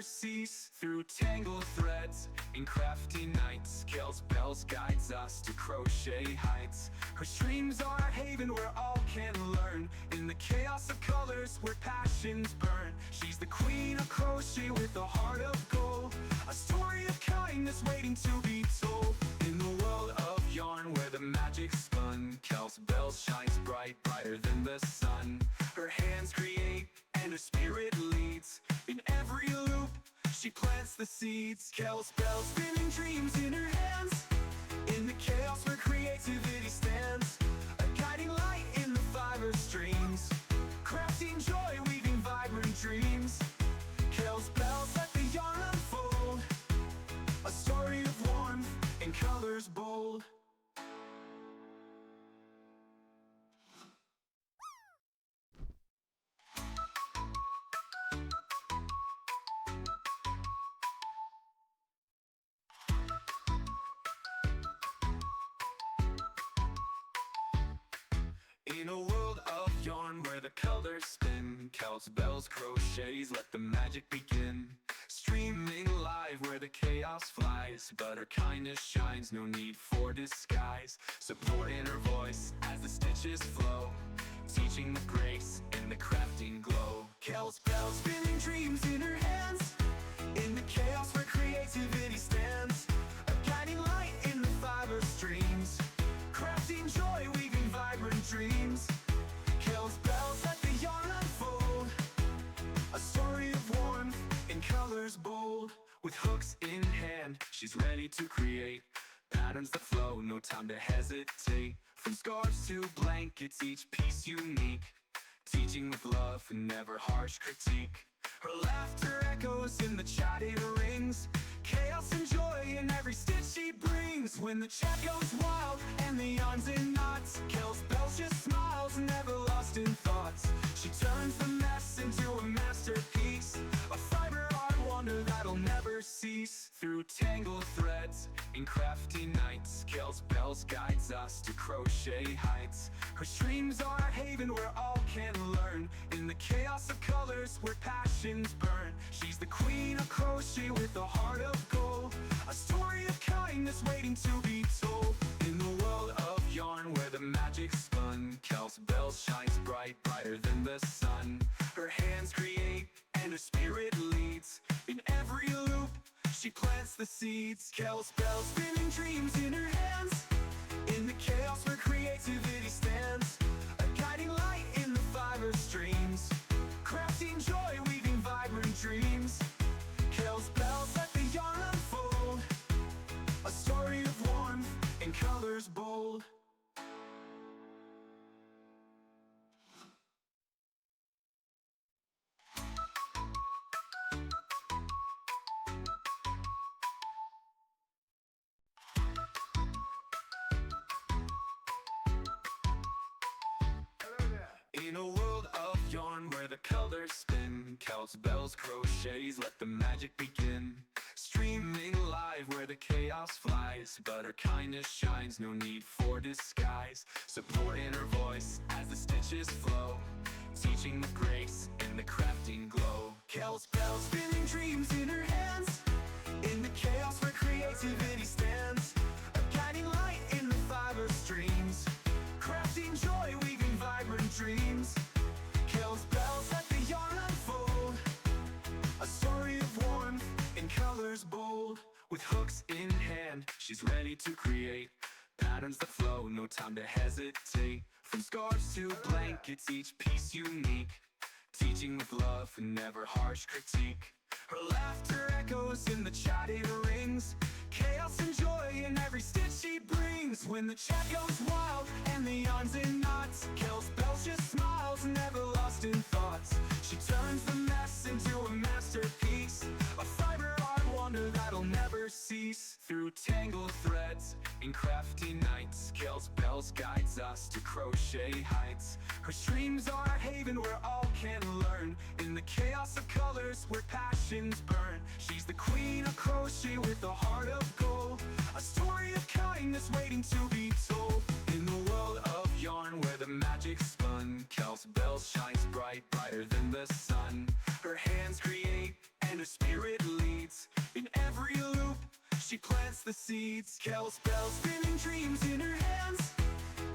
cease. Through tangled threads in crafty nights, Kale's Bells guides us to crochet heights. Her streams are a haven where all can learn, in the chaos of colors where passions burn. She's the queen of crochet with a heart of gold, a story of kindness waiting to be told. In the world of yarn where the magic's spun, Kale's Bells shines bright, brighter than the sun. Her hands create and her spirit leads. In every loop, she plants the seeds. Kale's Bells spinning dreams in her hands, in the chaos where creativity stands. A guiding light in the fiber streams, crafting joy, weaving vibrant dreams. Kale's Bells let the yarn unfold, a story of warmth and colors bold. In a world of yarn where the colors spin, Kale's Bells crochets let the magic begin. Streaming live where the chaos flies, but her kindness shines, no need for disguise. Support in her voice as the stitches flow, teaching the grace in the crafting glow. Kale's Bells spinning dreams in her hands, in the chaos where creativity stands. A guiding light in the fiber streams, crafting joy, weaving vibrant dreams. Kale's Bells let the yarn unfold, a story of warmth in colors bold. With hooks in hand, she's ready to create patterns that flow, no time to hesitate. From scarves to blankets, each piece unique, teaching with love and never harsh critique. Her laughter echoes in the chatted rings, chaos and joy in every stitch she brings. When the chat goes wild and the yarn's in knots, Kale's Bells just smiles, never lost in thoughts. She turns the mess into a masterpiece, a fiber art wonder that'll never cease. Through tangled threads in crafty nights, Kale's Bells guides us to crochet heights. Her streams are a haven where all can learn, in the chaos of colors where passions burn. She's the queen of crochet with a heart of gold, a story of kindness waiting to be told. In the world of yarn where the magic's spun, Kale's Bells shines bright, brighter than the sun. Her hands create and her spirit leads. In every loop, she plants the seeds. Kale's Bells spinning dreams in her hands, in the chaos where creativity stands. A guiding light in the fiber streams, crafting joy, weaving vibrant dreams. Kale's Bells let the yarn unfold, a story of warmth and colors bold. In a world of yarn where the colors spin, Kale's Bells crochets let the magic begin. Streaming live where the chaos flies, but her kindness shines, no need for disguise. Support in her voice as the stitches flow, teaching the grace in the crafting glow. Kale's Bells spinning dreams in her hands, in the chaos where creativity stands. A guiding light in the fiber streams, crafting joy, weaving vibrant dreams. Kale's Bells let the yarn unfold, a story of warmth in colors bold. With hooks in hand, she's ready to create patterns that flow, no time to hesitate. From scarves to blankets, each piece unique, teaching with love and never harsh critique. Her laughter echoes in the chatted rings, chaos and joy in every stitch she brings. When the chat goes wild and the yarn's in knots, Kale's Bells just smiles, never lost in thoughts. She turns the mess into a masterpiece, a fiber art wonder that'll never cease. Through tangled threads in crafty nights, Kale's Bells guides us to crochet heights. Her streams are a haven where all can learn, in the chaos of colors where passions burn. She's the queen of crochet with a heart of gold, a story of kindness waiting to be told. In the world of yarn where the magic's spun, Kale's Bells shines bright, brighter than the sun. Her hands create and her spirit She plants the seeds, Kel's bell spinning dreams in her hands.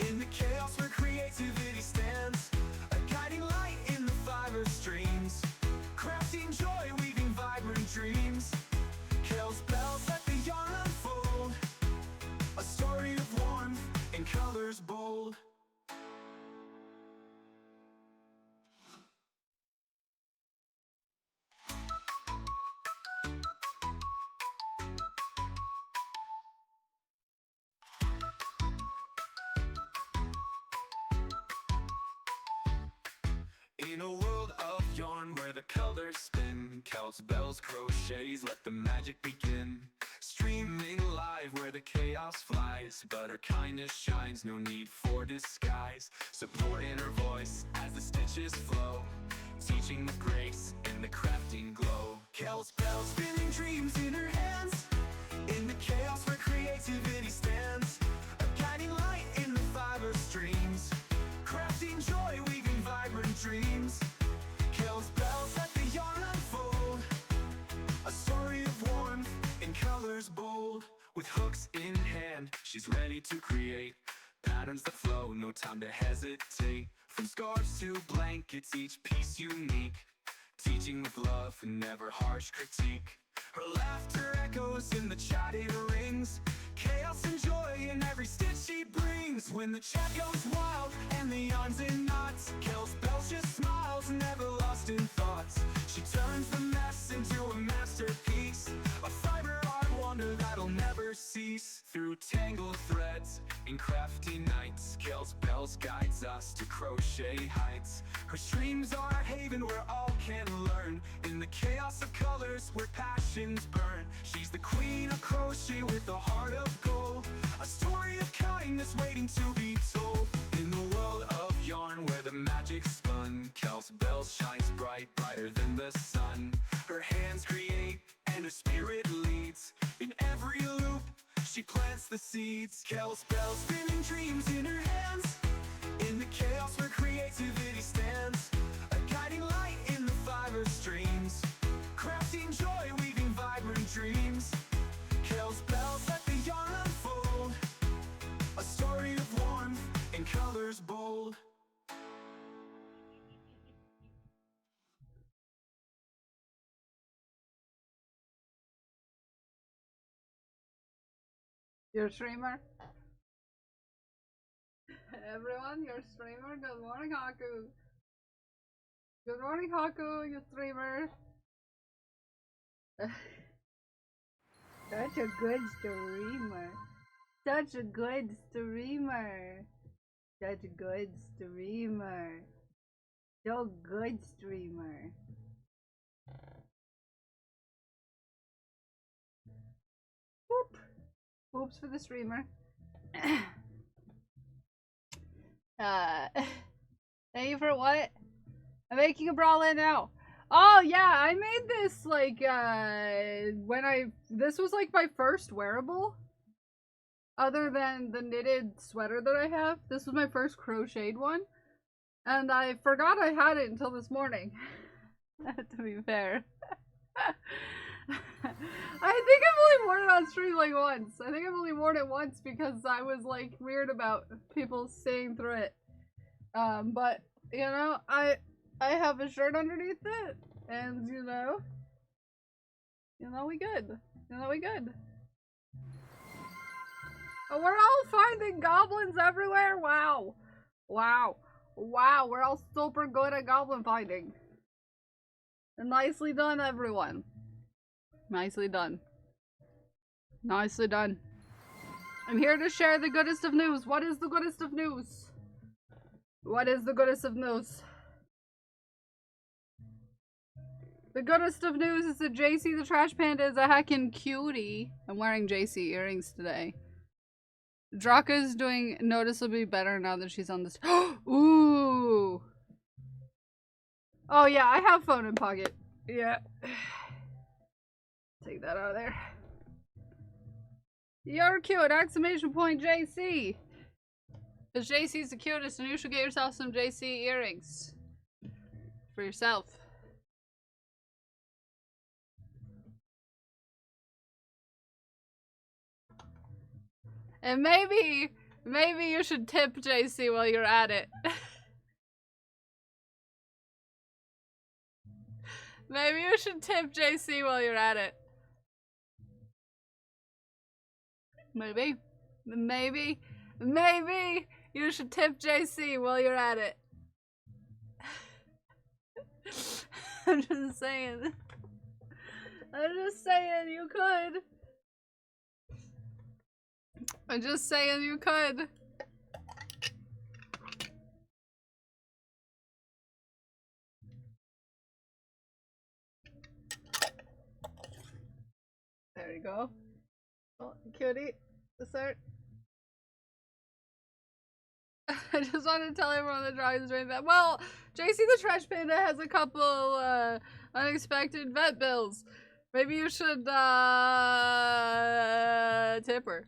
In the chaos where creativity stands, a guiding light in the fiber streams, crafting joy, weaving vibrant dreams. Kel's bells let the yarn unfold, a story of warmth in colors bold. In a world of yarn where the colors spin, Kel's bells crochets, let the magic begin. Streaming live where the chaos flies, but her kindness shines, no need for disguise. Support in her voice as the stitches flow, teaching with grace in the crafting glow. Kel's bells spinning dreams in her hands, in the chaos where creativity stands, a guiding light in the fiber streams, crafting joy, weaving vibrant dreams. Kel's bells let the yarn unfold, a story of warmth in colors bold. With hooks in hand, she's ready to create patterns that flow, no time to hesitate. From scarves to blankets, each piece unique, teaching with love and never harsh critique. Her laughter echoes in the chatted rings, chaos and joy in every stitch she brings. When the chat goes wild and the yarns in knots, Kel's bells just smiles, never lost in thoughts. She turns the mess into a masterpiece, a fiber art wonder that'll never cease. Through tangled threads in crafty nights, Kel's bells guides us to crochet heights. Her streams are a haven where all can learn, in the chaos of colors where passions burn. She's the queen of crochet with a heart of gold, a story of kindness waiting to be told. In the world of yarn where the magic spun, Kel's bells shines bright, brighter than the sun. Her hands create and her spirit leads, in every loop she plants the seeds. Kel's bells spinning dreams in her hands, in the chaos where creativity stands, a guiding light in the fiber streams, crafting joy, weaving vibrant dreams. Kel's bells let the yarn unfold, a story of warmth in colors bold. Your streamer? Everyone, your streamer. Good morning, Haku. Good morning, Haku, your streamer. Such a good streamer. Such a good streamer. Such a good streamer. So good streamer. Whoop. Whoops for the streamer. Thank you for what? I'm making a bralette now. Oh yeah, I made this like this was like my first wearable. Other than the knitted sweater that I have. This was my first crocheted one. And I forgot I had it until this morning. To be fair. I think I've only worn it on stream like once. I think I've only worn it once because I was like weird about people seeing through it. But you know, I have a shirt underneath it, and you know we good. We good. Oh, we're all finding goblins everywhere. Wow, wow, wow. We're all super good at goblin finding. And nicely done, everyone. Nicely done. Nicely done. I'm here to share the goodest of news. What is the goodest of news? What is the goodest of news? The goodest of news is that JC the Trash Panda is a heckin' cutie. I'm wearing JC earrings today. Draka is doing noticeably better now that she's on this. Ooh! Oh yeah, I have phone in pocket. Yeah. Take that out of there. You're cute! Exclamation point JC! Because JC's the cutest and you should get yourself some JC earrings. For yourself. And maybe you should tip JC while you're at it. Maybe you should tip JC while you're at it. Maybe you should tip JC while you're at it. I'm just saying. I'm just saying you could. I'm just saying you could. There you go. Oh, cutie. Dessert. I just wanted to tell everyone the drawing is doing that. Well, JC the Trash Panda has a couple unexpected vet bills. Maybe you should tip her.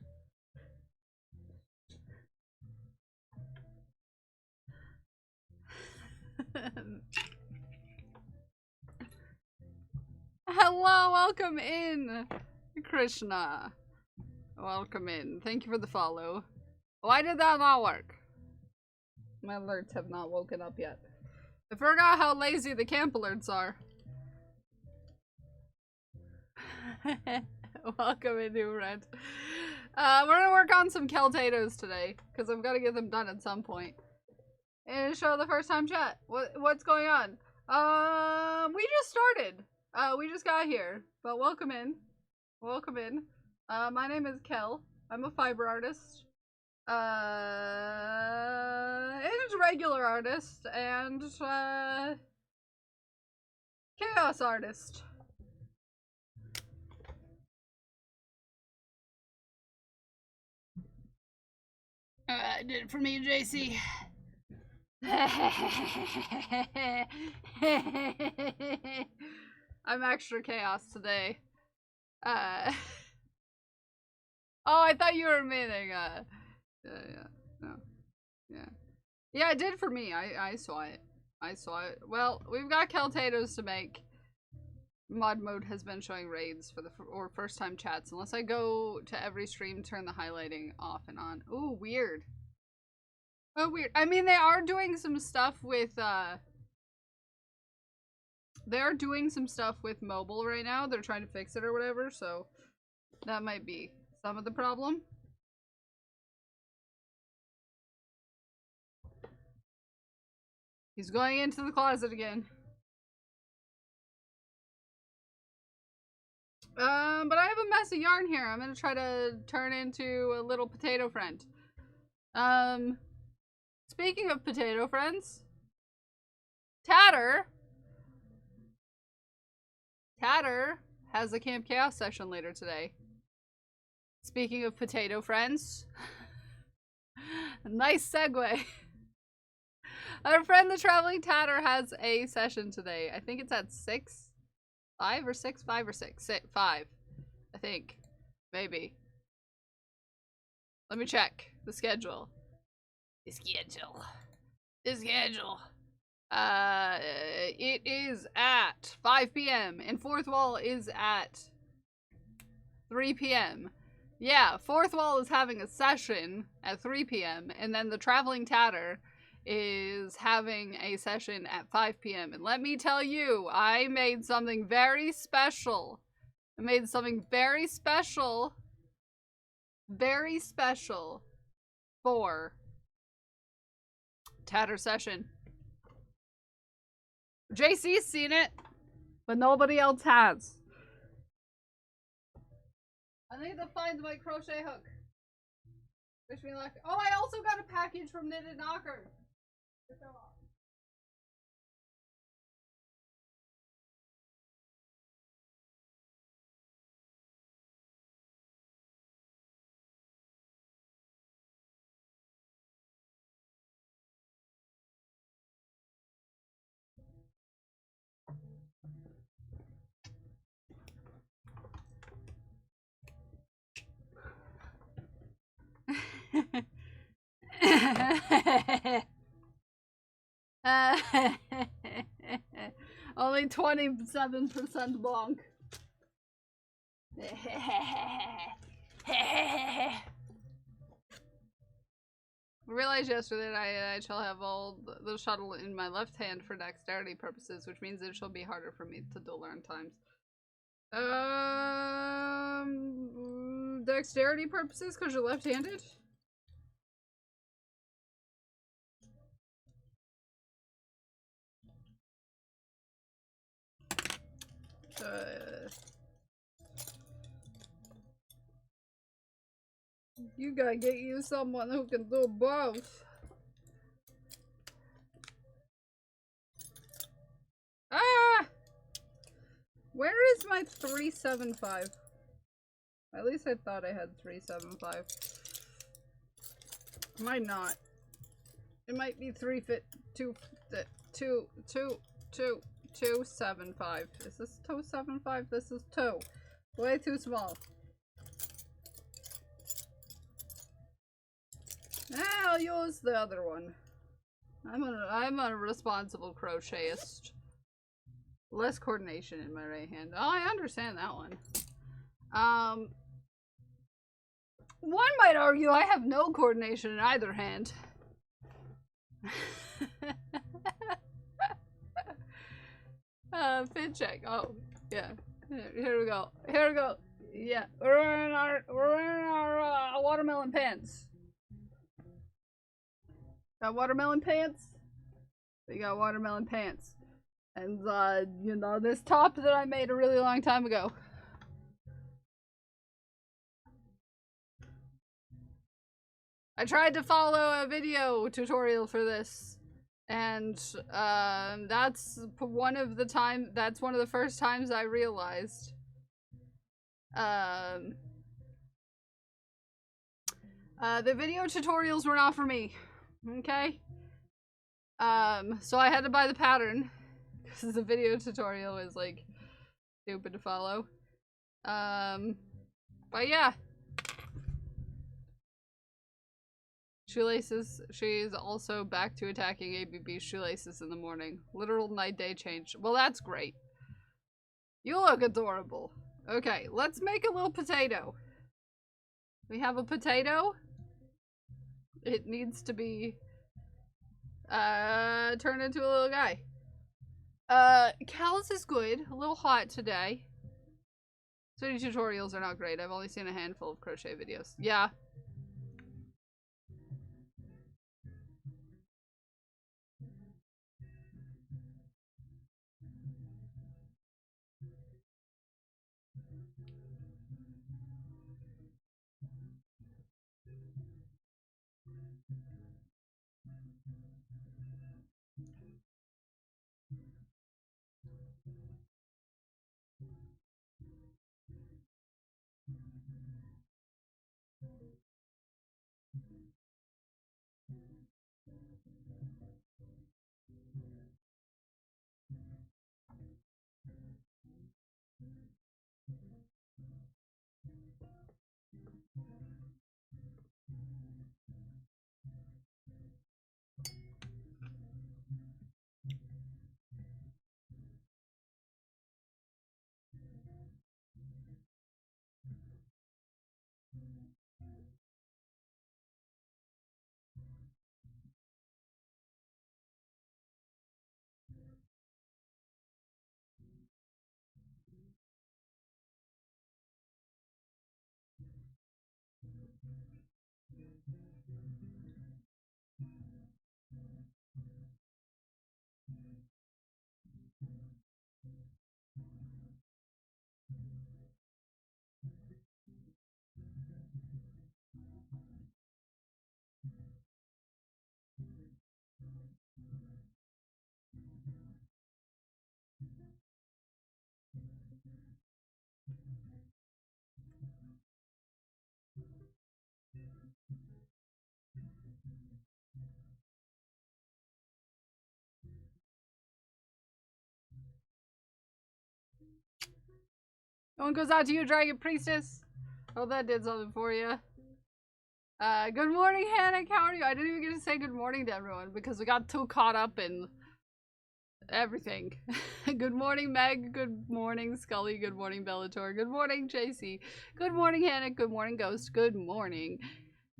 Hello, welcome in, Krishna. Welcome in. Thank you for the follow. Why did that not work? My alerts have not woken up yet. I forgot how lazy the camp alerts are. Welcome in, New Red. We're gonna work on some Keltatos today, because I've got to get them done at some point. And show the first time chat. What's going on? We just started. We just got here. But welcome in. Welcome in. My name is Kel. I'm a fiber artist. And regular artist. And, chaos artist. Did it for me, JC. I'm extra chaos today. Oh, I thought you were meaning, yeah, no. Yeah, it did for me. I saw it. I saw it. Well, we've got Keltatos to make. Mod mode has been showing raids for the first time chats. Unless I go to every stream, turn the highlighting off and on. Ooh, weird. Oh, weird. I mean, they are doing some stuff with, they're doing some stuff with mobile right now. They're trying to fix it or whatever, so that might be some of the problem. He's going into the closet again. But I have a mess of yarn here. I'm gonna try to turn into a little potato friend. Speaking of potato friends, Tatter has a Camp Chaos session later today. Speaking of potato friends, nice segue. Our friend the Traveling Tatter has a session today. I think it's at 6? 5 or 6? 5 or 6? 5. I think. Maybe. Let me check the schedule. The schedule. It is at 5 p.m. and Fourth Wall is at 3 p.m. Yeah, Fourth Wall is having a session at 3 p.m. and then the Traveling Tatter is having a session at 5 p.m. And let me tell you, I made something very special. Very special for Tatter session. JC's seen it, but nobody else has. I need to find my crochet hook. Wish me luck. Oh, I also got a package from Knitted Knocker. Only 27% blanc. realized yesterday that I shall have all the shuttle in my left hand for dexterity purposes, which means it shall be harder for me to learn times. Dexterity purposes because you're left-handed? You gotta get you someone who can do both. Ah! Where is my 375? At least I thought I had 375. Might not. It might be 275. Is this 275? This is 2. Way too small. I'll use the other one. I'm a responsible crochetist. Less coordination in my right hand. Oh, I understand that one. One might argue I have no coordination in either hand. Fit check. Oh, yeah. Here we go. Here we go. Yeah, we're wearing our watermelon pants. Got watermelon pants? We got watermelon pants. And, you know, this top that I made a really long time ago. I tried to follow a video tutorial for this. And, that's one of the first times I realized. The video tutorials were not for me. Okay? So I had to buy the pattern. Because the video tutorial is, like, stupid to follow. But yeah. Shoelaces. She's also back to attacking ABB's shoelaces in the morning. Literal night-day change. Well, that's great. You look adorable. Okay, let's make a little potato. We have a potato. It needs to be turned into a little guy. Callus is good. A little hot today. Study tutorials are not great. I've only seen a handful of crochet videos. Yeah. One goes out to you, Dragon Priestess. Oh, that did something for you. Good morning, Hannah. How are you? I didn't even get to say good morning to everyone because we got too caught up in everything. Good morning, Meg. Good morning, Scully. Good morning, Bellator. Good morning, JC. Good morning, Hannah. Good morning, Ghost. Good morning.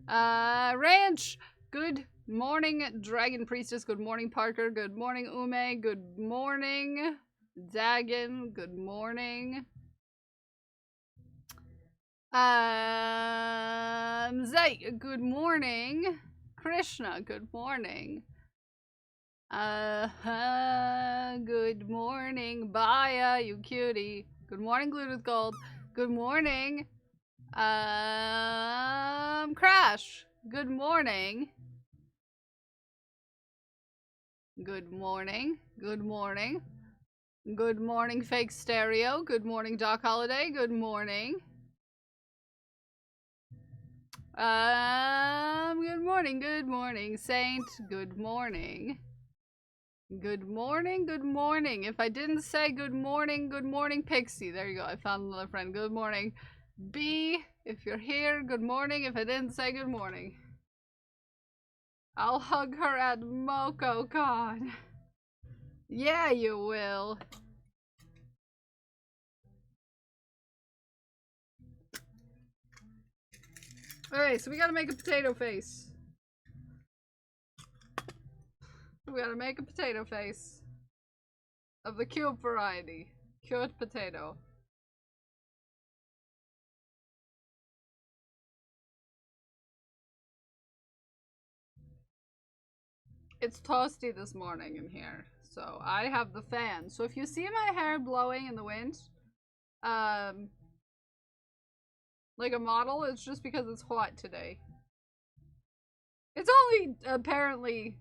Ranch. Good morning, Dragon Priestess. Good morning, Parker. Good morning, Ume. Good morning, Dagon. Good morning. Zay, good morning. Krishna, good morning. Good morning, Baya, you cutie. Good morning, Glued with Gold. Good morning. Crash. Good morning. Good morning. Good morning. Good morning, Fake Stereo. Good morning, Doc Holiday. Good morning. Good morning, Saint. Good morning. Good morning, good morning. If I didn't say good morning, Pixie. There you go, I found another friend. Good morning. B, if you're here, good morning. If I didn't say good morning. I'll hug her at MocoCon. Yeah, you will. Alright, so we gotta make a potato face. We gotta make a potato face. Of the cube variety. Cured potato. It's toasty this morning in here, so I have the fan. So if you see my hair blowing in the wind, like a model, it's just because it's hot today. It's only apparently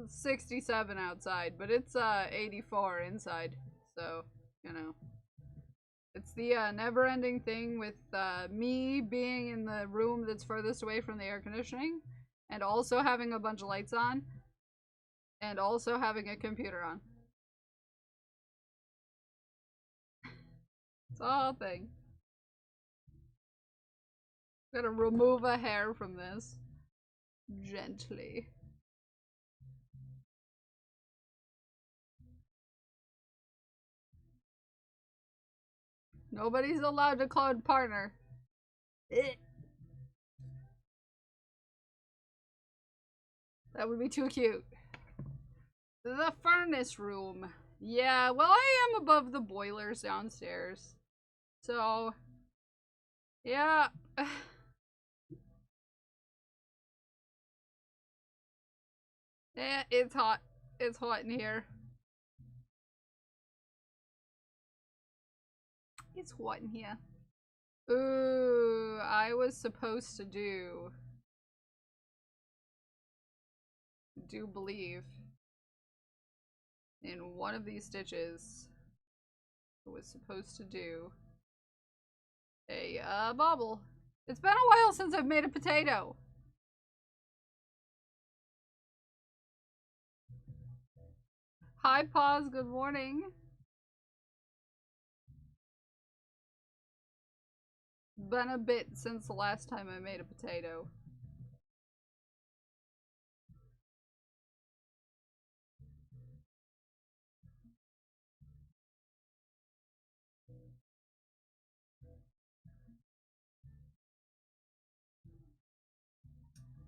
67 outside, but it's 84 inside, so, you know. It's the never-ending thing with me being in the room that's furthest away from the air conditioning, and also having a bunch of lights on, and also having a computer on. It's all a thing. I'm gonna remove a hair from this. Gently. Nobody's allowed to clone partner. That would be too cute. The furnace room. Yeah, well, I am above the boilers downstairs. So, yeah. Yeah, it's hot. It's hot in here. It's hot in here. Ooh, I was supposed to do believe in one of these stitches I was supposed to do a bobble. It's been a while since I've made a potato. Hi, Paws. Good morning. Been a bit since the last time I made a potato.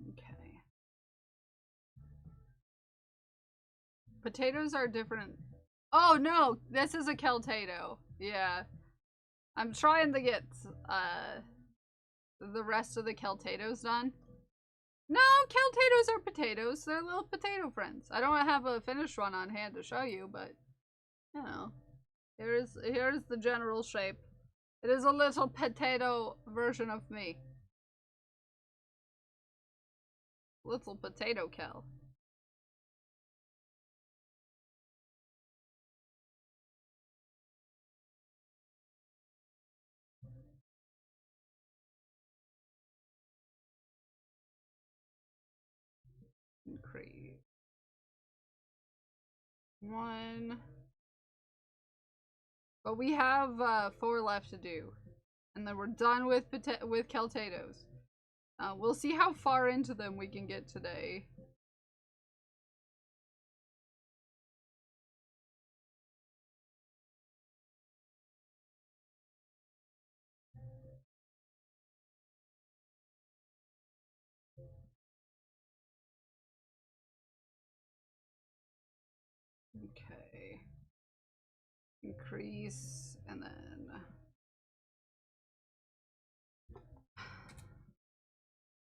Okay. Potatoes are different. Oh no, this is a Keltato. Yeah. I'm trying to get the rest of the Keltatos done. No, Keltatos are potatoes. They're little potato friends. I don't have a finished one on hand to show you, but you know. Here's the general shape. It is a little potato version of me. Little potato Kel. Create one. But we have 4 left to do, and then we're done with Keltatos. We'll see how far into them we can get today. Okay. Increase and then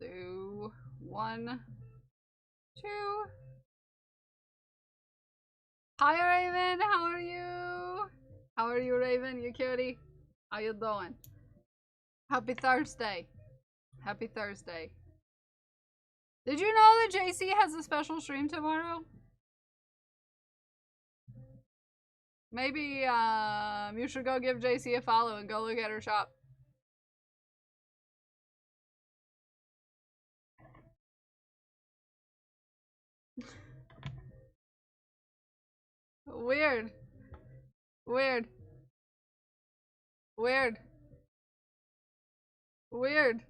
2, 1, 2. Hi Raven, how are you? How are you, Raven? You cutie? How you doing? Happy Thursday. Happy Thursday. Did you know that JC has a special stream tomorrow? Maybe you should go give JC a follow and go look at her shop. Weird. Weird. Weird. Weird.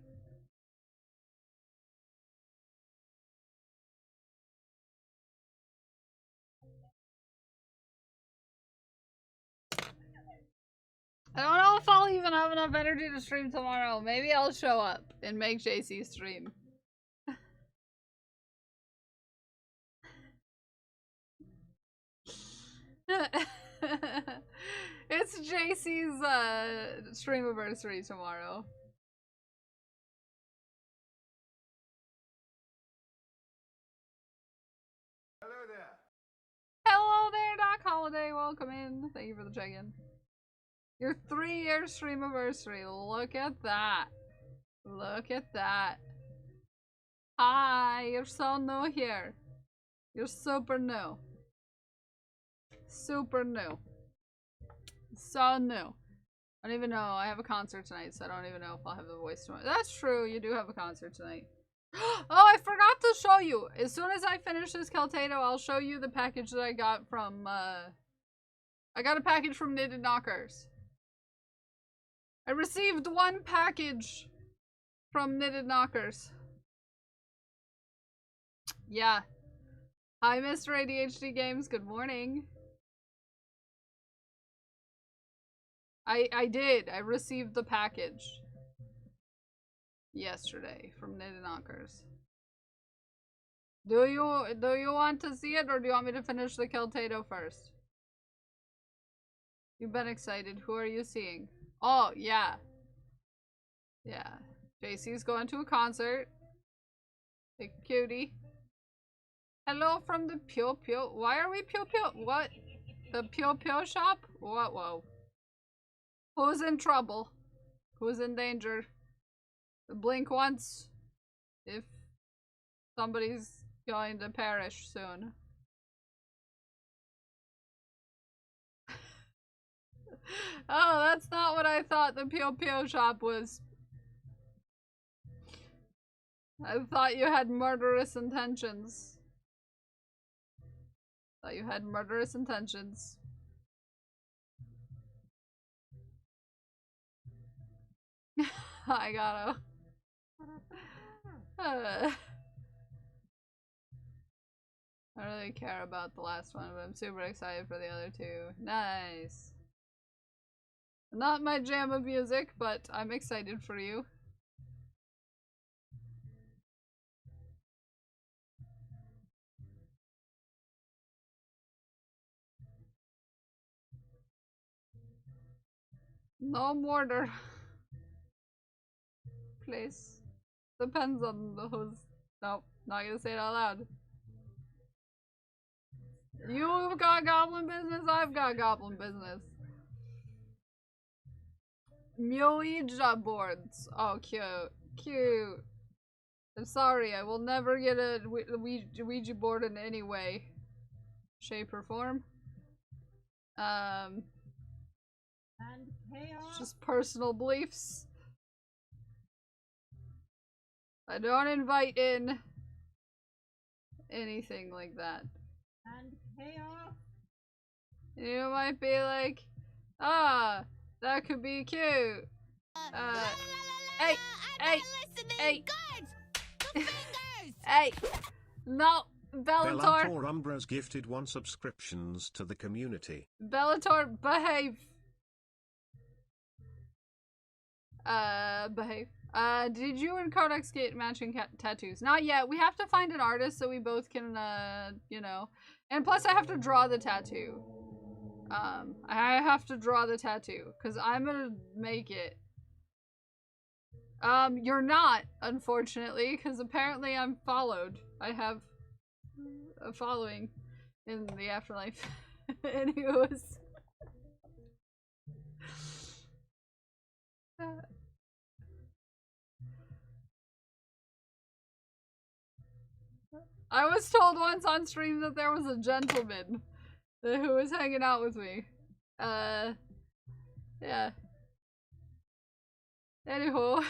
I don't know if I'll even have enough energy to stream tomorrow. Maybe I'll show up and make JC stream. It's JC's stream anniversary tomorrow. Hello there. Hello there, Doc Holiday. Welcome in. Thank you for the check-in. Your 3-year stream anniversary. Look at that. Look at that. Hi, you're so new here. You're super new. Super new. So new. I don't even know. I have a concert tonight, so I don't even know if I'll have the voice tomorrow. That's true. You do have a concert tonight. Oh, I forgot to show you. As soon as I finish this Keltado, I'll show you the package that I got from, I got a package from Knitted Knockers. I received one package from Knitted Knockers. Yeah. Hi, Mr. ADHD Games. Good morning. I did. I received the package yesterday from Knitted Knockers. Do you want to see it, or do you want me to finish the Keltado first? You've been excited. Who are you seeing? Oh, yeah. Yeah. JC's going to a concert. Hey, cutie. Hello from the Pio Pio. Why are we Pio Pio? What? The Pio Pio shop? What? Whoa. Who's in trouble? Who's in danger? Blink once if somebody's going to perish soon. Oh, that's not what I thought the Pio Pio shop was. I thought you had murderous intentions. Thought you had murderous intentions. I gotta. I don't really care about the last one, but I'm super excited for the other two. Nice. Not my jam of music, but I'm excited for you. No mortar. Please. Depends on the who's. Nope, not gonna say it out loud. You've got goblin business, I've got goblin business. Ouija boards. Oh, cute. Cute. I'm sorry, I will never get a Ouija board in any way, shape, or form. And chaos. Just personal beliefs. I don't invite in anything like that. And chaos. You might be like, ah, that could be cute. Hey, hey, hey, hey, no, Bellator. Bellator Umbra's gifted 1 subscriptions to the community. Bellator, behave. Behave. Did you and Codex get matching tattoos? Not yet. We have to find an artist so we both can, you know. And plus I have to draw the tattoo. I have to draw the tattoo, because I'm gonna make it. You're not, unfortunately, because apparently I'm followed. I have a following in the afterlife. Anyways. I was told once on stream that there was a gentleman who was hanging out with me. Yeah. Anywho.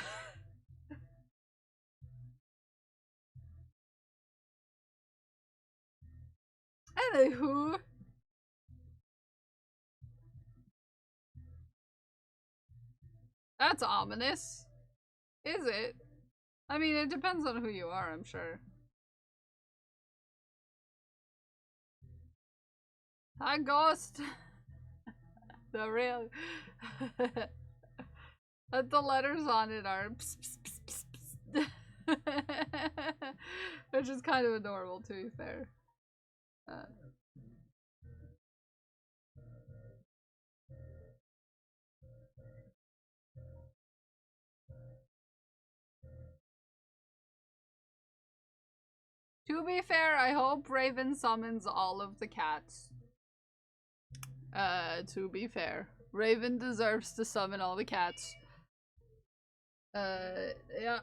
Anywho. That's ominous. Is it? I mean, it depends on who you are, I'm sure. Hi, Ghost! The real... But the letters on it are pss, pss, pss, pss, pss. Which is kind of adorable, to be fair. To be fair, I hope Raven summons all of the cats. To be fair. Raven deserves to summon all the cats. Yeah.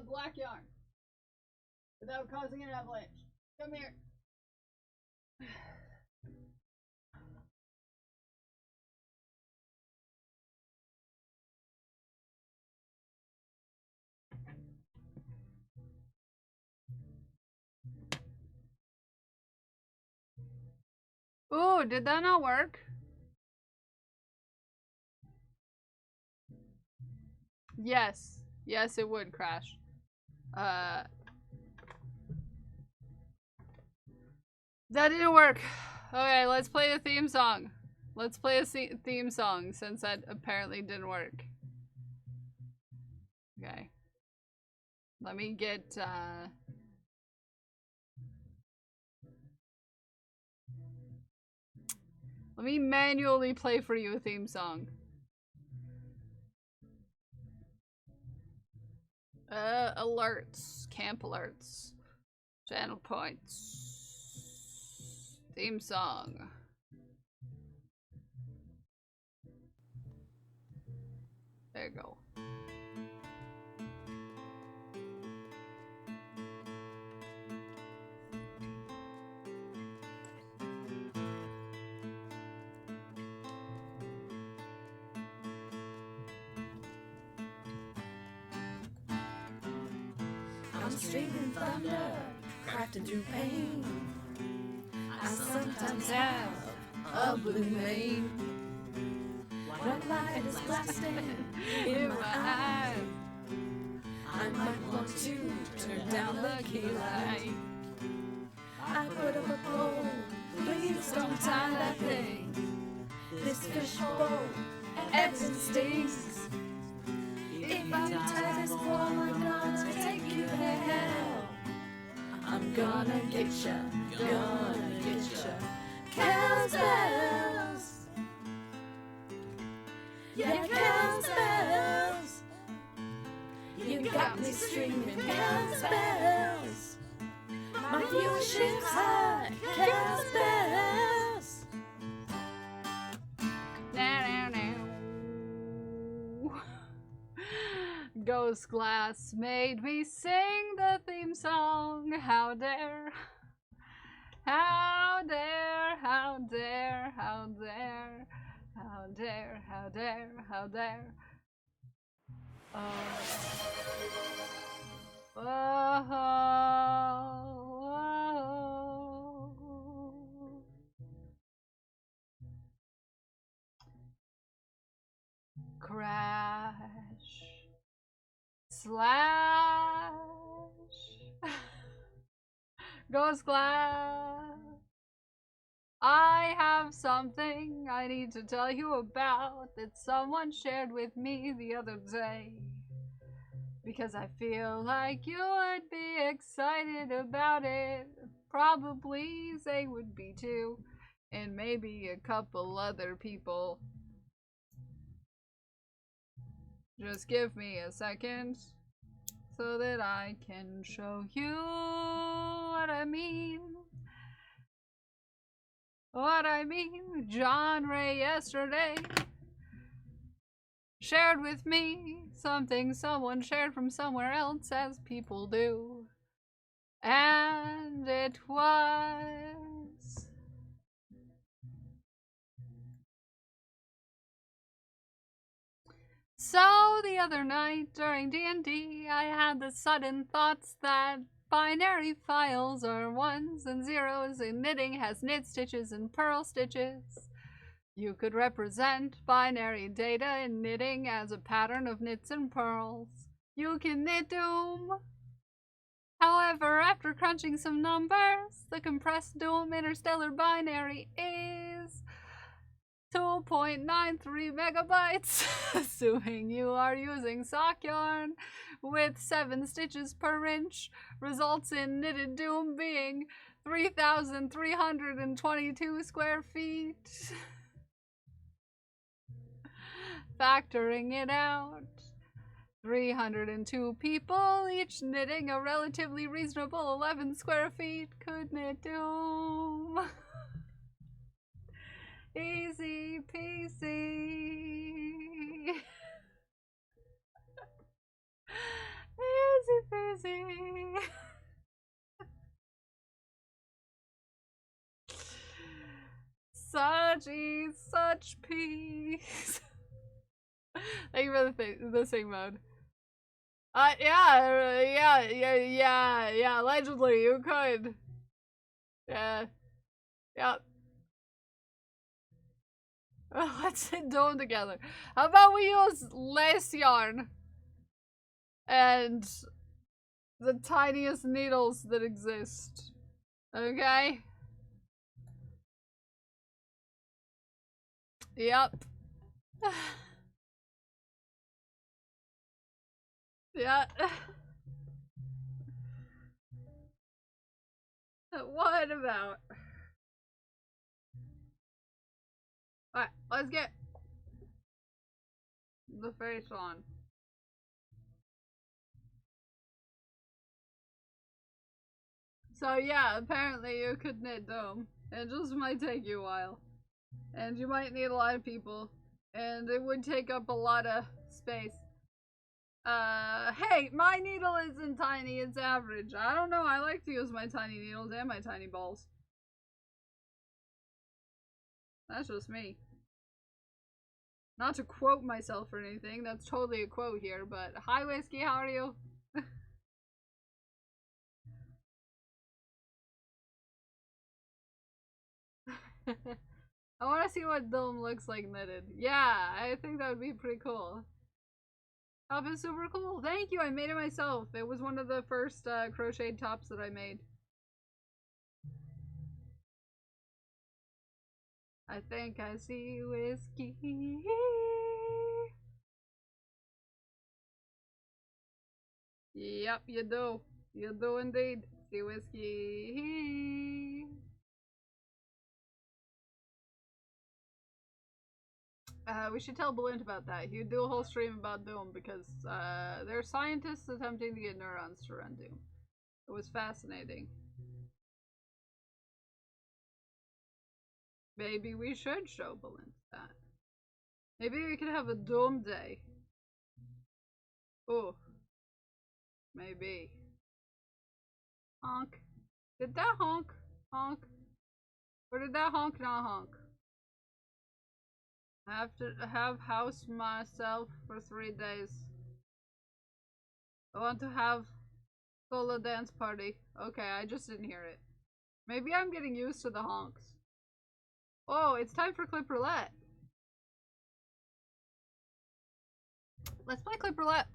Black yarn. Without causing an avalanche. Come here. Ooh, did that not work? Yes. Yes, it would crash. That didn't work. Okay, let's play a theme song. Let's play a theme song since that apparently didn't work. Okay. Let me get, let me manually play for you a theme song. Alerts. Camp alerts. Channel points. Theme song. There you go. I'm streaming thunder, crafting through pain. I sometimes have a blue vein. White light is blasting in my eyes. I might want to turn down the key light. I put up a pole, please don't tie that thing. This fishbowl ebbs and stings. If I tie this pole, I'm gonna take you to hell. I'm gonna get ya, gonna get ya. Cowbells, yeah, cowbells. You got me screaming cowbells. My viewership's high, cowbells. Ghost Glass made me sing the theme song. How dare, how dare, how dare, how dare, how dare, how dare, how dare. Crash. Slash. Ghost Glass. I have something I need to tell you about that someone shared with me the other day. Because I feel like you would be excited about it. Probably Zay would be too. And maybe a couple other people. Just give me a second so that I can show you what I mean. What I mean. John Ray yesterday shared with me something someone shared from somewhere else, as people do. And it was... So the other night during D&D, I had the sudden thoughts that binary files are ones and zeros, and knitting has knit stitches and purl stitches. You could represent binary data in knitting as a pattern of knits and purls. You can knit Doom. However, after crunching some numbers, the compressed Doom interstellar binary is 2.93 megabytes, assuming you are using sock yarn with 7 stitches per inch, results in knitted Doom being 3,322 square feet. Factoring it out, 302 people, each knitting a relatively reasonable 11 square feet, could knit Doom. Easy peasy. Easy peasy. Such ease, such peace. Thank you for the sing mode. Yeah, allegedly you could. Yeah. Let's sit down together. How about we use lace yarn and the tiniest needles that exist? Okay? Yep. Yeah. What about? Alright, let's get the face on. So yeah, apparently you could knit Doom. It just might take you a while. And you might need a lot of people. And it would take up a lot of space. Hey, my needle isn't tiny, it's average. I don't know, I like to use my tiny needles and my tiny balls. That's just me. Not to quote myself or anything, that's totally a quote here, but hi Whiskey, how are you? I want to see what Dome looks like knitted. Yeah, I think that would be pretty cool. Top is super cool. Thank you, I made it myself. It was one of the first crocheted tops that I made. I think I see Whiskey. Yep, you do. You do indeed. See Whiskey. We should tell Balint about that. He would do a whole stream about Doom because there are scientists attempting to get neurons to run Doom. It was fascinating. Maybe we should show Balint that. Maybe we could have a Doom day. Oh. Maybe. Honk. Did that honk? Honk. Or did that honk not honk? I have to have house myself for 3 days. I want to have solo dance party. Okay, I just didn't hear it. Maybe I'm getting used to the honks. Oh, it's time for Clip Roulette. Let's play Clip Roulette.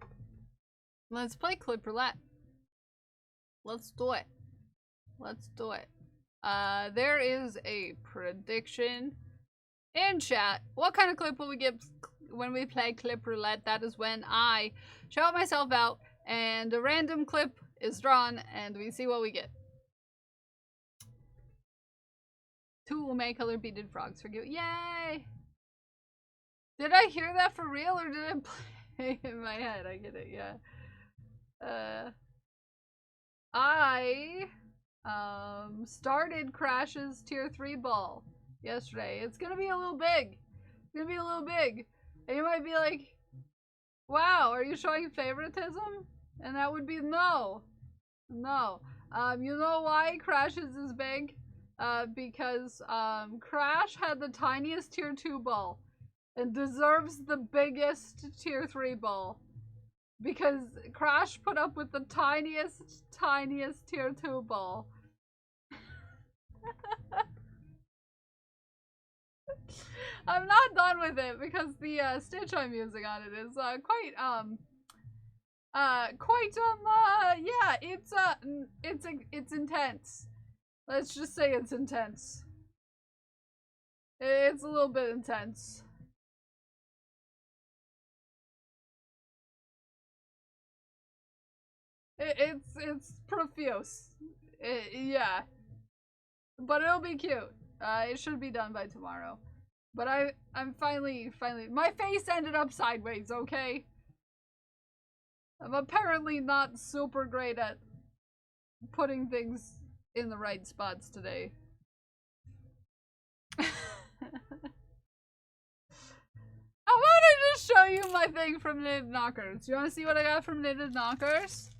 Let's play Clip Roulette. Let's do it. Let's do it. There is a prediction in chat. What kind of clip will we get when we play clip roulette? That is when I shout myself out and a random clip is drawn and we see what we get. 2 May color beaded frogs for you. Yay! Did I hear that for real or did I play in my head? I get it, yeah. I started Crash's tier 3 ball yesterday. It's gonna be a little big. It's gonna be a little big. And you might be like, wow, are you showing favoritism? And that would be no. No. You know why Crash's is big? Because Crash had the tiniest tier 2 ball and deserves the biggest tier 3 ball. Because Crash put up with the tiniest tier 2 ball. I'm not done with it because the stitch I'm using on it is yeah, it's intense. Let's just say it's intense. It's a little bit intense. It's profuse. Yeah. But it'll be cute. It should be done by tomorrow. But I'm finally, my face ended up sideways, okay? I'm apparently not super great at putting things in the right spots today. How about I just show you my thing from Knitted Knockers? You wanna see what I got from Knitted Knockers?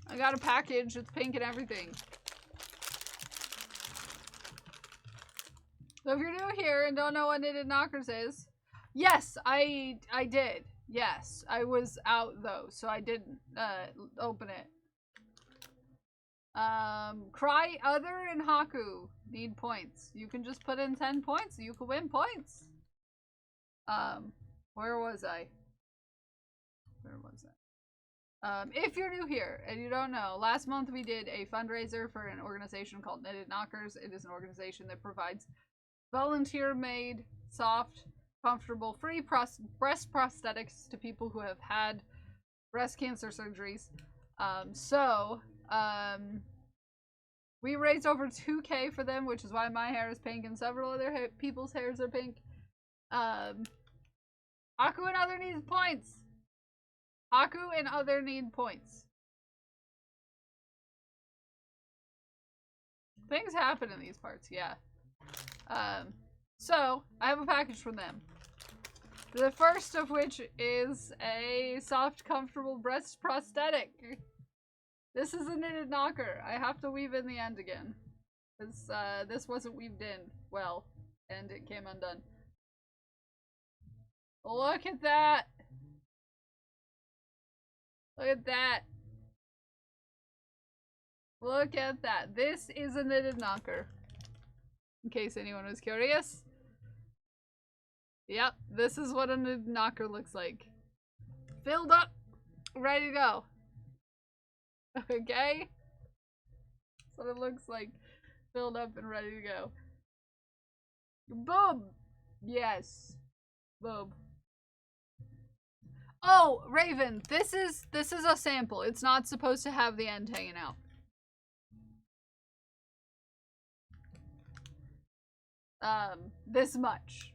I got a package, it's pink and everything. So if you're new here and don't know what Knitted Knockers is, yes, I did. Yes, I was out though, so I didn't open it. Cry Other and Haku need points. You can just put in 10 points, you can win points. Where was I? If you're new here and you don't know, last month we did a fundraiser for an organization called Knitted Knockers. It is an organization that provides volunteer-made, soft, comfortable, free breast prosthetics to people who have had breast cancer surgeries. We raised over 2K for them, which is why my hair is pink and several other people's hairs are pink. Haku and Other needs points. Haku and Other need points. Things happen in these parts, yeah. So, I have a package from them. The first of which is a soft, comfortable breast prosthetic. This is a Knitted Knocker. I have to weave in the end again. This wasn't weaved in well, and it came undone. Look at that! Look at that! Look at that. This is a Knitted Knocker. In case anyone was curious. Yep, this is what a Knitted Knocker looks like. Filled up, ready to go. Okay? That's what it looks like. Filled up and ready to go. Boom! Yes. Boom. Oh, Raven, this is a sample. It's not supposed to have the end hanging out. This much.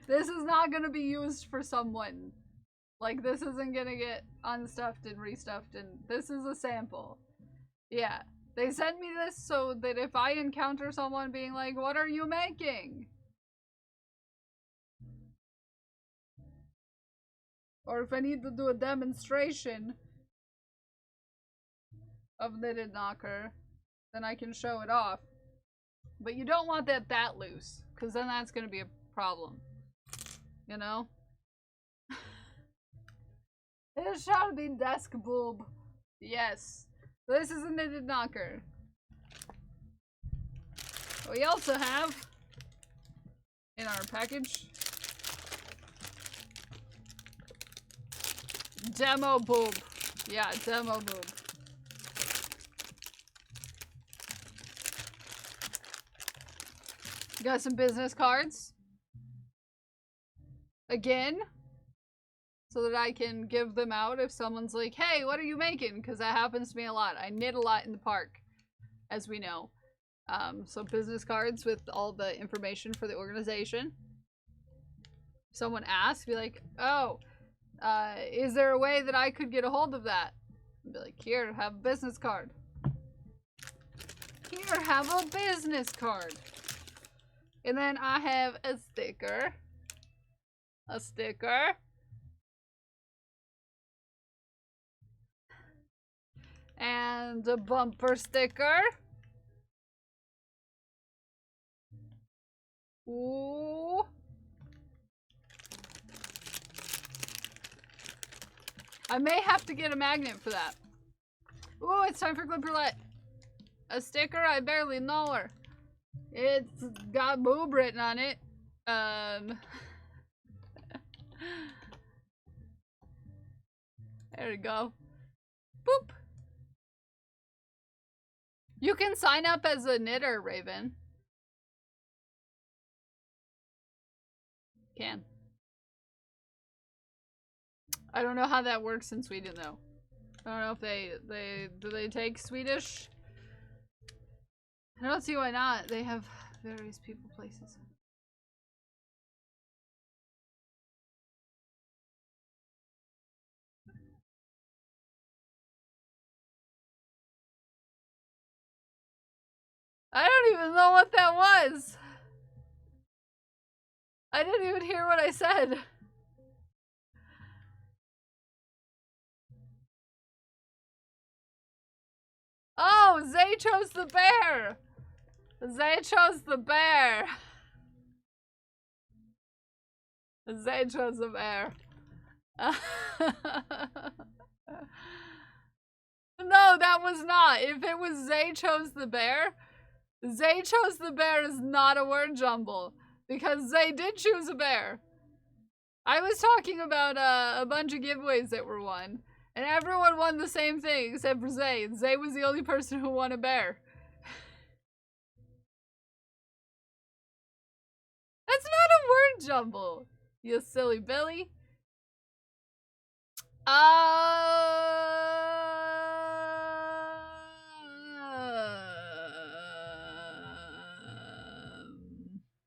This is not gonna be used for someone. Like, this isn't gonna get unstuffed and restuffed, and this is a sample. Yeah. They sent me this so that if I encounter someone being like, what are you making? Or if I need to do a demonstration of Knitted Knocker, then I can show it off. But you don't want that loose, because then that's going to be a problem. You know? It shall be desk boob. Yes. This is a Knitted Knocker. We also have, in our package, demo boob. Yeah, demo boob. Got some business cards. Again. So that I can give them out if someone's like, hey, what are you making? Because that happens to me a lot. I knit a lot in the park, as we know. So business cards with all the information for the organization. If someone asks, be like, oh, is there a way that I could get a hold of that? I'd be like, here, have a business card. Here, have a business card. And then I have a sticker. A sticker. And a bumper sticker. Ooh. I may have to get a magnet for that. Ooh, it's time for Glipperlet. A sticker? I barely know her. It's got boob written on it. There we go. Boop. You can sign up as a knitter, Raven. Can. I don't know how that works in Sweden though. I don't know if do they take Swedish? I don't see why not. They have various people places. I don't even know what that was. I didn't even hear what I said. Oh, Zay chose the bear. Zay chose the bear. Zay chose the bear. No, that was not. If it was Zay chose the bear is not a word jumble. Because Zay did choose a bear. I was talking about a bunch of giveaways that were won. And everyone won the same thing except for Zay. And Zay was the only person who won a bear. That's not a word jumble, you silly Billy.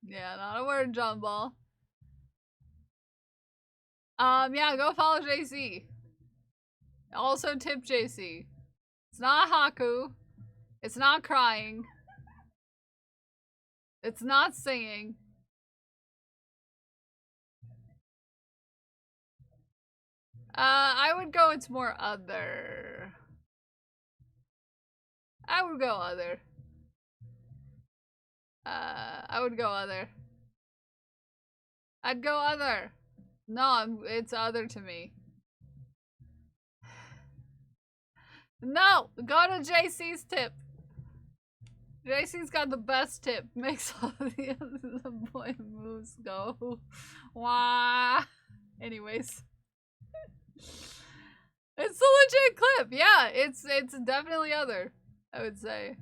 Yeah, not a word jumble. Yeah, go follow JC. Also tip JC. It's not Haku. It's not crying. It's not singing. I would go it's more other. I would go other. I would go other. I'd go other. No, it's other to me. No! Go to JC's tip. JC's got the best tip. Makes all the boy moves go. Wah. Anyways. It's a legit clip. Yeah, it's definitely other, I would say.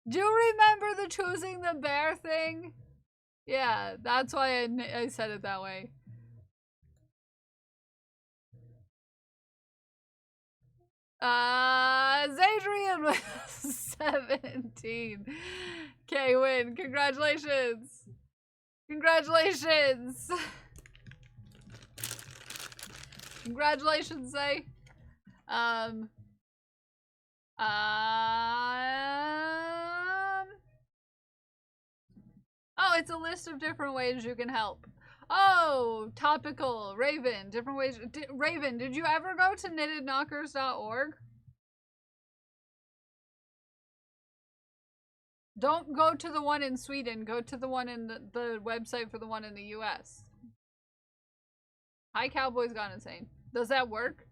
Do you remember the choosing the bear thing? Yeah, that's why I said it that way. Zadrian was 17. Okay, win. Congratulations. Congratulations. Congratulations, Zay. Oh, it's a list of different ways you can help. Oh, topical. Raven, different ways. Raven, did you ever go to knittedknockers.org? Don't go to the one in Sweden. Go to the one in the website for the one in the US. Hi, Cowboys Gone Insane. Does that work?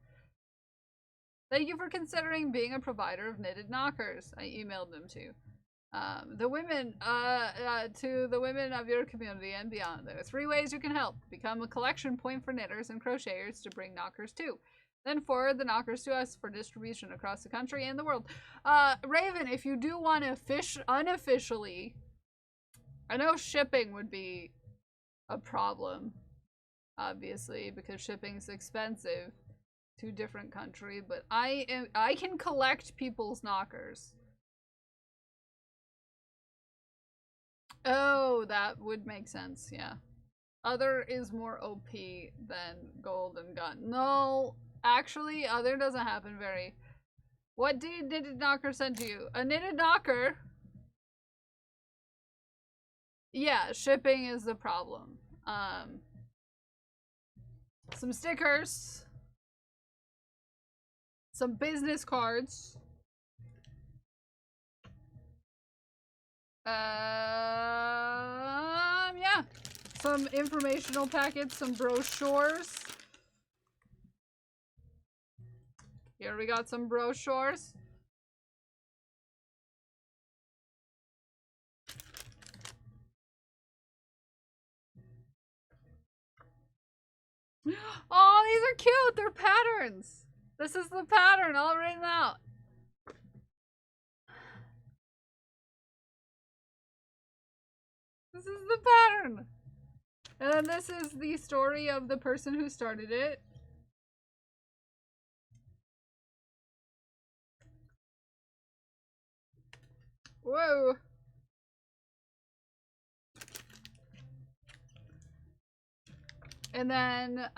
Thank you for considering being a provider of knitted knockers. I emailed them to. The women, to the women of your community and beyond. There are 3 ways you can help. Become a collection point for knitters and crocheters to bring knockers to. Then forward the knockers to us for distribution across the country and the world. Raven, if you do want to fish unofficially, I know shipping would be a problem, obviously, because shipping's expensive to a different country, but I can collect people's knockers. Oh, that would make sense, yeah. Other is more OP than Golden Gun. No, actually, Other doesn't happen very... What did Knitted Knocker send to you? A Knitted Knocker? Yeah, shipping is the problem. Some stickers. Some business cards. Yeah. Some informational packets, some brochures. Here we got some brochures. Oh, these are cute! They're patterns! This is the pattern all written out. This is the pattern! And then this is the story of the person who started it. Whoa! And then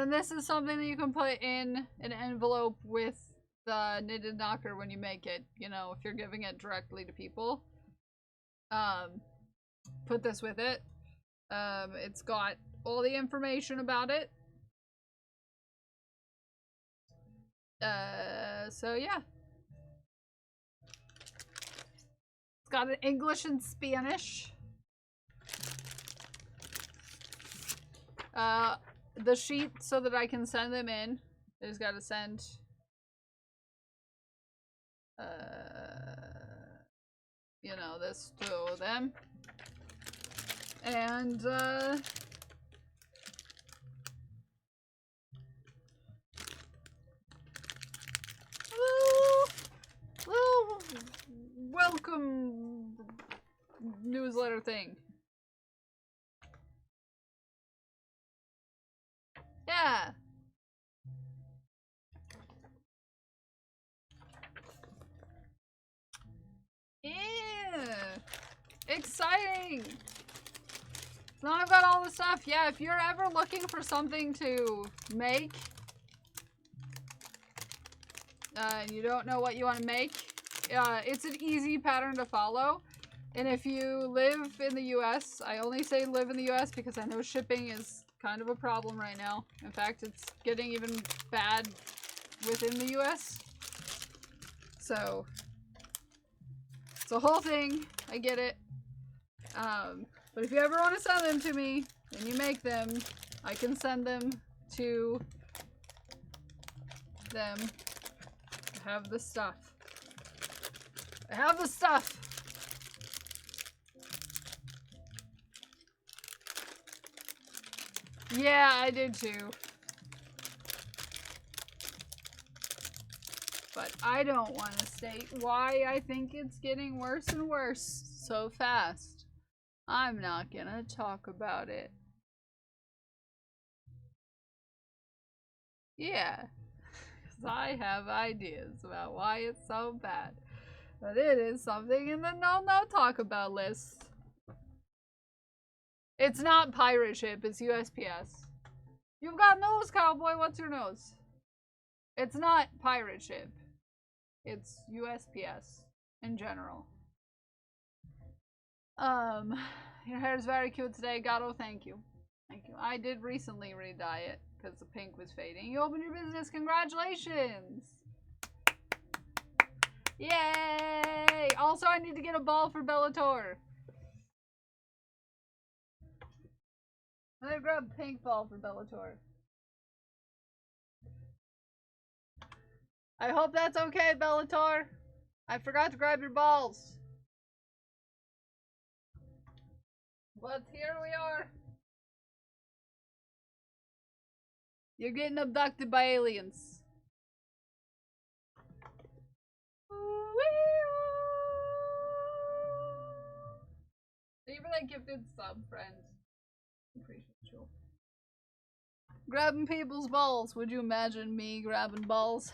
this is something that you can put in an envelope with the Knitted Knocker when you make it, you know, if you're giving it directly to people. Put this with it. It's got all the information about it. So yeah. It's got an English and Spanish. The sheet so that I can send them in. I just gotta send you know, this to them. And little welcome newsletter thing. Yeah. Yeah. Exciting. Now I've got all the stuff. Yeah, if you're ever looking for something to make, and you don't know what you want to make, it's an easy pattern to follow. And if you live in the US, I only say live in the US because I know shipping is kind of a problem right now. In fact, it's getting even bad within the US. So, it's a whole thing. I get it. But if you ever want to send them to me, and you make them, I can send them to them. I have the stuff. I have the stuff! Yeah, I did too. But I don't want to state why I think it's getting worse and worse so fast. I'm not gonna talk about it. Yeah. 'Cause I have ideas about why it's so bad. But it is something in the no talk about list. It's not pirate ship, it's USPS. You've got nose, cowboy, what's your nose? It's not pirate ship. It's USPS in general. Your hair is very cute today, Gato, thank you. Thank you. I did recently re-dye it because the pink was fading. You opened your business, congratulations! Yay! Also, I need to get a ball for Bellator. I'm gonna grab a pink ball for Bellator. I hope that's okay, Bellator. I forgot to grab your balls. But here we are. You're getting abducted by aliens. Thank you for that gifted sub, friend. Appreciate you. Grabbing people's balls. Would you imagine me grabbing balls?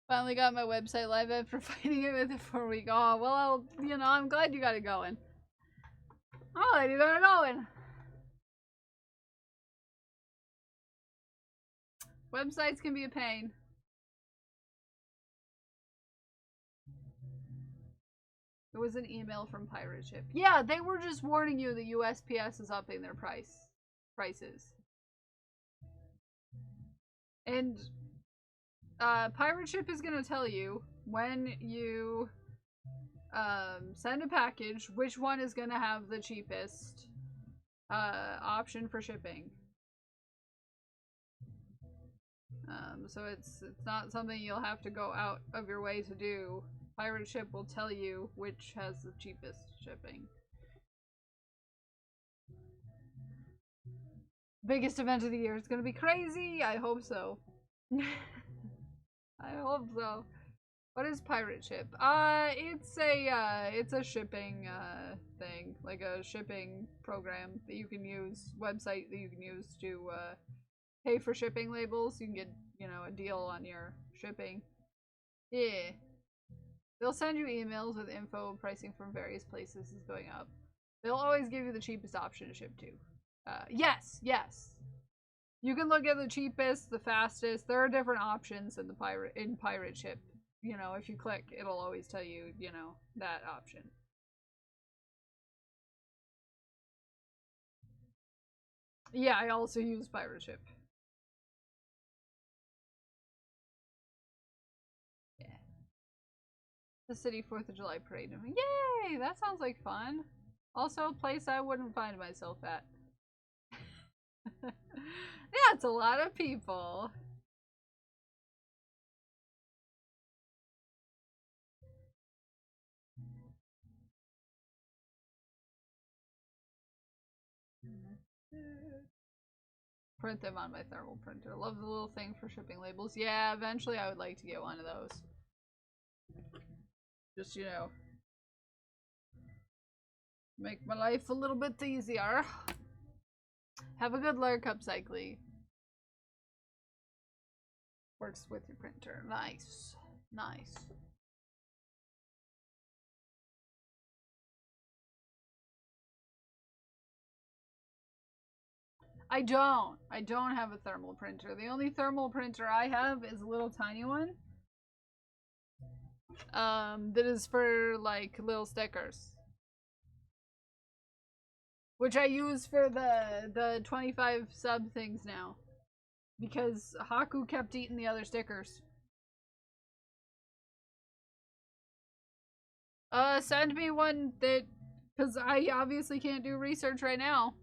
Finally got my website live after fighting it with it for a week. Oh, well, you know, I'm glad you got it going. I'm glad you got it going. Websites can be a pain. It was an email from Pirate Ship. Yeah, they were just warning you that USPS is upping their prices. And Pirate Ship is gonna tell you when you send a package which one is gonna have the cheapest option for shipping. So it's not something you'll have to go out of your way to do. Pirate Ship will tell you which has the cheapest shipping. Biggest event of the year. It's gonna be crazy. I hope so. I hope so. What is Pirate Ship? It's a shipping thing, like a shipping program that you can use, website that you can use to pay for shipping labels. You can get, you know, a deal on your shipping. Yeah. They'll send you emails with info and pricing from various places is going up. They'll always give you the cheapest option to ship to. Yes. You can look at the cheapest, the fastest. There are different options in Pirate Ship. You know, if you click, it'll always tell you, you know, that option. Yeah, I also use Pirate Ship. Yeah. The City 4th of July Parade. Yay! That sounds like fun. Also, a place I wouldn't find myself at. Yeah, it's a lot of people. Print them on my thermal printer. Love the little thing for shipping labels. Yeah, eventually I would like to get one of those. Just, you know, make my life a little bit easier. Have a good lurk up, Cycly. Works with your printer. Nice. Nice. I don't have a thermal printer. The only thermal printer I have is a little tiny one. That is for like little stickers. Which I use for the 25 sub things now. Because Haku kept eating the other stickers. Send me one that, because I obviously can't do research right now.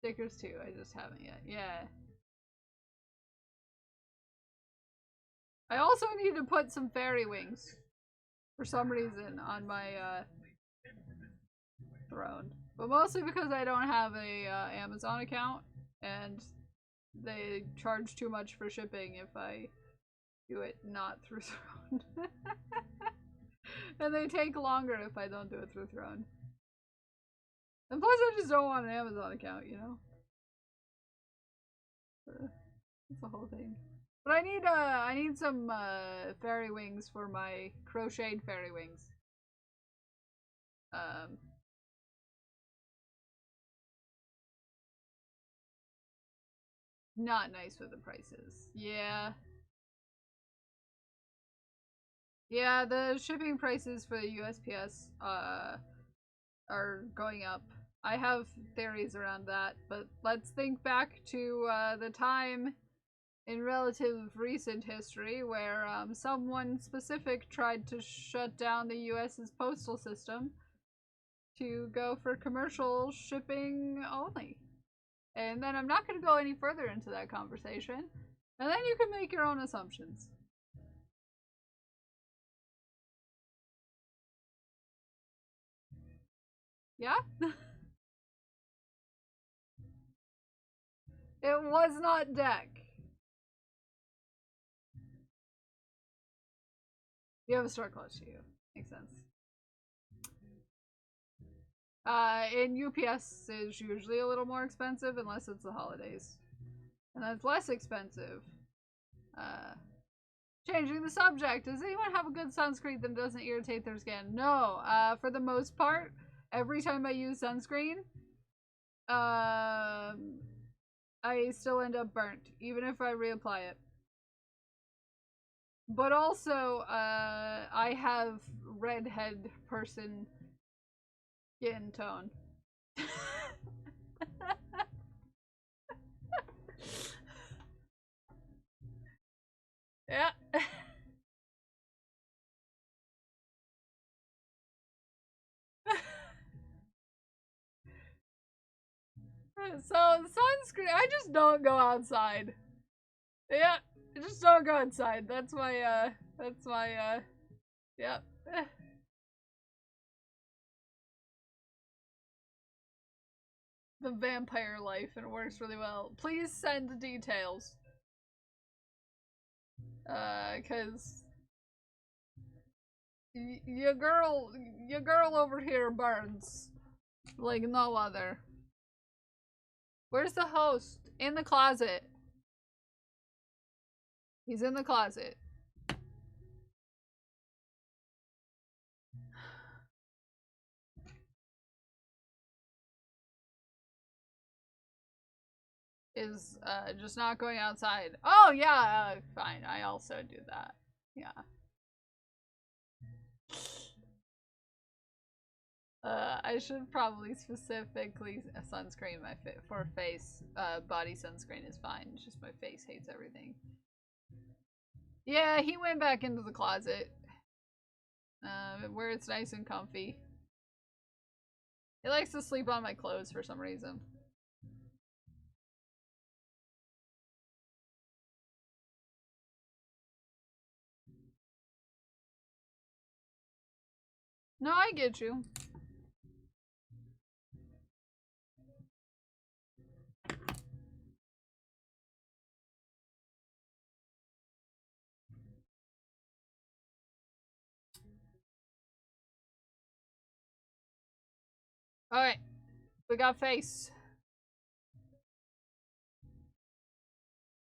Stickers too, I just haven't yet. Yeah. I also need to put some fairy wings for some reason on my throne. But mostly because I don't have a Amazon account and they charge too much for shipping if I do it not through Throne. And they take longer if I don't do it through Throne. And plus I just don't want an Amazon account, you know? That's the whole thing. But I need some fairy wings for my crocheted fairy wings. Not nice with the prices. Yeah. Yeah, the shipping prices for the USPS are going up. I have theories around that, but let's think back to the time in relative recent history where someone specific tried to shut down the US's postal system to go for commercial shipping only. And then I'm not going to go any further into that conversation. And then you can make your own assumptions. Yeah? It was not Deck. You have a store close to you. Makes sense. And UPS is usually a little more expensive unless it's the holidays. And that's less expensive. Changing the subject. Does anyone have a good sunscreen that doesn't irritate their skin? No. For the most part, every time I use sunscreen, I still end up burnt, even if I reapply it. But also, I have redhead person skin tone. Yeah. So, sunscreen, I just don't go outside. Yeah, I just don't go outside. That's my, yeah. The vampire life, and it works really well. Please send details. Cause your girl over here burns like no other. Where's the host? In the closet. He's in the closet. Is just not going outside. Oh yeah, fine. I also do that. Yeah. I should probably specifically sunscreen my for face. Body sunscreen is fine. It's just my face hates everything. Yeah, he went back into the closet. Where it's nice and comfy. He likes to sleep on my clothes for some reason. No, I get you. Alright. We got face.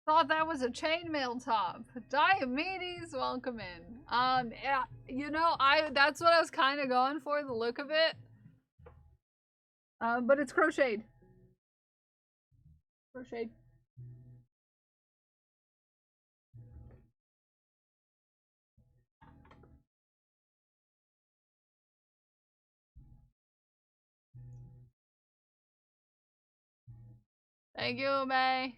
Thought that was a chainmail top. Diomedes, welcome in. Yeah, you know, that's what I was kind of going for, the look of it. But it's crocheted. Crocheted. Thank you, May.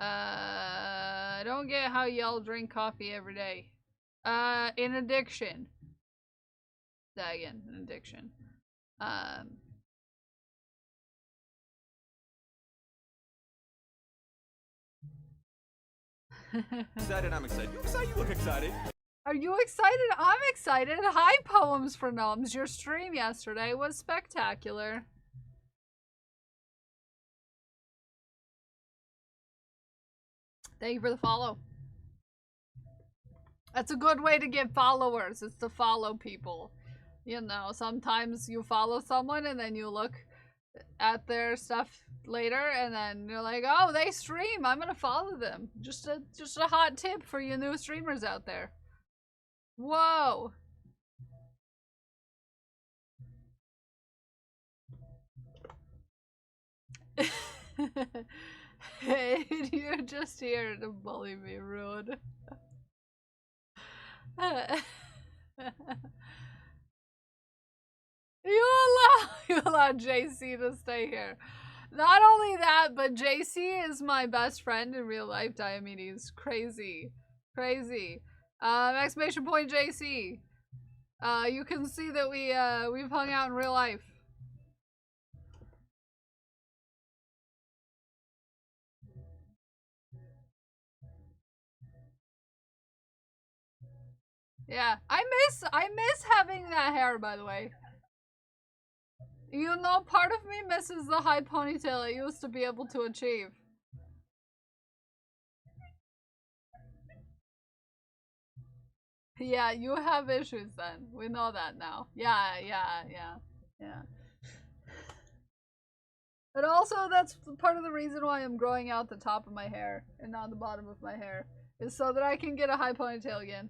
I don't get how y'all drink coffee every day. An addiction. Again, an addiction. Excited, I'm excited. You excited? You look excited. Are you excited? I'm excited. Hi, Poems for Gnomes. Your stream yesterday was spectacular. Thank you for the follow. That's a good way to get followers. It's to follow people. You know, sometimes you follow someone and then you look at their stuff later and then you're like, oh, they stream. I'm gonna follow them. Just a hot tip for you new streamers out there. Whoa. Hey, you're just here to bully me, rude. You allow JC to stay here. Not only that, but JC is my best friend in real life, Diomedes. Crazy. Crazy. Exclamation point JC. You can see that we've hung out in real life. Yeah, I miss having that hair, by the way. You know, part of me misses the high ponytail I used to be able to achieve. Yeah, you have issues then. We know that now. Yeah. But also, that's part of the reason why I'm growing out the top of my hair and not the bottom of my hair. Is so that I can get a high ponytail again.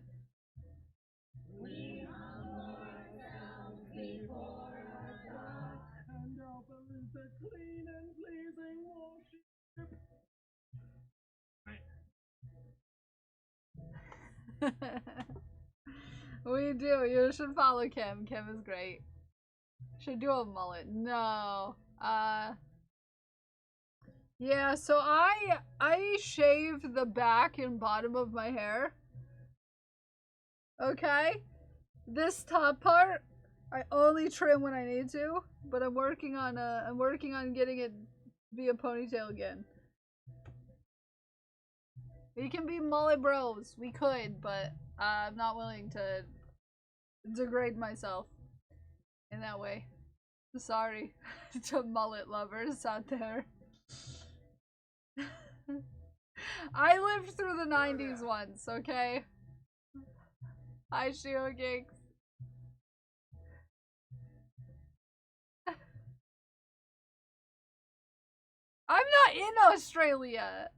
We do. You should follow Kim. Kim is great. Should do a mullet. No. Yeah, so I shave the back and bottom of my hair. Okay? This top part I only trim when I need to, but I'm working on getting it be a ponytail again. We can be mullet bros. We could, but I'm not willing to degrade myself in that way. Sorry to mullet lovers out there. I lived through the 90s once, okay? Hi, Shio Gigs. I'm not in Australia.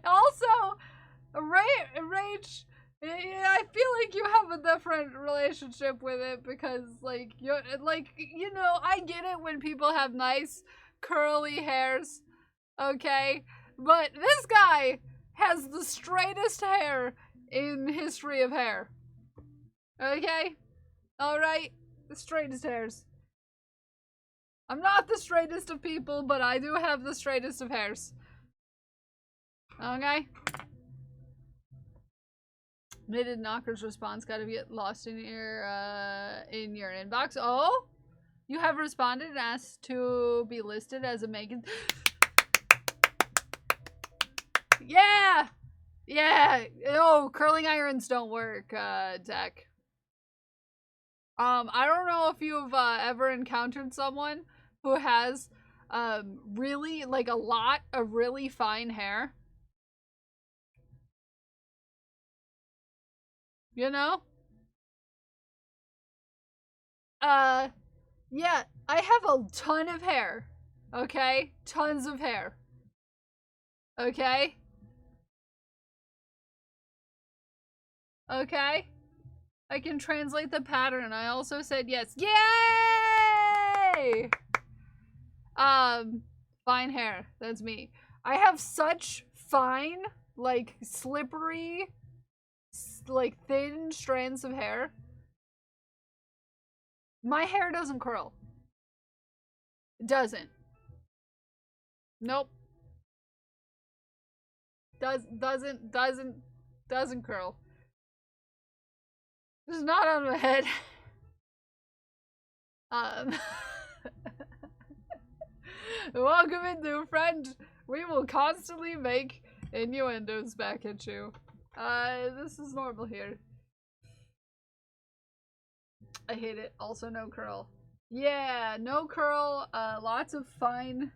Also, Rage, I feel like you have a different relationship with it because, like, you know, I get it when people have nice curly hairs, okay? But this guy has the straightest hair in history of hair. Okay? Alright? The straightest hairs. I'm not the straightest of people, but I do have the straightest of hairs. Okay? Knitted Knocker's response gotta get lost in your inbox. Oh? You have responded and asked to be listed as a Megan. Yeah! Yeah! Oh, curling irons don't work, Deck. I don't know if you've ever encountered someone who has really, like, a lot of really fine hair. You know? Yeah, I have a ton of hair. Okay? Tons of hair. Okay? Okay? I can translate the pattern. I also said yes. Yay! Fine hair. That's me. I have such fine, like, slippery, like, thin strands of hair. My hair doesn't curl. It doesn't. Nope. Doesn't curl. It's not on my head. Welcome in, new friend. We will constantly make innuendos back at you. This is normal here. I hate it. Also, no curl. Yeah, no curl. Lots of fine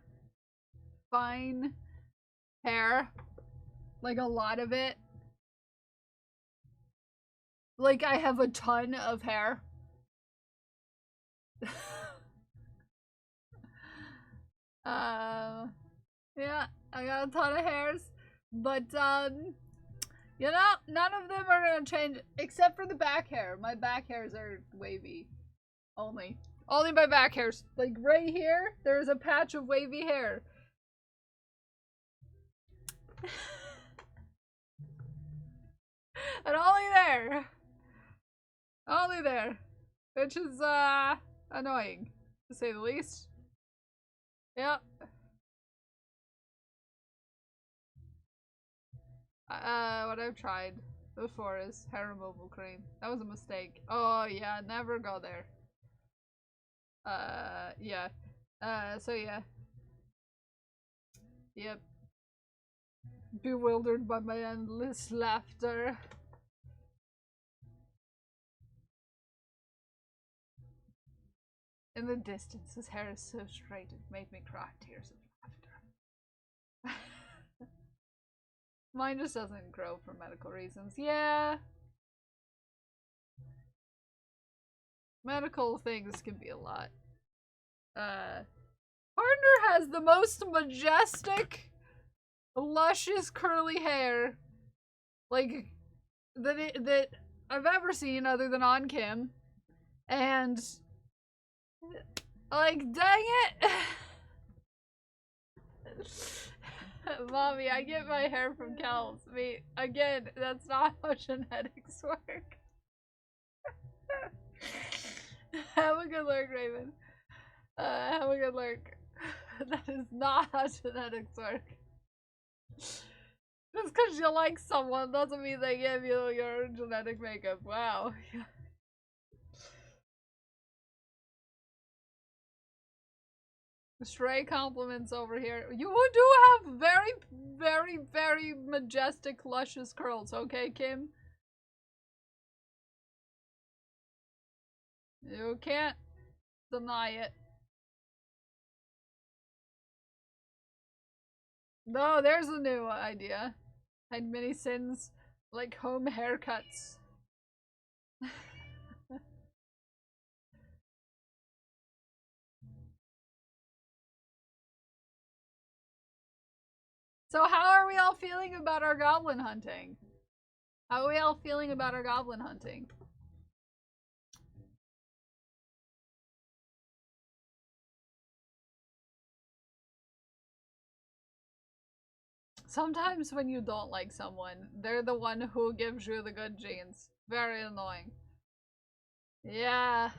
hair. Like, a lot of it. Like, I have a ton of hair. Yeah, I got a ton of hairs. But, you know, none of them are gonna change, except for the back hair. My back hairs are wavy. Only my back hairs. Like, right here, there's a patch of wavy hair. And only there. Only there. Which is, annoying, to say the least. Yep. What I've tried before is hair removal cream. That was a mistake. Oh, yeah, never go there. Yeah. So yeah. Yep. Bewildered by my endless laughter. In the distance, his hair is so straight it made me cry tears of laughter. Mine just doesn't grow for medical reasons. Yeah. Medical things can be a lot. Partner has the most majestic, luscious curly hair, like, that I've ever seen other than on Kim. And, like, dang it! Mommy, I get my hair from Kels. Again, that's not how genetics work. Have a good lurk, Raven. Have a good lurk. That is not how genetics work. Just because you like someone doesn't mean they give you your genetic makeup. Wow. Stray compliments over here. You do have very, very, very majestic, luscious curls, okay, Kim? You can't deny it. No, there's a new idea. Had many sins, like home haircuts. So how are we all feeling about our goblin hunting? How are we all feeling about our goblin hunting? Sometimes when you don't like someone, they're the one who gives you the good genes. Very annoying. Yeah.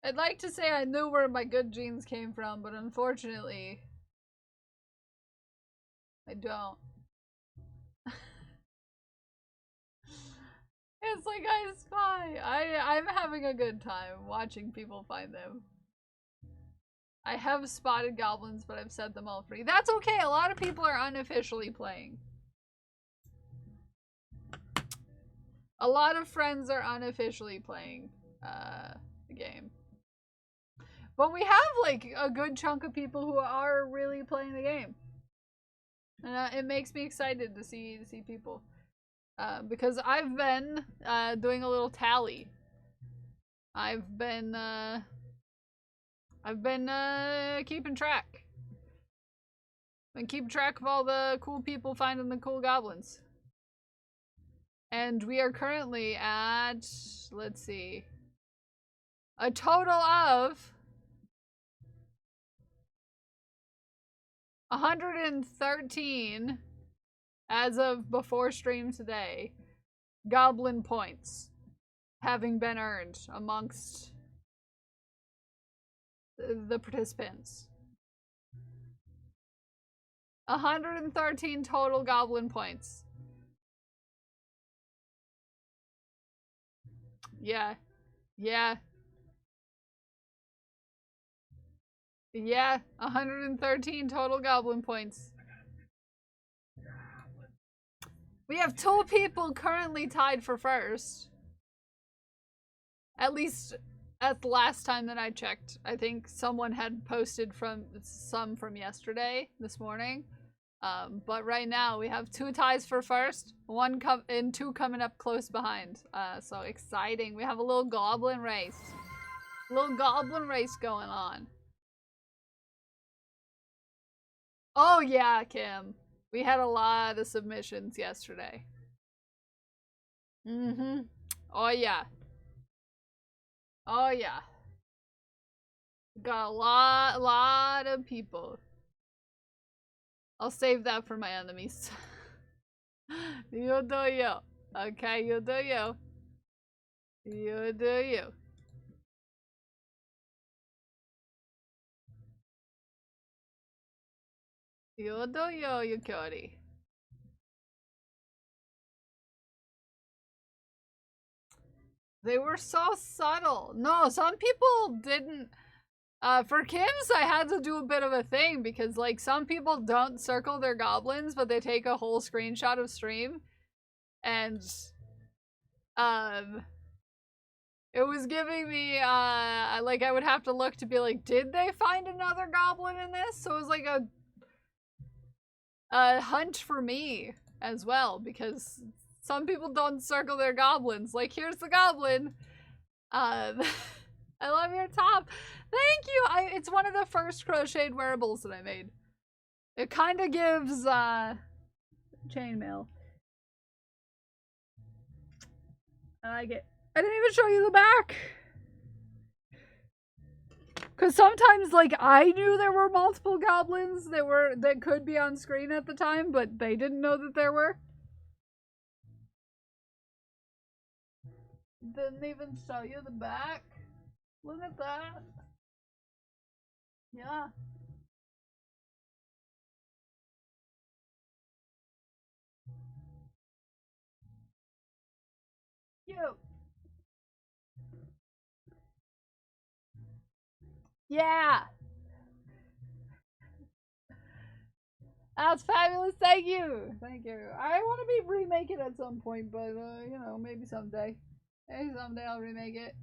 I'd like to say I knew where my good genes came from, but unfortunately, I don't. It's like I spy. I'm having a good time watching people find them. I have spotted goblins, but I've set them all free. That's okay. A lot of people are unofficially playing. A lot of friends are unofficially playing the game. But we have like a good chunk of people who are really playing the game. And it makes me excited to see people. Because I've been doing a little tally. I've been keeping track. And keep track of all the cool people finding the cool goblins. And we are currently at, let's see, a total of 113 as of before stream today goblin points having been earned amongst the participants. 113 total goblin points. Yeah. 113 total goblin points. We have 2 people currently tied for first. At least at the last time that I checked. I think someone had posted some from yesterday, this morning. But right now we have 2 ties for first, 2 coming up close behind. So exciting. We have a little goblin race. Little goblin race going on. Oh yeah, Kim. We had a lot of submissions yesterday. Oh yeah. Oh yeah. Got a lot of people. I'll save that for my enemies. You do you. Okay, you do you. You do you. You do you, Yukori. They were so subtle. No, some people didn't. For Kim's, I had to do a bit of a thing because, like, some people don't circle their goblins, but they take a whole screenshot of stream. And, It was giving me, like, I would have to look to be like, did they find another goblin in this? So it was like a hunt for me as well, because some people don't circle their goblins. Like, here's the goblin. I love your top. Thank you. It's one of the first crocheted wearables that I made. It kind of gives, chainmail. I like it. I didn't even show you the back. Cause sometimes, like, I knew there were multiple goblins that could be on screen at the time, but they didn't know that there were. Didn't even show you the back. Look at that. Yeah. Cute. Yeah. That's fabulous. Thank you. Thank you. I want to remake it at some point, but you know, maybe someday. Maybe someday I'll remake it.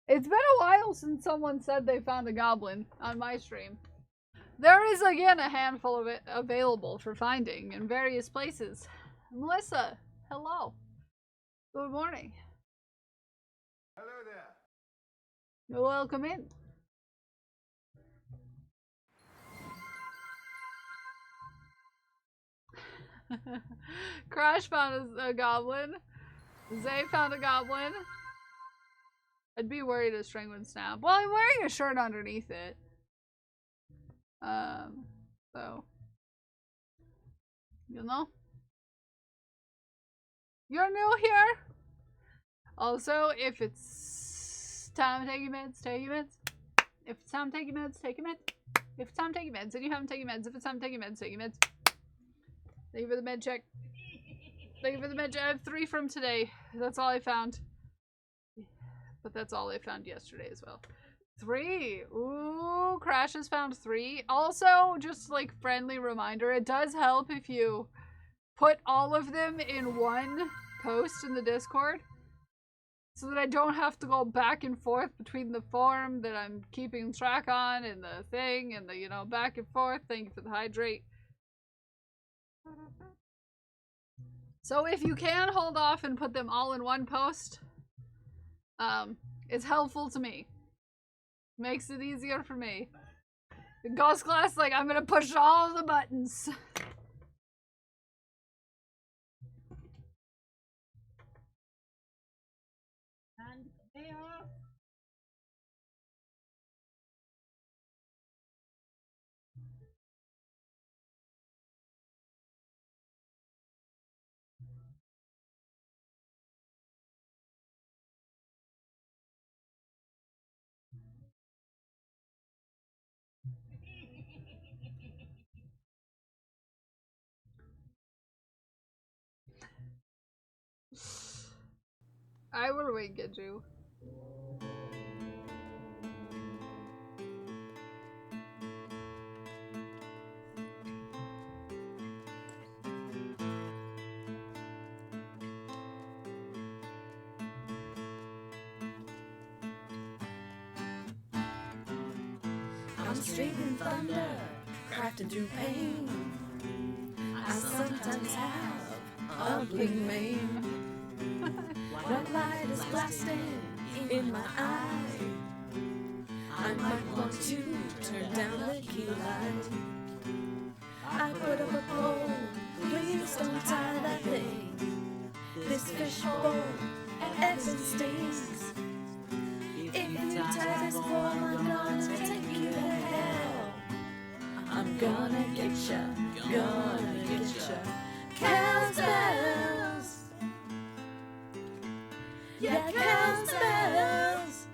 It's been a while since someone said they found a goblin on my stream. There is again a handful of it available for finding in various places. Melissa, hello. Good morning. Hello there. You're welcome in. Crash found a goblin. Zay found a goblin. I'd be worried a string would snap. Well, I'm wearing a shirt underneath it. So. You know? You're new here? Also, if it's time to take your meds, take your meds. If it's time to take your meds, take your meds. If it's time to take your meds and you haven't taken your meds, if it's time to take your meds, take your meds. Thank you for the med check. Thank you for the med check. I have 3 from today. That's all I found. But that's all I found yesterday as well. 3. Ooh, Crash has found 3. Also, just like friendly reminder, it does help if you put all of them in one post in the Discord, so that I don't have to go back and forth between the form that I'm keeping track on and the thing and the, you know, back and forth. Thank you for the hydrate. So if you can hold off and put them all in one post, it's helpful to me. Makes it easier for me. The Ghost Class, like, I'm gonna push all the buttons. And chaos. I will wink at you. I'm streaming thunder, crafting through pain. I sometimes have a bling mane. White light is blasting in my eye. I might want to turn down the key light. I put up a pole, please don't tie that thing. This fishbowl eggs and stings. If you tie this pole, I'm gonna take you to hell. I'm gonna get ya, gonna get ya. Cowbells, yeah, cowbells.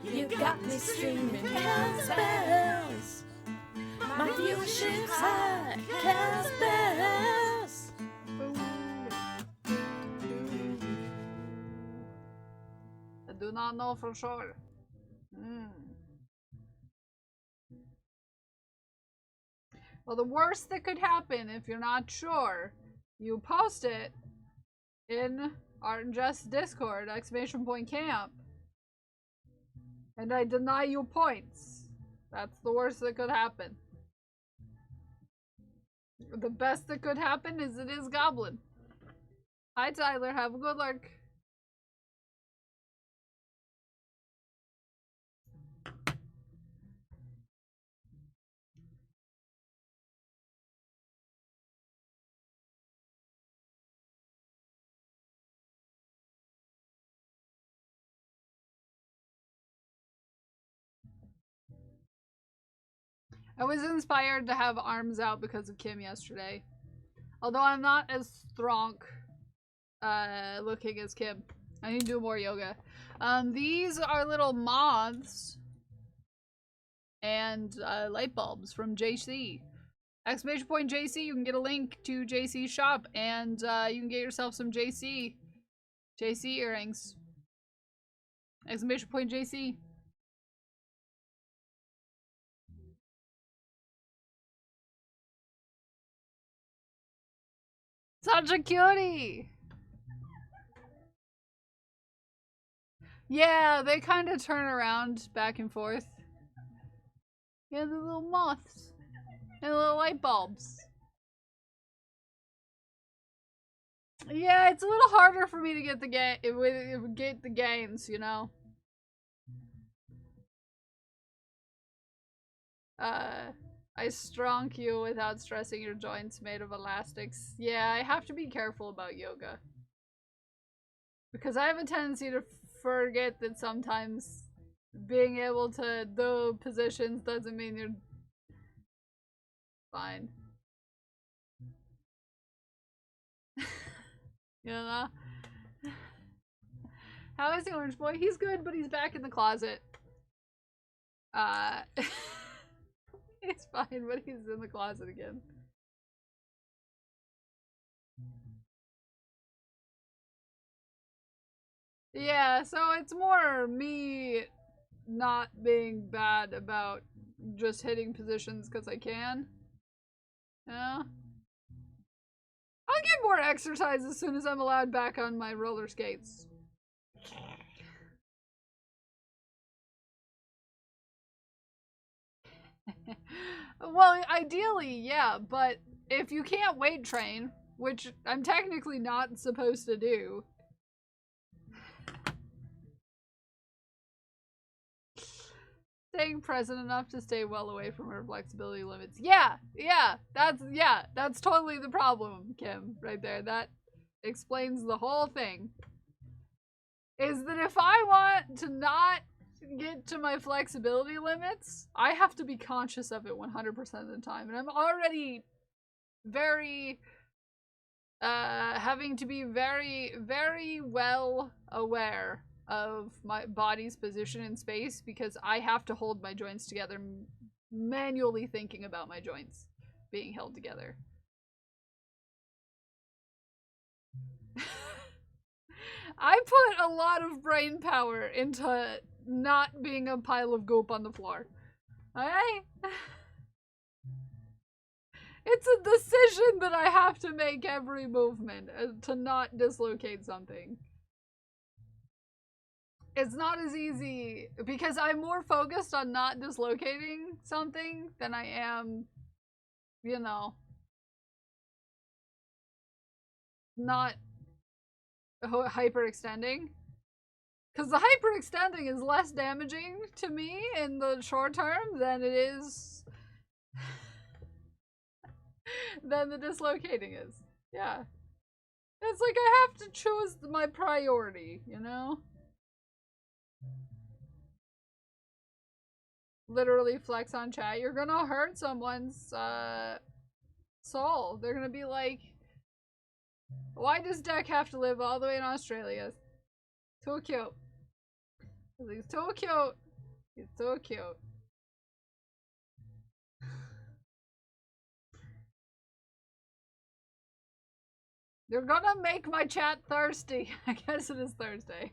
You got me screaming cowbells. My viewership's high, cowbells. I do not know for sure. Well, the worst that could happen if you're not sure, you post it in Art and Jest Discord, exclamation point camp. And I deny you points. That's the worst that could happen. The best that could happen is it is Goblin. Hi Tyler, have a good lurk. I was inspired to have arms out because of Kim yesterday. Although I'm not as strong looking as Kim. I need to do more yoga. These are little moths and light bulbs from JC. Exclamation point JC, you can get a link to JC's shop and you can get yourself some JC earrings. Exclamation point JC. Such a cutie! Yeah, they kind of turn around back and forth. Yeah, the little moths. And little light bulbs. Yeah, it's a little harder for me to get the gains, you know. I strong you without stressing your joints made of elastics. Yeah, I have to be careful about yoga. Because I have a tendency to forget that sometimes being able to do positions doesn't mean you're fine. You know? How is the orange boy? He's good, but he's back in the closet. He's fine, but he's in the closet again. Yeah, so it's more me not being bad about just hitting positions because I can. Yeah. I'll get more exercise as soon as I'm allowed back on my roller skates. Well, ideally, yeah, but if you can't weight train, which I'm technically not supposed to do, staying present enough to stay well away from her flexibility limits. Yeah, that's totally the problem, Kim, right there. That explains the whole thing. Is that if I want to not get to my flexibility limits, I have to be conscious of it 100% of the time. And I'm already very, having to be very, very well aware of my body's position in space because I have to hold my joints together, manually thinking about my joints being held together. I put a lot of brain power into not being a pile of goop on the floor. Alright? It's a decision that I have to make every movement to not dislocate something. It's not as easy because I'm more focused on not dislocating something than I am, you know, not hyperextending. Because the hyperextending is less damaging to me in the short term than it is than the dislocating is. Yeah. It's like I have to choose my priority, you know? Literally flex on chat. You're gonna hurt someone's soul. They're gonna be like, why does Deck have to live all the way in Australia? Too cute. He's too cute. He's so cute. You're gonna make my chat thirsty. I guess it is Thursday.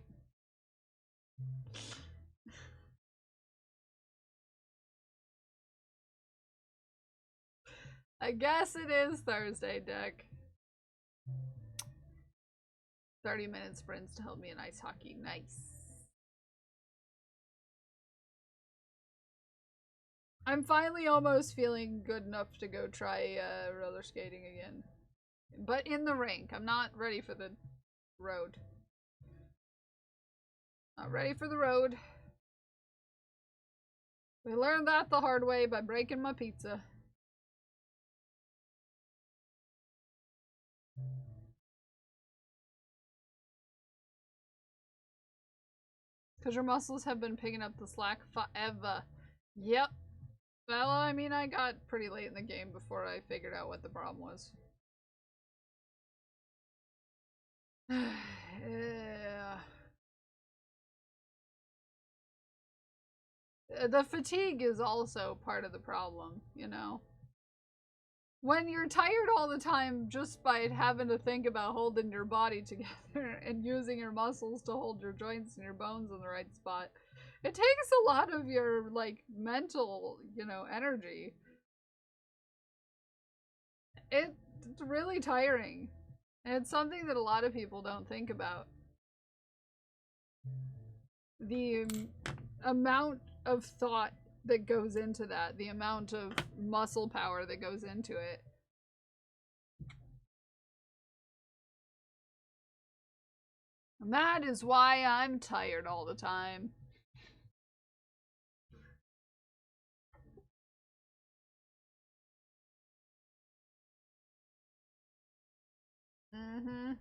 I guess it is Thursday, Deck. 30-minute sprints to help me in ice hockey. Nice. I'm finally almost feeling good enough to go try roller skating again. But in the rink. I'm not ready for the road. Not ready for the road. We learned that the hard way by breaking my pizza. Because your muscles have been picking up the slack forever. Yep. Well, I mean, I got pretty late in the game before I figured out what the problem was. Yeah. The fatigue is also part of the problem, you know? When you're tired all the time just by having to think about holding your body together and using your muscles to hold your joints and your bones in the right spot, it takes a lot of your, like, mental, you know, energy. It's really tiring. And it's something that a lot of people don't think about. The amount of thought that goes into that, the amount of muscle power that goes into it. And that is why I'm tired all the time. Mm-hmm.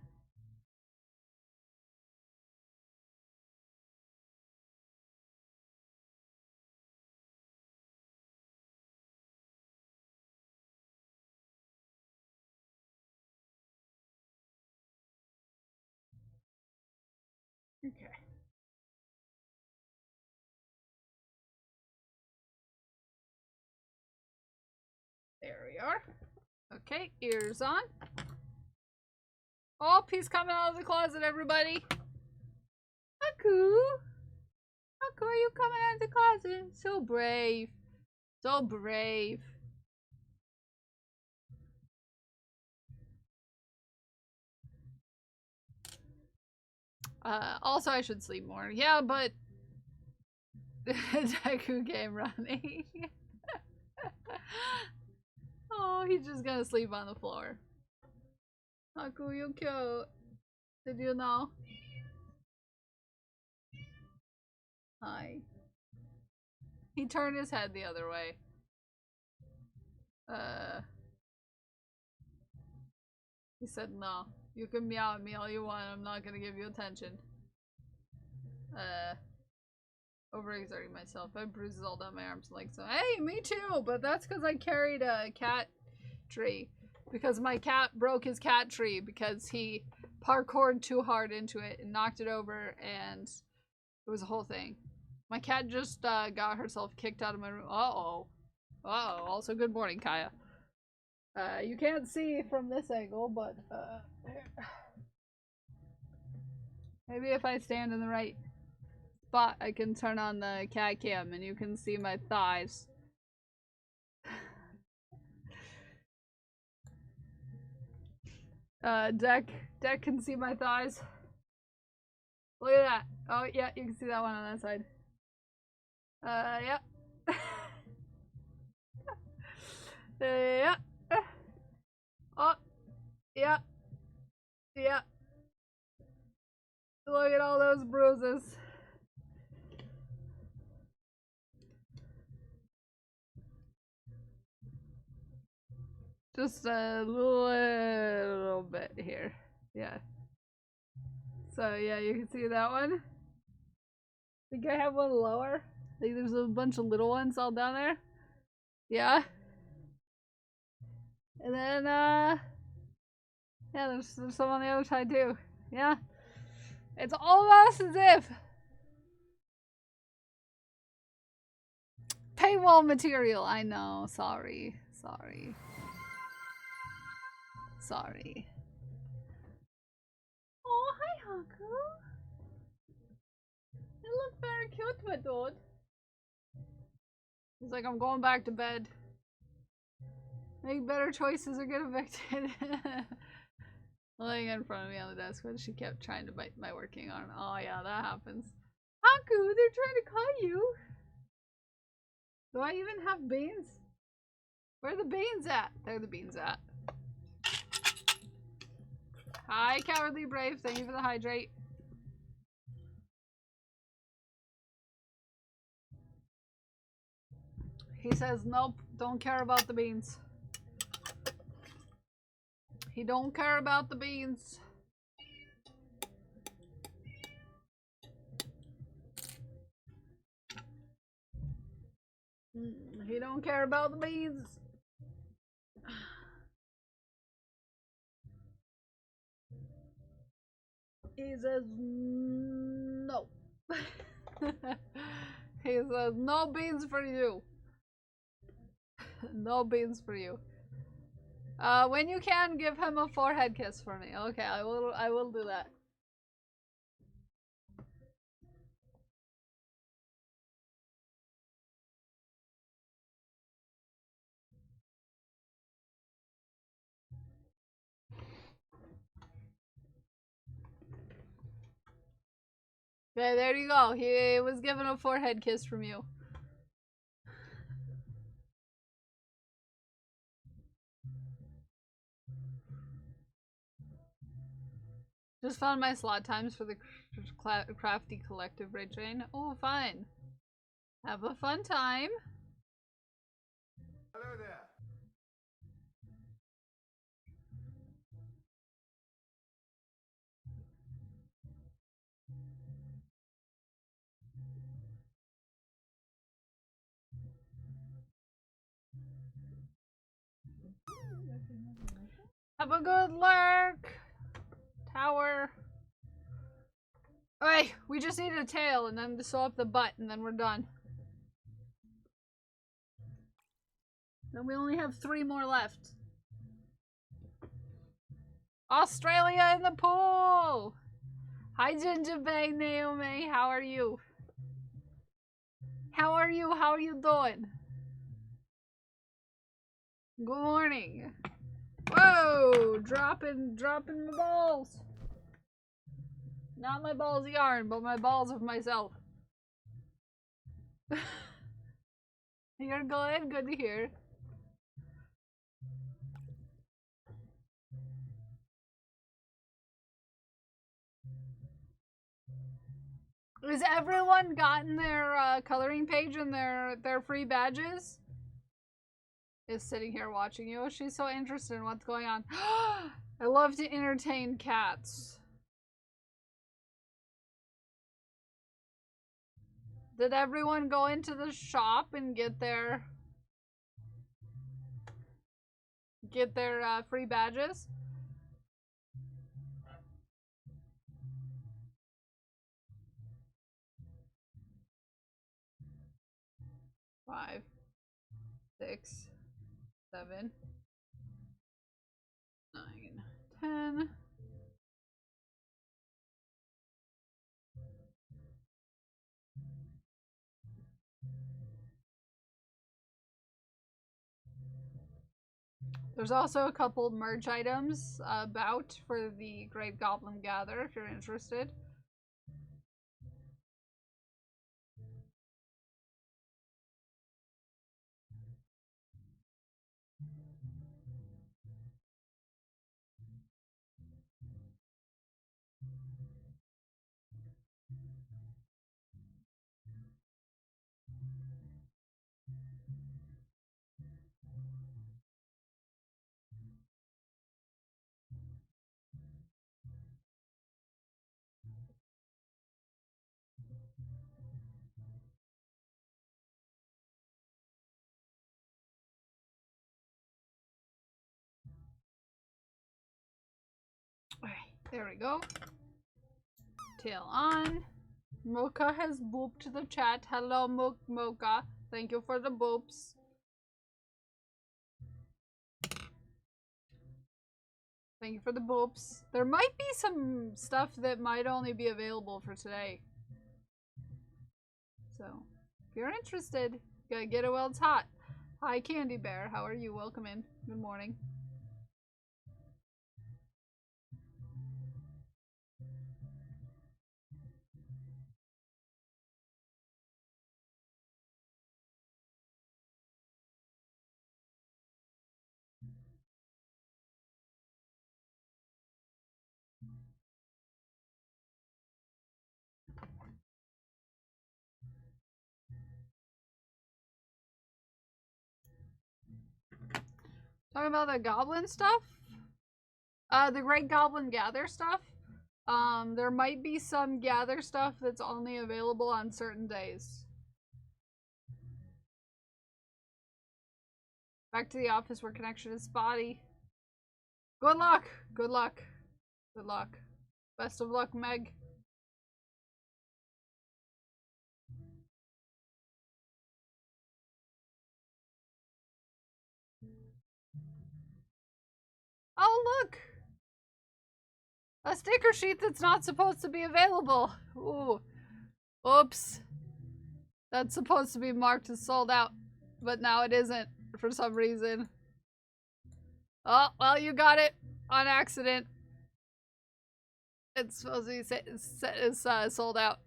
Okay. There we are. Okay, ears on. Oh, he's coming out of the closet, everybody. Haku! Haku, are you coming out of the closet? So brave. So brave. Also I should sleep more. Yeah, but Deku game running. Oh, he's just gonna sleep on the floor. Haku, you cute. Did you know? Hi. He turned his head the other way. He said no. You can meow at me all you want, I'm not gonna give you attention. Overexerting myself. I have bruises all down my arms and legs. So, hey, me too! But that's because I carried a cat tree. Because my cat broke his cat tree because he parkoured too hard into it and knocked it over, and it was a whole thing. My cat just got herself kicked out of my room. Uh-oh. Uh-oh. Also, good morning, Kaya. You can't see from this angle, but maybe if I stand in the right spot, I can turn on the cat cam and you can see my thighs. Deck can see my thighs. Look at that. Oh, yeah, you can see that one on that side. Yeah. Yeah. Oh, yeah. Yeah. Look at all those bruises. Just a little bit here. Yeah. So, yeah, you can see that one. Think I have one lower? I think there's a bunch of little ones all down there. Yeah. And then, yeah, there's some on the other side too. Yeah. It's almost as if paywall material. I know. Sorry. Sorry. Sorry. Oh, hi, Haku. You look very cute, my dude. He's like, I'm going back to bed. Make better choices or get evicted. laying in front of me on the desk when she kept trying to bite my working arm. Oh yeah, that happens. Haku, they're trying to cut you. Do I even have beans? Where are the beans at? There the beans at. Hi, Cowardly Brave. Thank you for the hydrate. He says, nope, don't care about the beans. He don't care about the beans. He don't care about the beans. He says no. He says no beans for you. No beans for you. When you can, give him a forehead kiss for me. Okay, I will do that. Okay, there you go. He was given a forehead kiss from you. Just found my slot times for the Crafty Collective raid train. Oh, fine. Have a fun time. Hello there. Have a good lurk. Tower. Alright, we just need a tail and then to sew up the butt and then we're done. Then we only have 3 more left. Australia in the pool! Hi Gingerbread Naomi, how are you? How are you? How are you doing? Good morning. Whoa! Dropping my balls. Not my balls of yarn, but my balls of myself. You're good? Good to hear. Has everyone gotten their coloring page and their free badges? Is sitting here watching you. She's so interested in what's going on. I love to entertain cats. Did everyone go into the shop and get their free badges? Five, 6, 7, 9, 10. There's also a couple merch items about for the Great Goblin Gather if you're interested. Alright, there we go. Tail on. Mocha has booped the chat. Hello, Mocha. Thank you for the boops. Thank you for the boops. There might be some stuff that might only be available for today. So, if you're interested, gotta get it while it's hot. Hi, Candy Bear. How are you? Welcome in. Good morning. Talking about the goblin stuff? The Great Goblin Gather stuff? There might be some gather stuff that's only available on certain days. Back to the office where connection is spotty. Good luck! Good luck. Good luck. Best of luck, Meg. Oh, look! A sticker sheet that's not supposed to be available. Ooh. Oops. That's supposed to be marked as sold out, but now it isn't for some reason. Oh, well, you got it on accident. It's supposed to be sold out.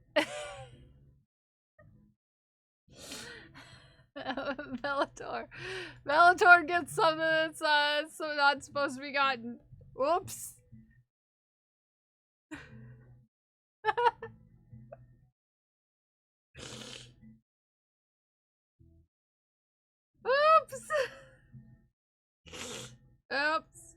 Bellator. Bellator gets something that's so not supposed to be gotten. Whoops. Oops. Oops.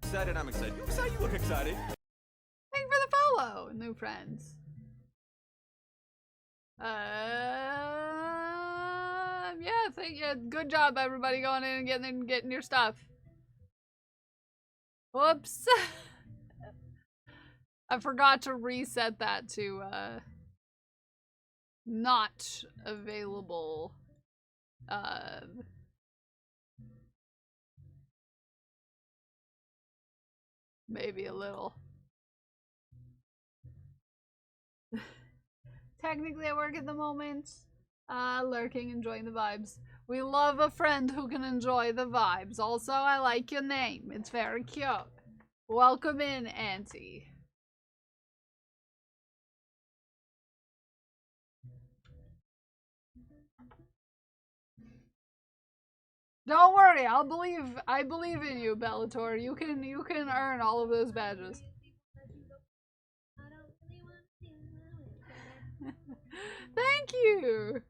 Excited, I'm excited. You excited? You look excited. Thank you for the follow, new friends. Yeah, thank you. Good job, everybody, going in and getting your stuff. Whoops. I forgot to reset that to, not available. Maybe a little. Technically at work at the moment. Lurking, enjoying the vibes. We love a friend who can enjoy the vibes. Also, I like your name. It's very cute. Welcome in, Auntie. Don't worry, I believe in you, Bellator. You can earn all of those badges. Thank you.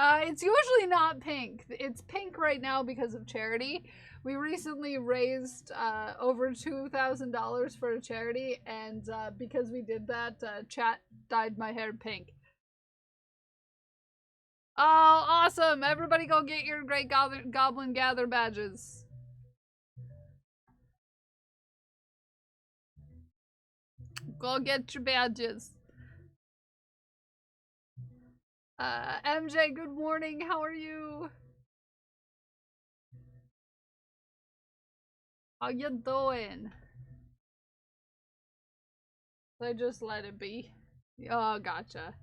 It's usually not pink. It's pink right now because of charity. We recently raised over $2,000 for a charity, and because we did that, chat dyed my hair pink. Oh, awesome! Everybody go get your Great Goblin Gather badges. Go get your badges. MJ, good morning. How are you? How you doing? I just let it be. Oh, gotcha.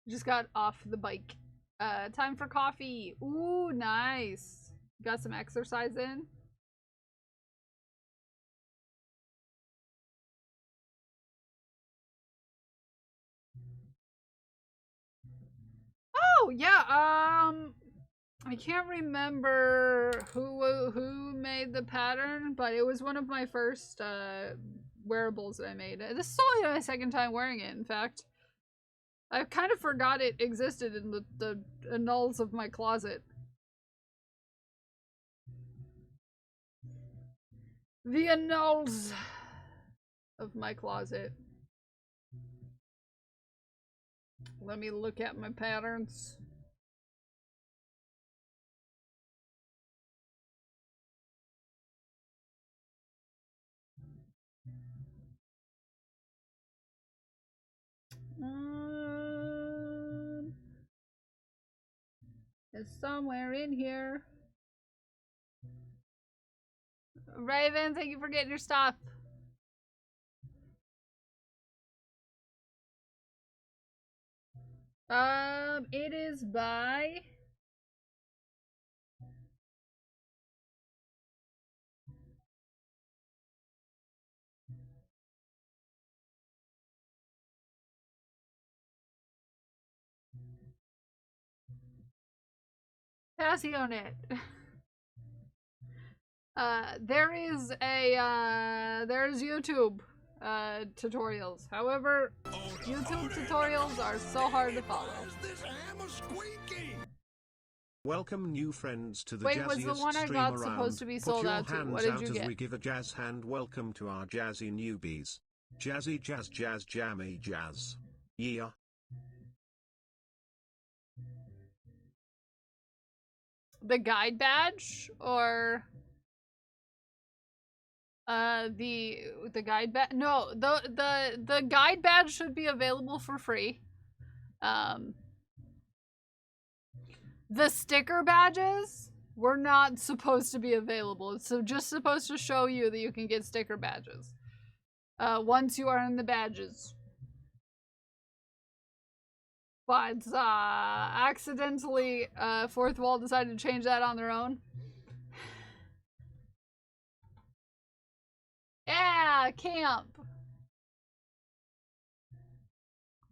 Just got off the bike. Time for coffee. Ooh, nice. Got some exercise in. Oh, yeah, I can't remember who made the pattern, but it was one of my first, wearables that I made. This is only my second time wearing it, in fact. I kind of forgot it existed in the annals of my closet. The annals of my closet. Let me look at my patterns. It's somewhere in here. Raven, thank you for getting your stuff. It is by Passionet. There's YouTube tutorials. However, YouTube tutorials are so hard to follow. Welcome new friends to the Wait, was the jazziest one I stream got around. supposed to be Put sold your out to? hands What did out you as get? we give a jazz hand welcome to our jazzy newbies. Jazzy jazz jazz jammy jazz. Yeah. The guide badge or the guide badge? No, the guide badge should be available for free. The sticker badges were not supposed to be available. It's just supposed to show you that you can get sticker badges once you earn the badges. But accidentally, Fourth Wall decided to change that on their own. Yeah, camp.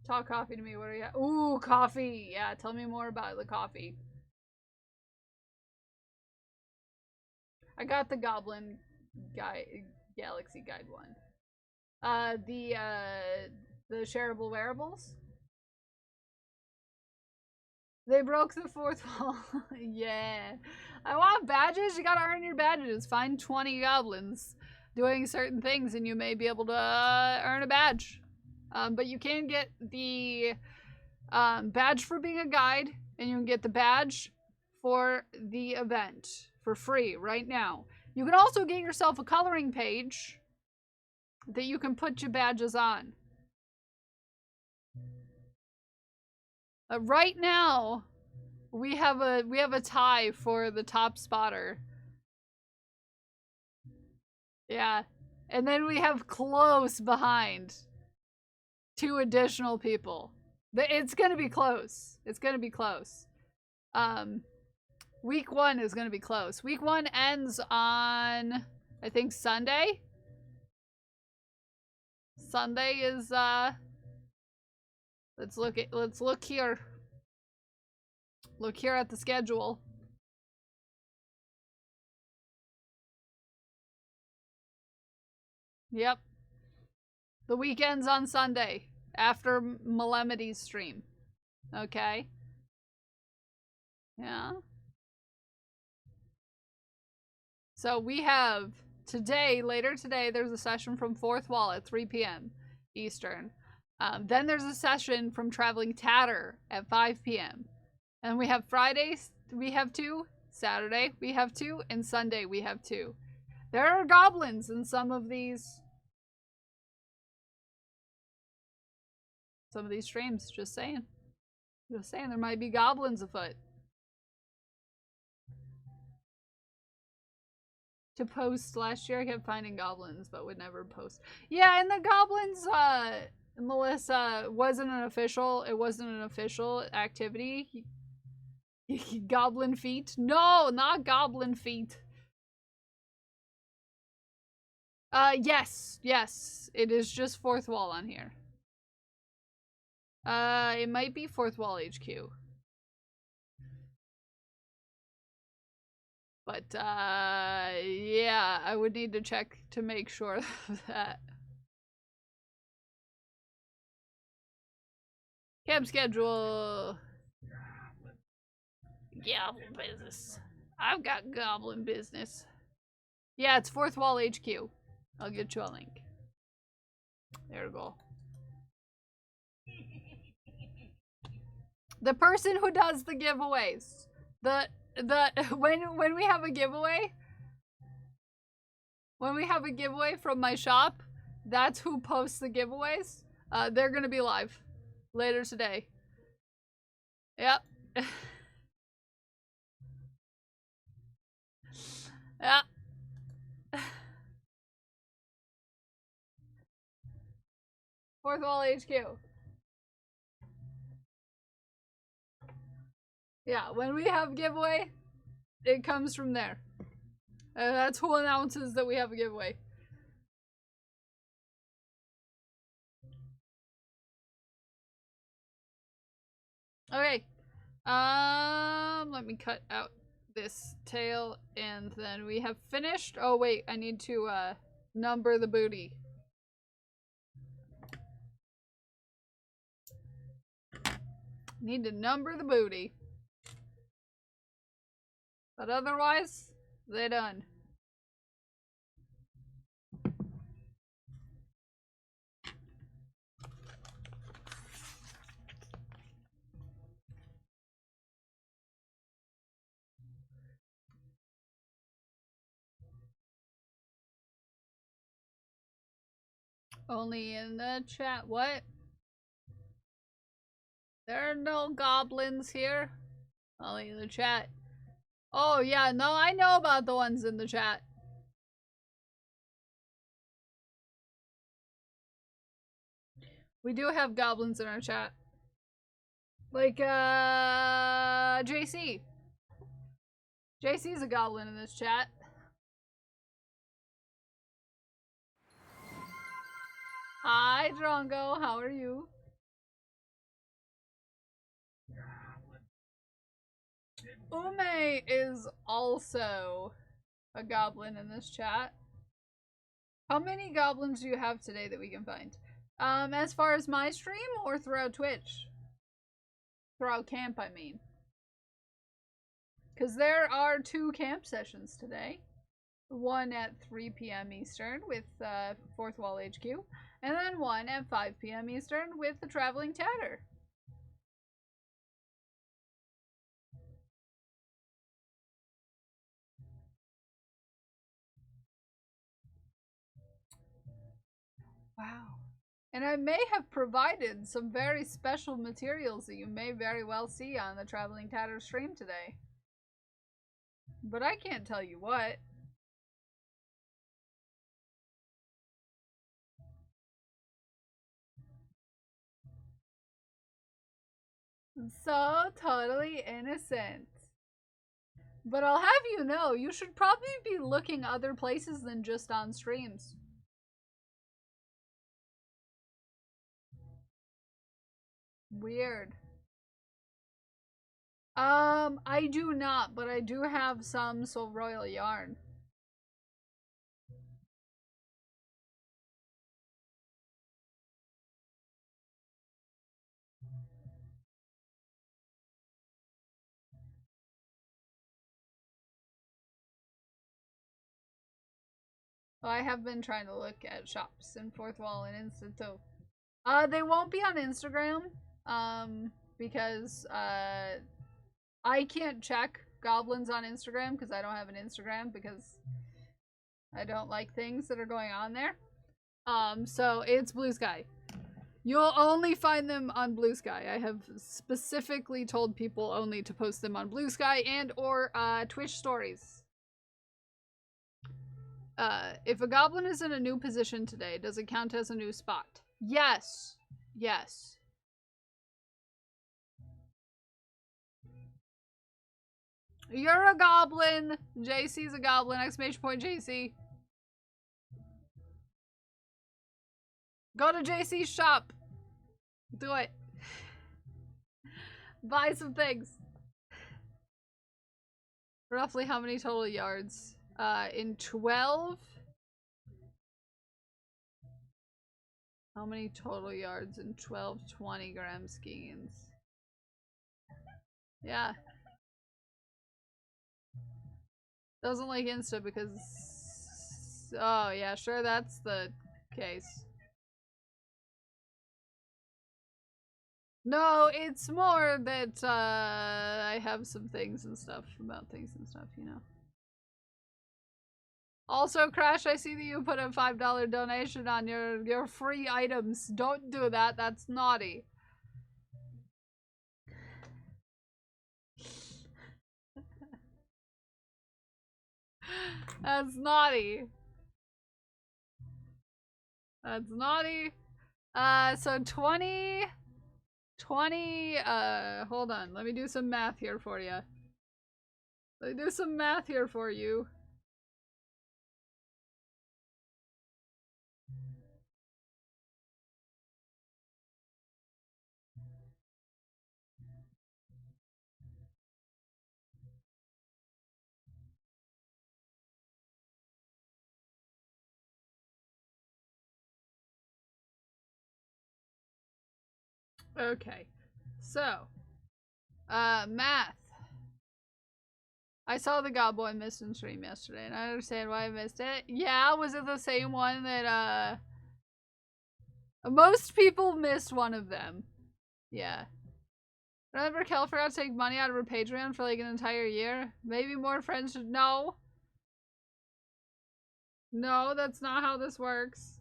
Talk coffee to me. What are you? Ooh, coffee. Yeah, tell me more about the coffee. I got the Goblin Galaxy Guide one. The shareable wearables. They broke the fourth wall. Yeah. I want badges. You gotta earn your badges. Find 20 goblins doing certain things and you may be able to earn a badge. But you can get the badge for being a guide and you can get the badge for the event for free right now. You can also get yourself a coloring page that you can put your badges on. Right now, we have a tie for the top spotter. Yeah, and then we have close behind 2 additional people. It's gonna be close. It's gonna be close. Week 1 is gonna be close. Week 1 ends on, I think, Sunday. Sunday is let's look here. Look here at the schedule. Yep. The weekend's on Sunday after Malemity's stream. Okay. Yeah. So we have today, later today, there's a session from Fourth Wall at 3 p.m. Eastern. Then there's a session from Traveling Tatter at 5 p.m. And we have Fridays, we have 2, Saturday, we have 2, and Sunday, we have 2. There are goblins in some of these streams, just saying. Just saying, there might be goblins afoot. To post last year, I kept finding goblins, but would never post. Yeah, and the goblins, Melissa, it wasn't an official activity. Goblin feet? No, not goblin feet. Yes, it is just Fourth Wall on here. It might be Fourth Wall HQ. But, yeah, I would need to check to make sure of that. Camp schedule. Goblin business. I've got goblin business. Yeah, it's Fourth Wall HQ. I'll get you a link. There we go. The person who does the giveaways. When we have a giveaway, from my shop, that's who posts the giveaways. They're gonna be live later today. Yep. Yeah. Fourth Wall HQ. Yeah, when we have giveaway, it comes from there. That's who announces that we have a giveaway. Okay. Let me cut out this tail, and then we have finished. Oh wait, I need to number the booty. Need to number the booty. But otherwise, they're done. Only in the chat. What? There are no goblins here. Only in the chat. Oh yeah, no, I know about the ones in the chat. We do have goblins in our chat. Like, JC. JC's a goblin in this chat. Hi, Drongo. How are you? Ume is also a goblin in this chat. How many goblins do you have today that we can find? As far as my stream or throughout Twitch? Throughout camp, I mean. Because there are 2 camp sessions today. One at 3 p.m. Eastern with Fourth Wall HQ, and then one at 5 p.m. Eastern with the Traveling Tatter. Wow. And I may have provided some very special materials that you may very well see on the Traveling Tatter stream today. But I can't tell you what. So totally innocent. But I'll have you know, you should probably be looking other places than just on streams. Weird. I do not, but I do have some Soul Royal yarn. Well, I have been trying to look at shops in Fourth Wall and Insta too. They won't be on Instagram, because, I can't check goblins on Instagram because I don't have an Instagram because I don't like things that are going on there. So it's Blue Sky. You'll only find them on Blue Sky. I have specifically told people only to post them on Blue Sky and or Twitch stories. If a goblin is in a new position today, does it count as a new spot? Yes. Yes. You're a goblin. JC's a goblin. Exclamation point JC. Go to JC's shop. Do it. Buy some things. Roughly how many total yards? In 12? How many total yards in 12? 20 gram skeins. Yeah. Doesn't like Insta because... Oh, yeah, sure, that's the case. No, it's more that, I have some things and stuff about things and stuff, you know. Also, Crash, I see that you put a $5 donation on your free items. Don't do that, that's naughty. That's naughty. That's naughty. So 20, hold on. Let me do some math here for you. Let me do some math here for you. Okay. So, math. I saw the Goblin missed in stream yesterday, and I understand why I missed it. Yeah, was it the same one that, most people missed one of them. Yeah. Remember Kel forgot to take money out of her Patreon for like an entire year? Maybe more friends should know. No, that's not how this works.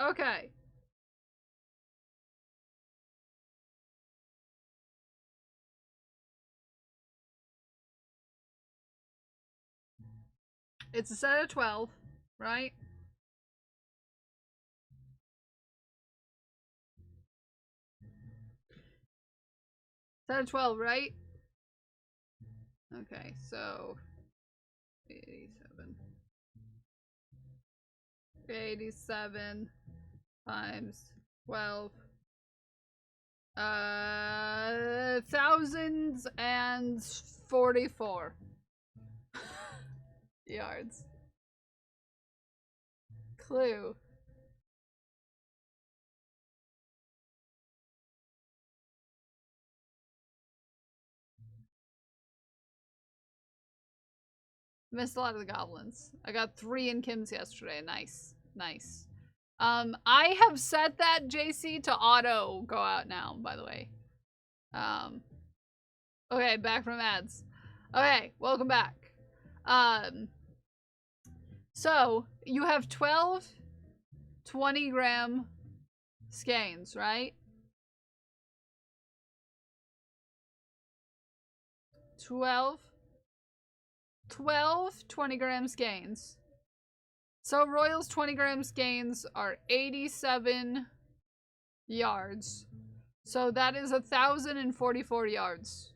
Okay. It's a set of 12, right? Set of 12, right? Okay, so 87. 87 times 12. 1,044 yards. Clue. Missed a lot of the goblins. I got 3 in Kim's yesterday. Nice. Nice. I have set that, JC, to auto go out now, by the way. Okay, back from ads. Okay, welcome back. So, you have 12 20-gram skeins, right? 12 20-gram skeins. So Royal's 20-gram skeins are 87 yards. So that is 1,044 yards.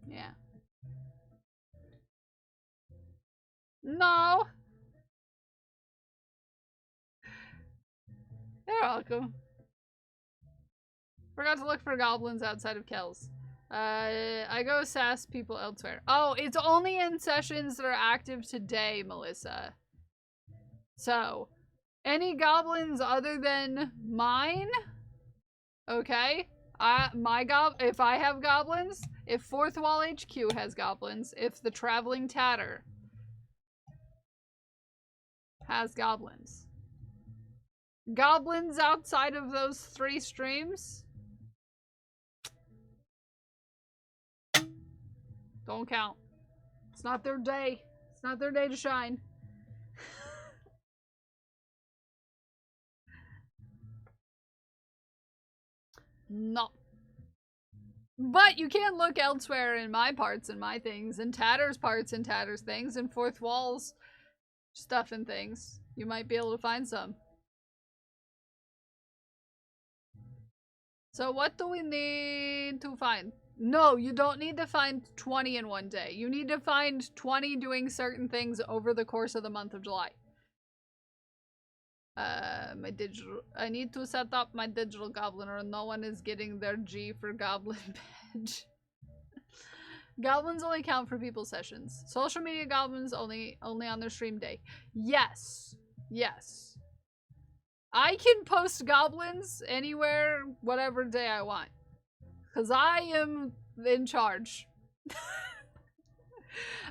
Yeah. No. You're welcome. Forgot to look for goblins outside of Kells. I go sass people elsewhere. Oh, it's only in sessions that are active today, Melissa. So, any goblins other than mine? Okay. If I have goblins, if Fourth Wall HQ has goblins, if the Traveling Tatter has goblins. Goblins outside of those 3 streams? Don't count. It's not their day. It's not their day to shine. No. But you can look elsewhere in my parts and my things, and Tatter's parts and Tatter's things, and Fourth Wall's stuff and things. You might be able to find some. So what do we need to find? No, you don't need to find 20 in one day. You need to find 20 doing certain things over the course of the month of July. I need to set up my digital goblin or no one is getting their G for goblin badge. Goblins only count for people's sessions. Social media goblins only on their stream day. Yes. Yes. I can post goblins anywhere, whatever day I want. Because I am in charge.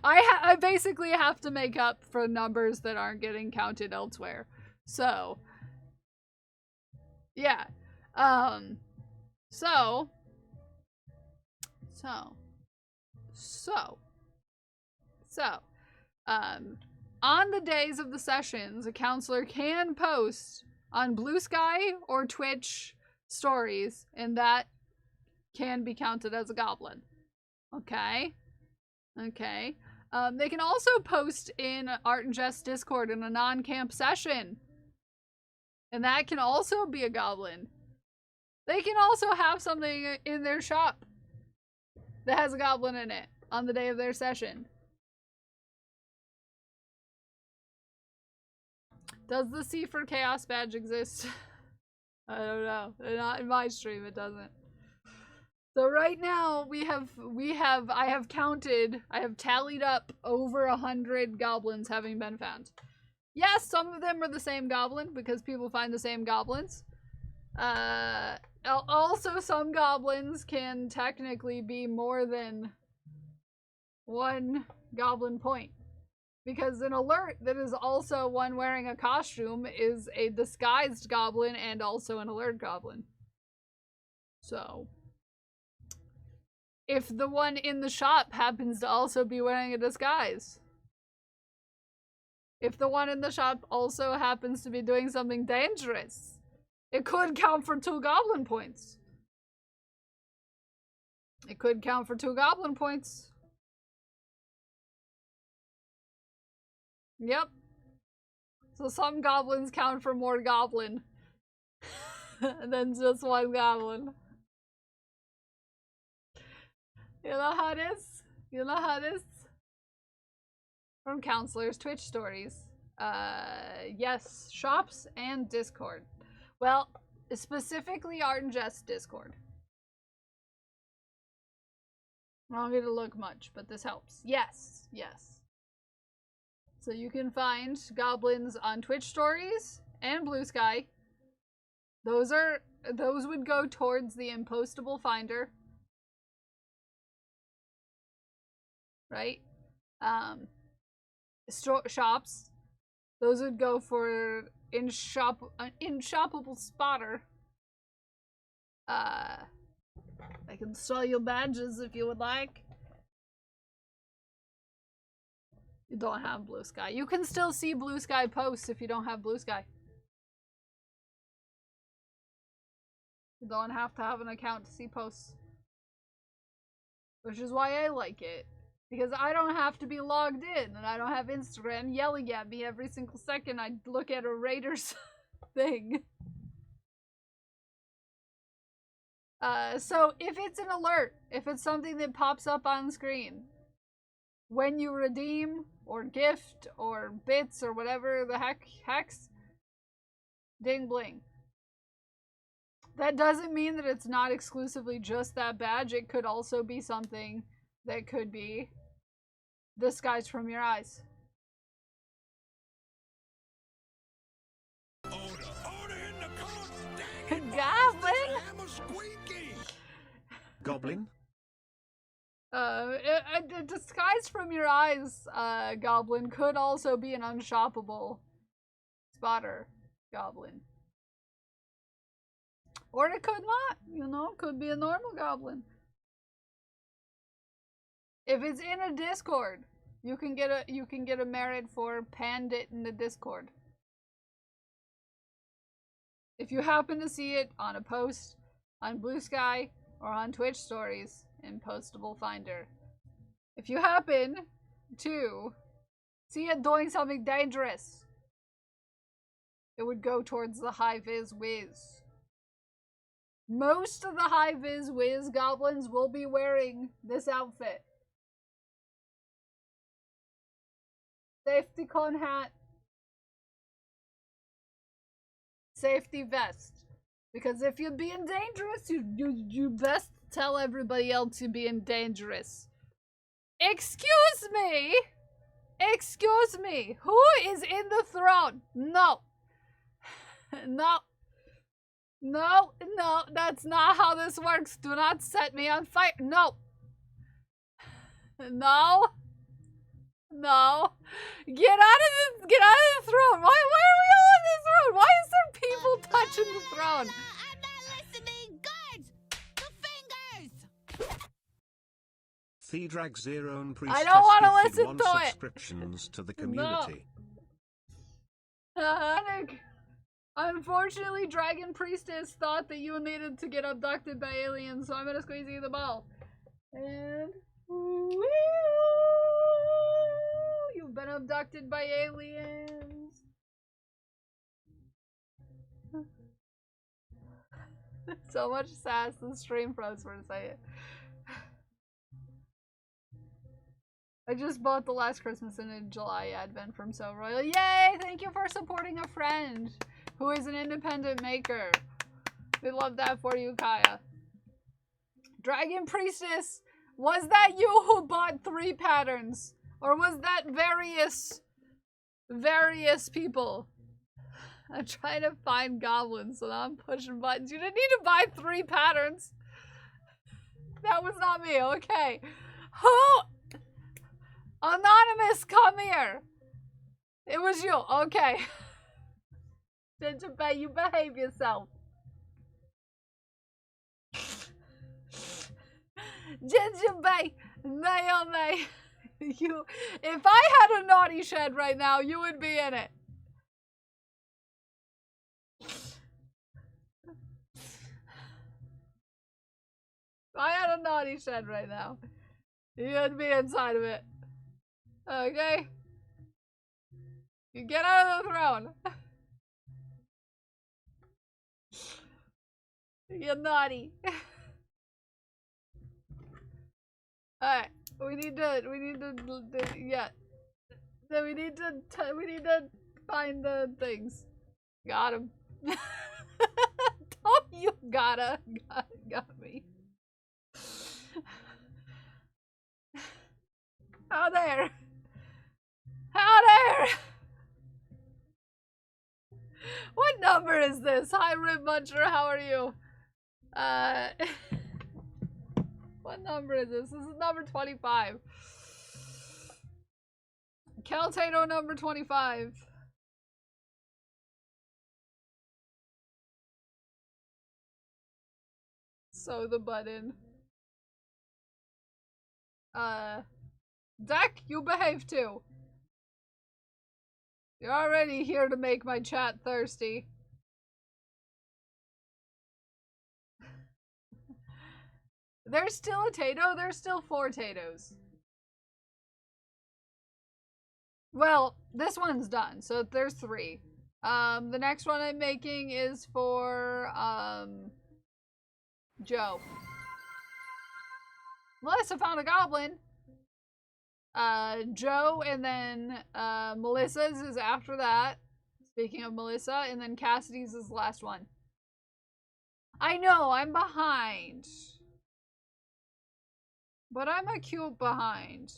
I basically have to make up for numbers that aren't getting counted elsewhere. So, yeah. On the days of the sessions, a counselor can post on Blue Sky or Twitch stories, and that can be counted as a goblin. Okay? Okay. They can also post in Art and Jest Discord in a non-camp session. And that can also be a goblin. They can also have something in their shop that has a goblin in it on the day of their session. Does the C for Chaos badge exist? I don't know. Not in my stream, it doesn't. So right now I have tallied up over 100 goblins having been found. Yes, some of them are the same goblin because people find the same goblins. Also, some goblins can technically be more than one goblin point. Because an alert that is also one wearing a costume is a disguised goblin and also an alert goblin. So, if the one in the shop happens to also be wearing a disguise, if the one in the shop also happens to be doing something dangerous, it could count for 2 goblin points. It could count for 2 goblin points. Yep. So some goblins count for more goblin than just one goblin. You know how it is? You know how it is? From counselors, Twitch stories. Yes, shops and Discord. Well, specifically Art and Jest Discord. I don't need to look much, but this helps. Yes, yes. So you can find goblins on Twitch stories and Blue Sky. Those would go towards the impostable finder. Right? Shops. Those would go for in-shoppable spotter. I can sell you badges if you would like. You don't have Blue Sky. You can still see Blue Sky posts if you don't have Blue Sky. You don't have to have an account to see posts. Which is why I like it. Because I don't have to be logged in, and I don't have Instagram yelling at me every single second I look at a Raiders thing. So if it's an alert, if it's something that pops up on screen, when you redeem, or gift, or bits, or whatever the hex, ding bling. That doesn't mean that it's not exclusively just that badge. It could also be something that could be disguised from your eyes. Goblin? Goblin? A disguise from your eyes, goblin could also be an unshoppable spotter goblin. Or it could not, you know, could be a normal goblin. If it's in a Discord, you can get a merit for panned it in the Discord. If you happen to see it on a post on Blue Sky or on Twitch stories in Postable Finder. If you happen to see it doing something dangerous, it would go towards the High Viz Wiz. Most of the High Viz Wiz goblins will be wearing this outfit. Safety con hat. Safety vest. Because if you're being dangerous, you best tell everybody else you're being dangerous. Excuse me? Excuse me. Who is in the throne? No. No. No, no, that's not how this works. Do not set me on fire. No. No. No. Get out of the throne. Why are we all in this throne? Why is there people touching the throne? I'm not listening. Guards! The fingers! Thedrag Zero and Priestess I don't want to 51 listen to it. subscriptions to the community. Panic. Unfortunately, Dragon Priestess thought that you needed to get abducted by aliens, so I'm gonna squeeze you the ball. And woo, you've been abducted by aliens. So much sass. The stream froze for a second. I just bought the Last Christmas in a July advent from So Royal. Yay! Thank you for supporting a friend who is an independent maker. We love that for you, Kaya. Dragon Priestess, was that you who bought 3 patterns? Or was that various various people. I'm trying to find goblins, so now I'm pushing buttons. You didn't need to buy 3 patterns. That was not me, okay. Who? Anonymous, come here. It was you, okay. Gingerbread, you behave yourself. Gingerbread, Naomi, you. If I had a naughty shed right now, you would be in it. If I had a naughty shed right now, you'd be inside of it. Okay? You get out of the throne. You're naughty. Alright, we need to, yeah. Then we need to find the things. Got him. Oh, you got me. How there? How there? What number is this? Hi, Rib Muncher, how are you? What number is this? This is number 25. Caltato number 25. So the button. Deck, you behave too. You're already here to make my chat thirsty. There's still a Tato, there's still 4 Tatos. Well, this one's done, so there's 3. The next one I'm making is for, Joe. Melissa found a goblin. Joe, and then, Melissa's is after that. Speaking of Melissa, and then Cassidy's is the last one. I know, I'm behind. But I'm a cute behind.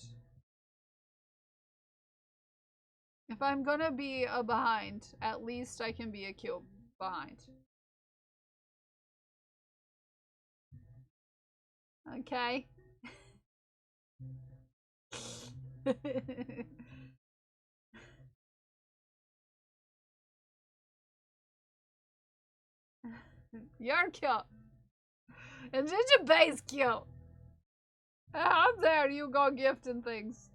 If I'm gonna be a behind, at least I can be a cute behind. Okay? You're cute. And Gingerbay's cute. I'm there, you go gifting things.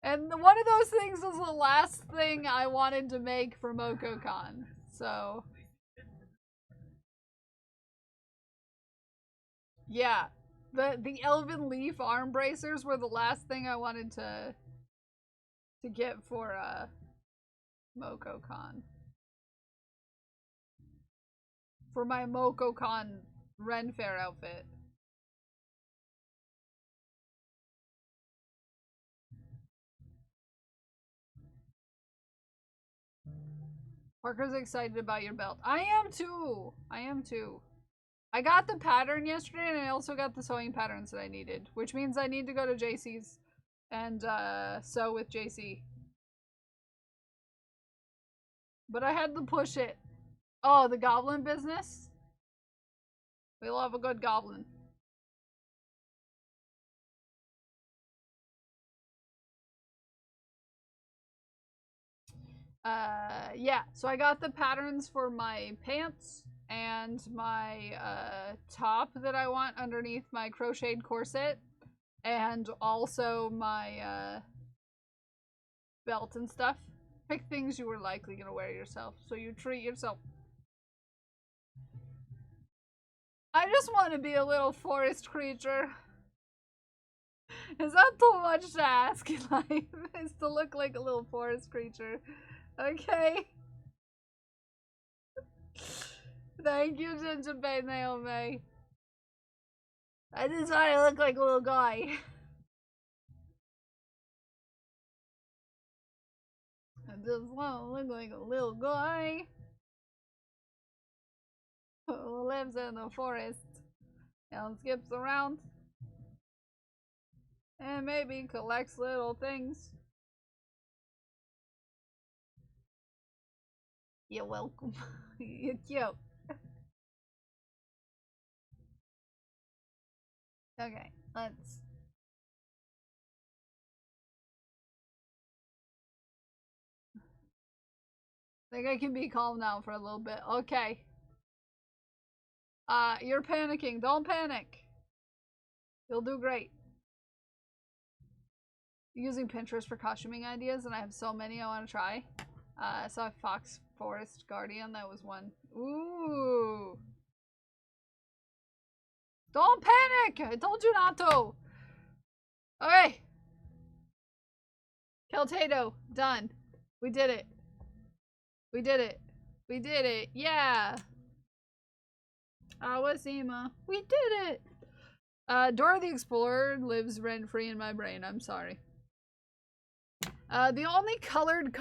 And one of those things was the last thing I wanted to make for MocoCon. So yeah. The Elven Leaf arm bracers were the last thing I wanted to get for MocoCon. For my MocoCon Ren Fair outfit. Parker's excited about your belt. I am too. I am too. I got the pattern yesterday, and I also got the sewing patterns that I needed, which means I need to go to JC's and sew with JC. But I had to push it. Oh, the goblin business? We love a good goblin. Yeah, so I got the patterns for my pants and my top that I want underneath my crocheted corset, and also my belt and stuff. Pick things you were likely gonna wear yourself, so you treat yourself. I just want to be a little forest creature. Is that too much to ask in life? Is to look like a little forest creature? Okay. Thank you, Gingerbread Naomi. I just want to look like a little guy. I just want to look like a little guy who lives in the forest and skips around and maybe collects little things. You're welcome. You're cute. Okay, let's... I think I can be calm now for a little bit. Okay. You're panicking. Don't panic. You'll do great. Using Pinterest for costuming ideas, and I have so many I want to try. I saw Fox Forest Guardian. That was one. Ooh. Don't panic! I told you not to! Okay. Keltato. Done. We did it. We did it. We did it. Yeah. Awasima. We did it! Dora the Explorer lives rent-free in my brain. I'm sorry. The only coloring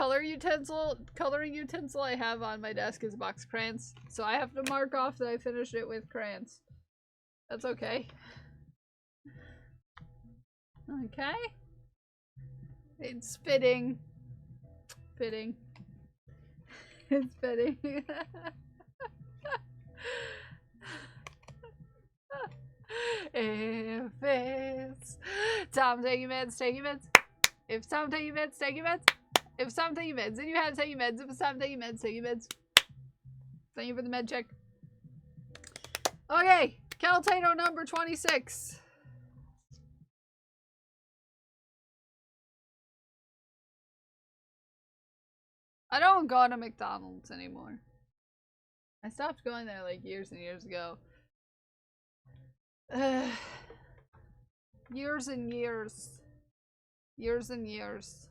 utensil I have on my desk is box crayons. So I have to mark off that I finished it with crayons. That's okay. Okay. It's fitting. Fitting. It's fitting. If it's time to take your meds, take your meds. If it's time to take your meds, take your meds. If it's time to take your meds, then you have to take your meds. If it's time to take your meds, take your meds. Thank you for the med check. Okay, Keltato number 26. I don't go to McDonald's anymore. I stopped going there like years and years ago. Years and years. Years and years.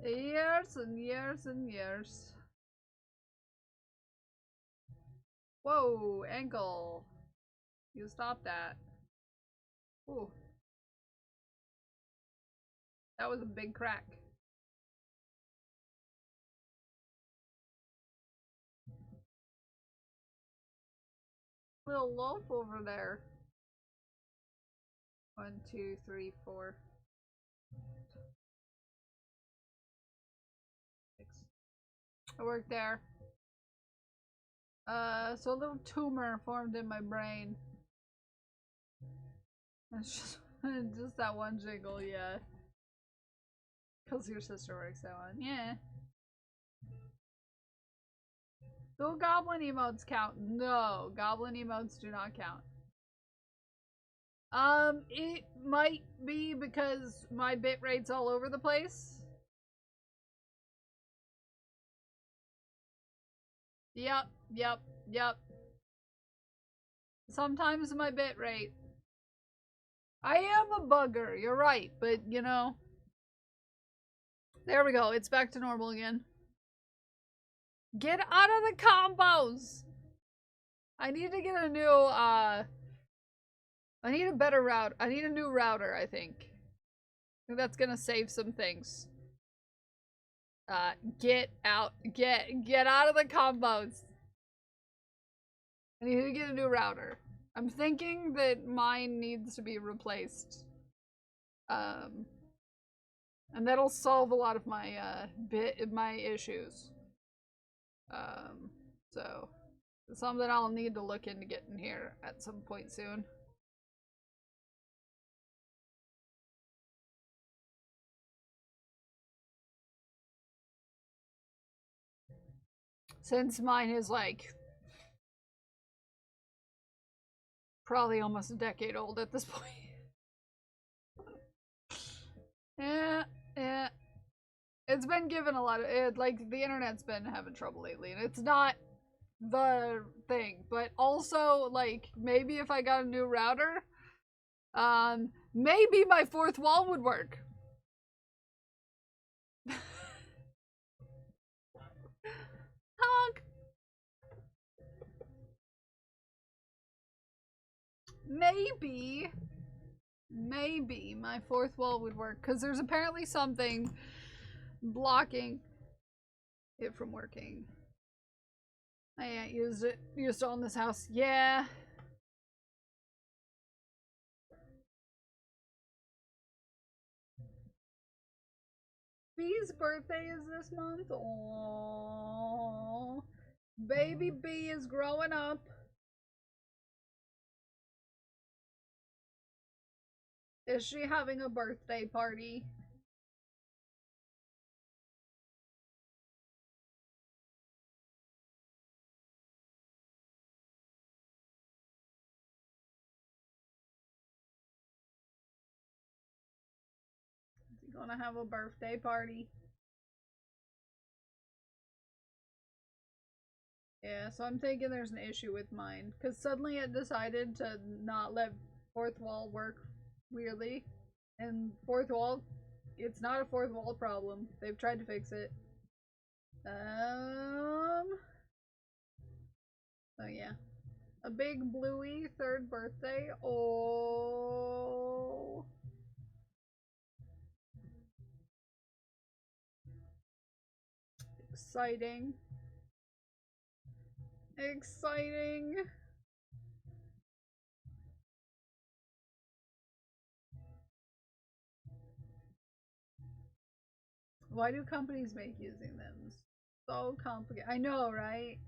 Years and years and years. Whoa, ankle. You stop that. Ooh. That was a big crack. Little loaf over there. 1, 2, 3, 4. 6. I worked there. So a little tumor formed in my brain. It's just, just that one jiggle, yeah. Cause your sister works that one, yeah. Do goblin emotes count? No, goblin emotes do not count. It might be because my bitrate's all over the place. Yep. Sometimes my bitrate. I am a bugger, you're right, but you know. There we go, it's back to normal again. Get out of the combos! I need to get a new, I need a better route. I need a new router, I think. I think that's gonna save some things. Get out of the combos. I need to get a new router. I'm thinking that mine needs to be replaced. And that'll solve a lot of my, my issues. So, it's something I'll need to look into getting here at some point soon. Since mine is like probably almost a decade old at this point. Yeah. It's been given a lot of like the internet's been having trouble lately, and it's not the thing, but also like maybe if I got a new router, maybe my fourth wall would work. Honk. Maybe my fourth wall would work, because there's apparently something blocking it from working. My aunt used it on this house. Yeah. B's birthday is this month. Aww. Baby B is growing up. Is she having a birthday party? Is he gonna have a birthday party? Yeah, so I'm thinking there's an issue with mine. Because suddenly it decided to not let fourth wall work weirdly. And fourth wall, it's not a fourth wall problem. They've tried to fix it. So yeah. A big bluey third birthday. Oh. Exciting. Exciting. Why do companies make using them? So complicated. I know, right?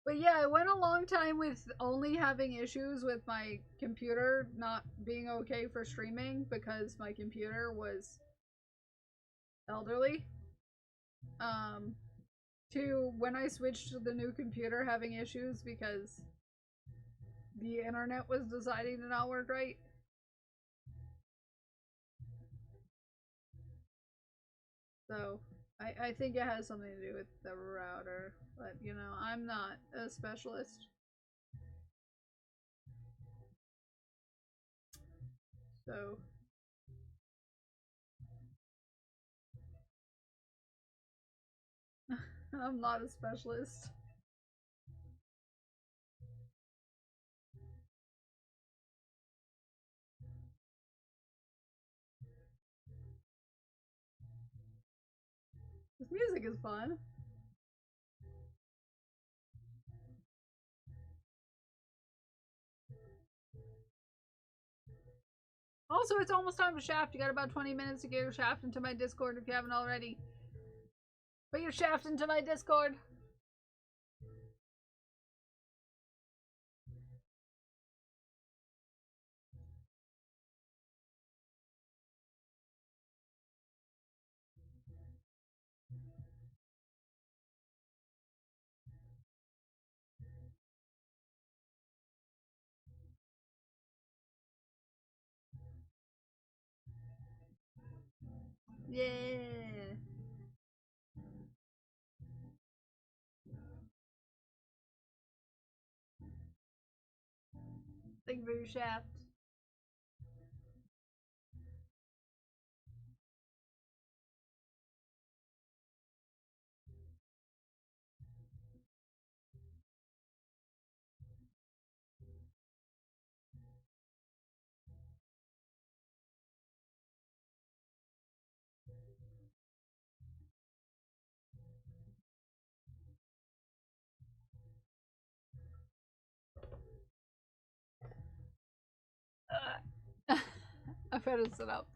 But yeah, I went a long time with only having issues with my computer not being okay for streaming because my computer was elderly. To when I switched to the new computer having issues because the internet was deciding to not work right. So I think it has something to do with the router, but you know, I'm not a specialist. So I'm not a specialist. This music is fun. Also, it's almost time for Shaft. You got about 20 minutes to get your Shaft into my Discord if you haven't already. Put your Shaft into my Discord. Yeah. Thank you for your Shaft. I better sit up.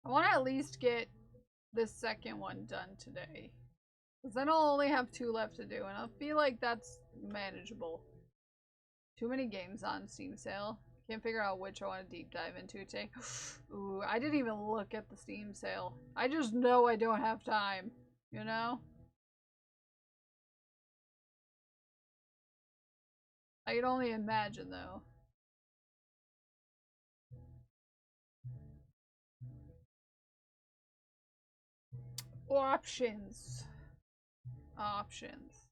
I want to at least get this second one done today. Because then I'll only have 2 left to do, and I feel like that's manageable. Too many games on Steam sale. Can't figure out which I want to deep dive into today. Ooh, I didn't even look at the Steam sale. I just know I don't have time, you know? I can only imagine, though. Options. Options.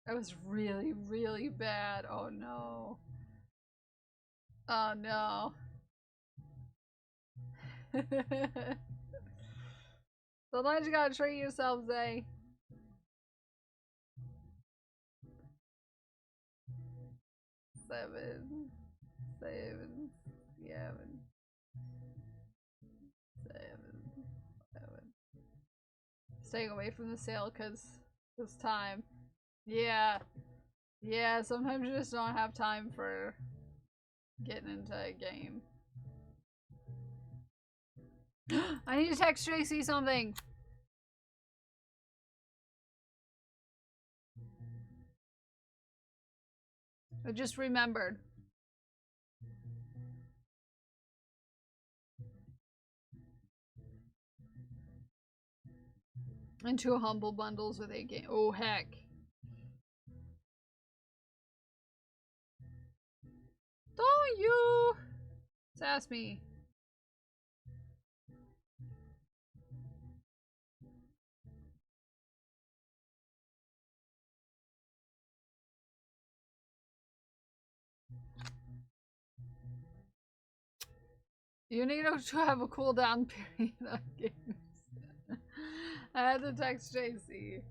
That was really, really bad. Oh no. Oh no. Sometimes you gotta treat yourself, Zay. Seven, seven, seven. Staying away from the sale because it's time. Yeah. Yeah, sometimes you just don't have time for getting into a game. I need to text Tracy something. I just remembered. And 2 humble bundles with 8 game. Oh heck. Don't you sass me. You need to have a cooldown period on games. I had to text JC.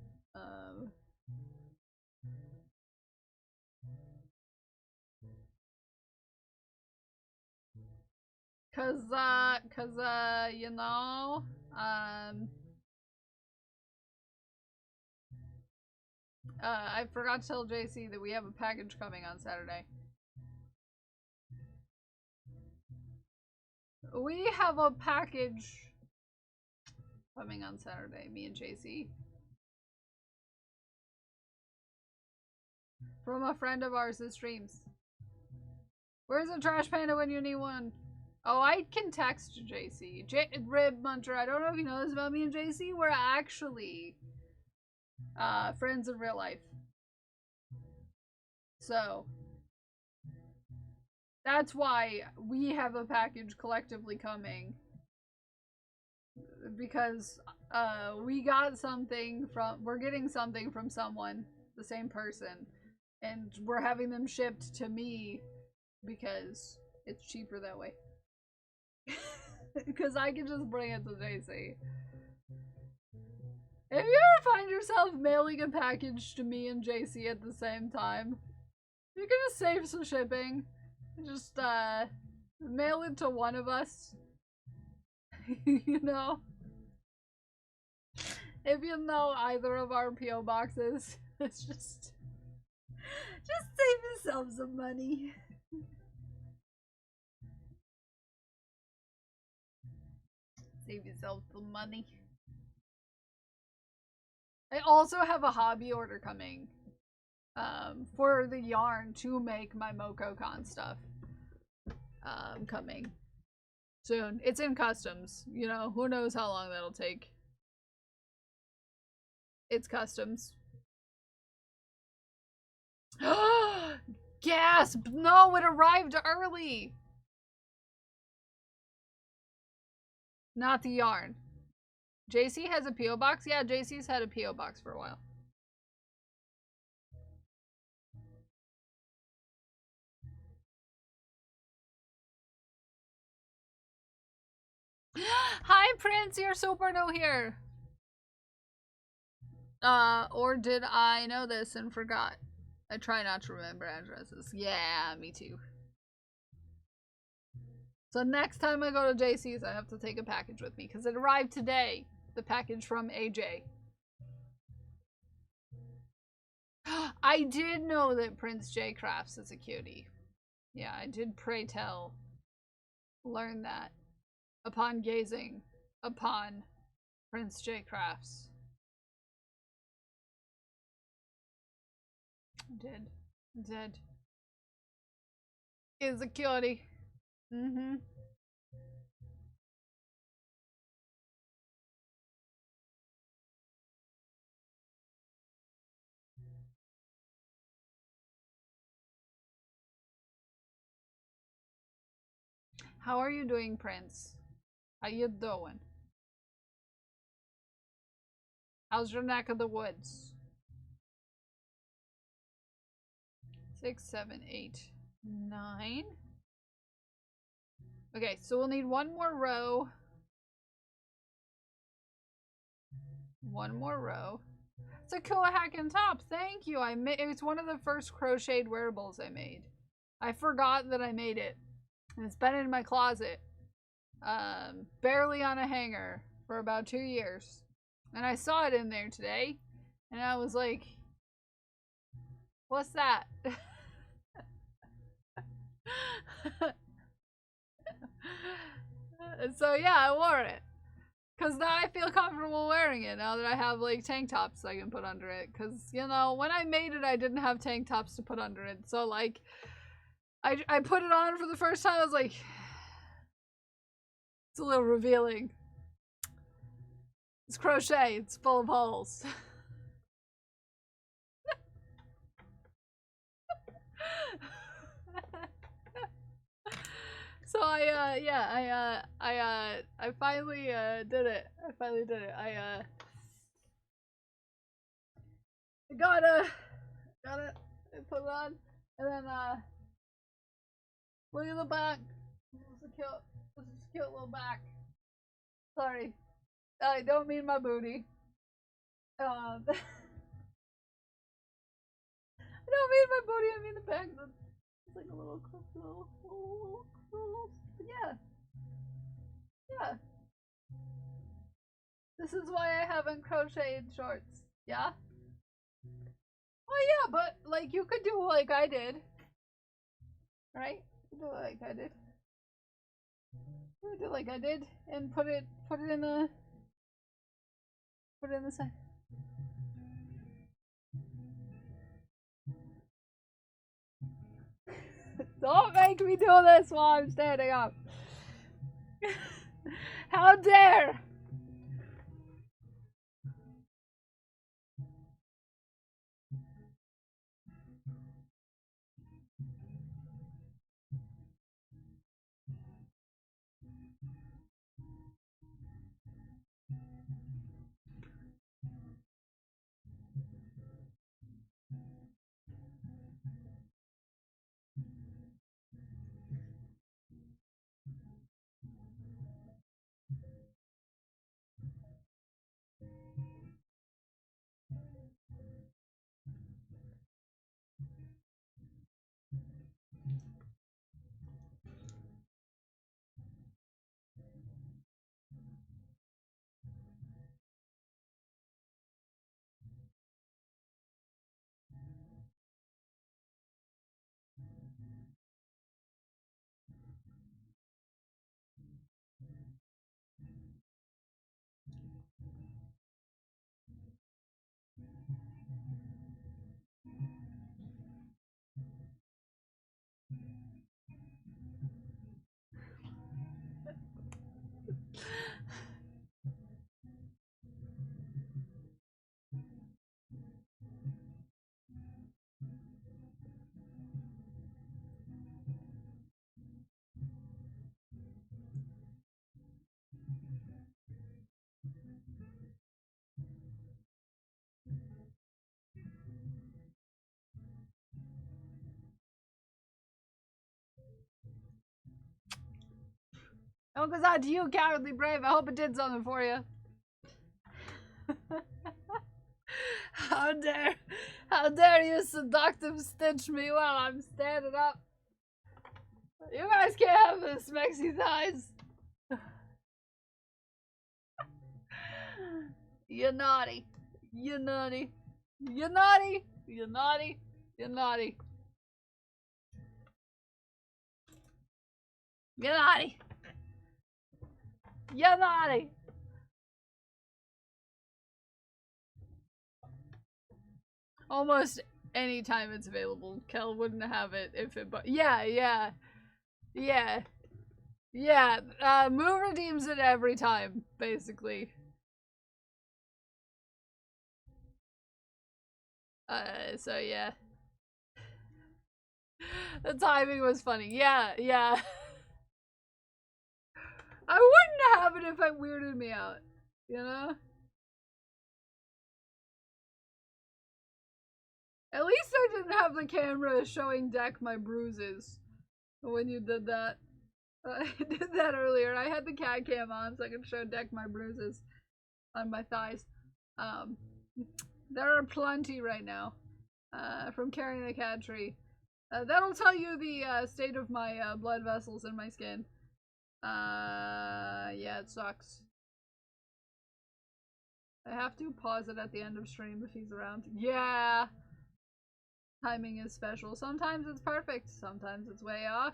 You know, I forgot to tell JC that we have a package coming on Saturday. We have a package coming on Saturday, me and JC. From a friend of ours that streams. Where's the trash panda when you need one? Oh, I can text JC. Rib Muncher, I don't know if you know this about me and JC. We're actually friends in real life. So that's why we have a package collectively coming. Because we got something from, we're getting something from someone, the same person, and we're having them shipped to me because it's cheaper that way. Because I can just bring it to JC. If you ever find yourself mailing a package to me and JC at the same time, you're gonna save some shipping. Just mail it to one of us. You know? If you know either of our PO boxes, it's just save yourself some money. Save yourself some money. I also have a hobby order coming for the yarn to make my MocoCon stuff coming soon. It's in customs, you know, who knows how long that'll take. It's customs. Gasp! No, it arrived early! Not the yarn. JC has a P.O. box? Yeah, JC's had a P.O. box for a while. Hi, Prince! You're super new here! Or did I know this and forgot? I try not to remember addresses. Yeah, me too. So next time I go to JC's, I have to take a package with me because it arrived today. The package from AJ. I did know that Prince J Crafts is a cutie. Yeah, I did pray tell. Learn that upon gazing upon Prince J Crafts. Did. Is a cutie. Mm-hmm. How are you doing, Prince? How you doing? How's your neck of the woods? 6, 7, 8, 9. Okay, so we'll need one more row. One more row. It's a Kohaken top. Thank you. It's one of the first crocheted wearables I made. I forgot that I made it. And it's been in my closet. Barely on a hanger for about 2 years. And I saw it in there today. And I was like, what's that? And so yeah, I wore it. Cause now I feel comfortable wearing it now that I have like tank tops I can put under it. Cause you know, when I made it I didn't have tank tops to put under it. So like I put it on for the first time, I was like, it's a little revealing. It's crochet, it's full of holes. So I finally did it. I finally did it. I got it. I put it on, and then look at the back. It's a cute little back. Sorry, I don't mean my booty. I don't mean my booty. I mean the back. It's like a little yeah. Yeah. This is why I haven't crocheted shorts. Yeah? Oh yeah, but like you could do like I did. Right? You could do like I did. You could do like I did and put it in the side. Don't make me do this while I'm standing up. How dare! Oh, goes out to you, cowardly brave. I hope it did something for you. How dare you seductive stitch me while I'm standing up. You guys can't have this mexy thighs. You're naughty. You're naughty. You're naughty. You're naughty. You're naughty. You're naughty. You're naughty. Almost any time it's available. Kel wouldn't have it if it, but yeah. Moo redeems it every time, basically. So yeah. The timing was funny. Yeah. I wouldn't have it if it weirded me out, you know? At least I didn't have the camera showing Deck my bruises when you did that. I did that earlier. I had the cat cam on so I could show Deck my bruises on my thighs. There are plenty right now from carrying the cat tree. That'll tell you the state of my blood vessels in my skin. Yeah, it sucks. I have to pause it at the end of stream if he's around. Yeah! Timing is special. Sometimes it's perfect, sometimes it's way off.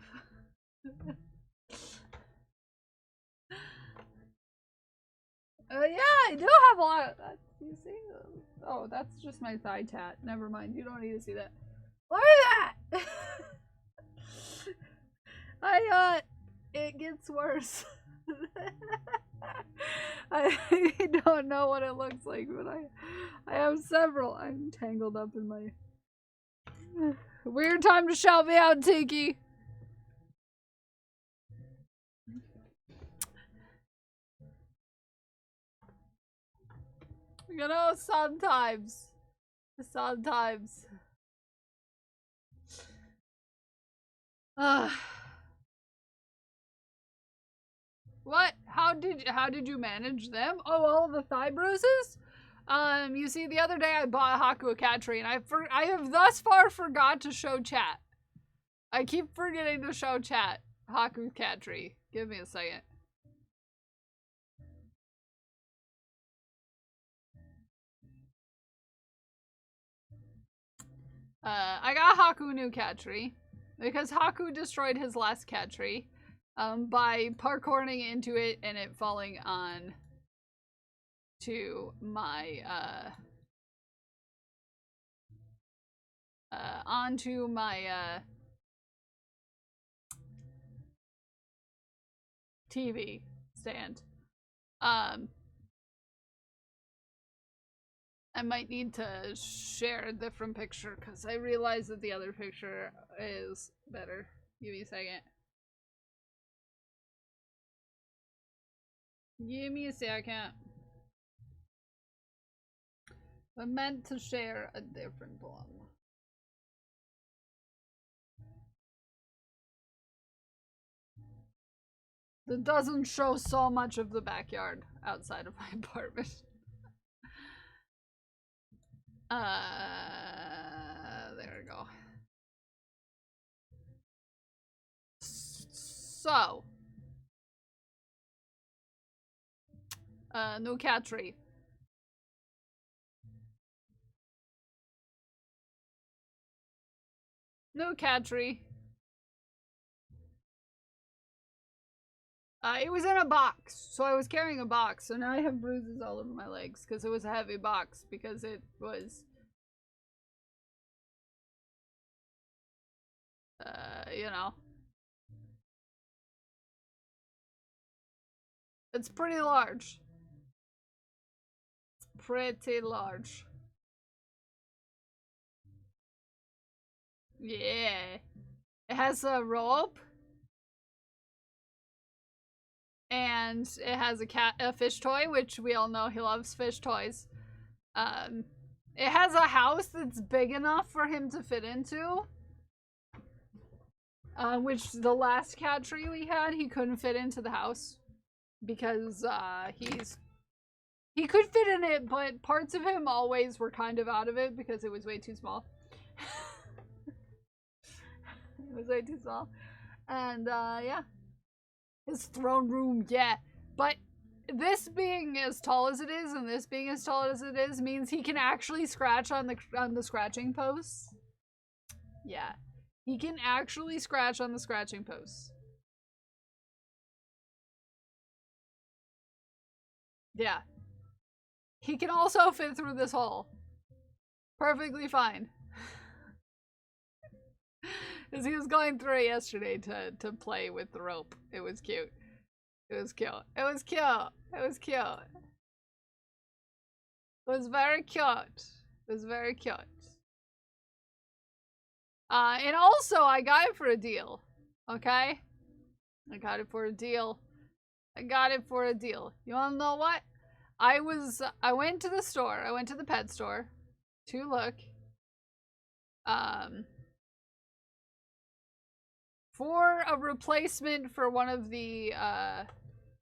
Yeah, I do have a lot of that. You see? Oh, that's just my thigh tat. Never mind, you don't need to see that. Look at that! It gets worse. I don't know what it looks like, but I have several. I'm tangled up in my... Weird time to shout me out, Tiki! You know, sometimes. Sometimes. What? How did you manage them? Oh, all the thigh bruises? You see, the other day I bought Haku a cat tree, and I have thus far forgot to show chat. I keep forgetting to show chat Haku's cat tree. Give me a second. I got Haku a new cat tree because Haku destroyed his last cat tree by parkouring into it and it falling on to my onto my TV stand. I might need to share a different picture because I realized that the other picture is better. Give me a second. Give me a second. I meant to share a different one. That doesn't show so much of the backyard outside of my apartment. There we go. So, new cat tree. New cat tree. It was in a box, so I was carrying a box, so now I have bruises all over my legs because it was a heavy box because it was you know, it's pretty large. It's pretty large. Yeah, it has a rope. And it has a fish toy, which we all know he loves fish toys. It has a house that's big enough for him to fit into. Which the last cat tree we had, he couldn't fit into the house. Because, he could fit in it, but parts of him always were kind of out of it because it was way too small. It was way too small. And, yeah. His throne room, yeah. But this being as tall as it is, and this being as tall as it is, means he can actually scratch on the scratching posts. Yeah. He can actually scratch on the scratching posts. Yeah. He can also fit through this hole. Perfectly fine. Because he was going through it yesterday to play with the rope. It was cute. It was cute. It was cute. It was cute. It was very cute. It was very cute. And also, I got it for a deal. Okay? I got it for a deal. I got it for a deal. You wanna know what? I went to the store. I went to the pet store to look. for a replacement for one of the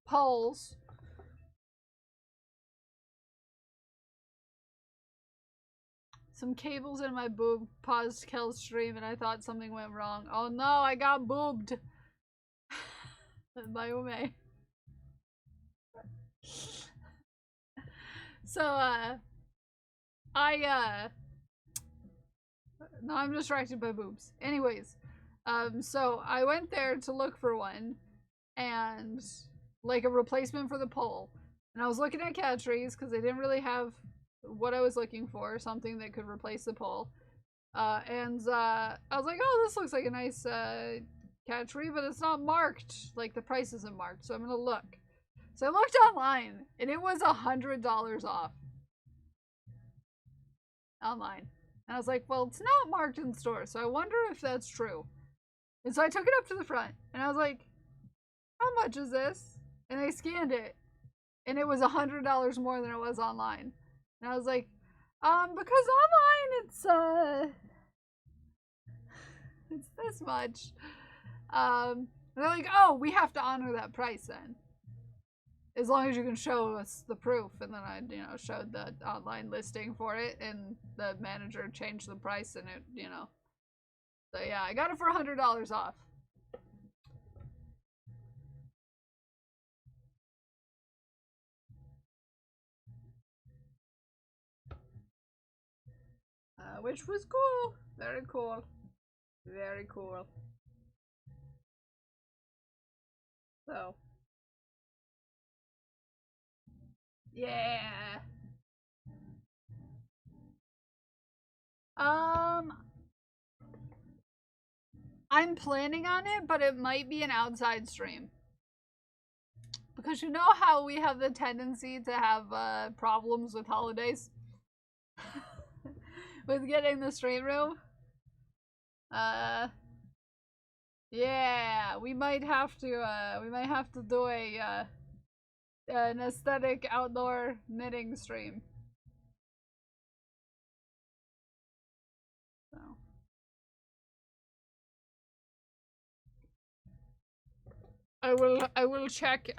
poles. Some cables in my boob paused Kel's stream and I thought something went wrong. Oh no, I got boobed by Ume. So, no, I'm distracted by boobs. Anyways, so I went there to look for one, and, like, a replacement for the pole. And I was looking at cat trees, because they didn't really have what I was looking for, something that could replace the pole. I was like, oh, this looks like a nice, cat tree, but it's not marked. Like, the price isn't marked, so I'm gonna look. So I looked online, and it was $100 off. Online. And I was like, well, it's not marked in store, so I wonder if that's true. And so I took it up to the front, and I was like, how much is this? And I scanned it, and it was $100 more than it was online. And I was like, because online it's this much. And they're like, oh, we have to honor that price then. As long as you can show us the proof. And then I, showed the online listing for it, and the manager changed the price, and it, So yeah, I got it for $100 off. Which was cool. Very cool. Very cool. So. Yeah. I'm planning on it, but it might be an outside stream. Because you know how we have the tendency to have problems with holidays? With getting the stream room? Yeah, we might have to do an aesthetic outdoor knitting stream. So. I will check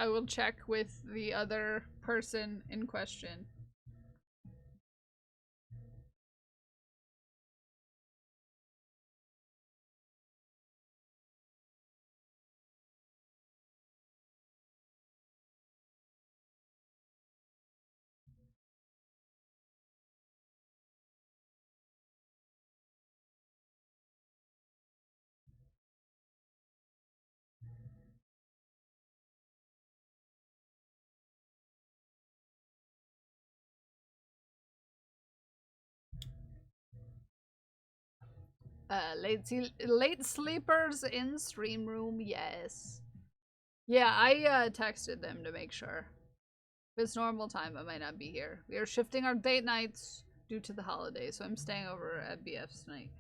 with the other person in question. Late sleepers in stream room, yes. Yeah, I texted them to make sure. If it's normal time, I might not be here. We are shifting our date nights due to the holiday, so I'm staying over at BF's tonight.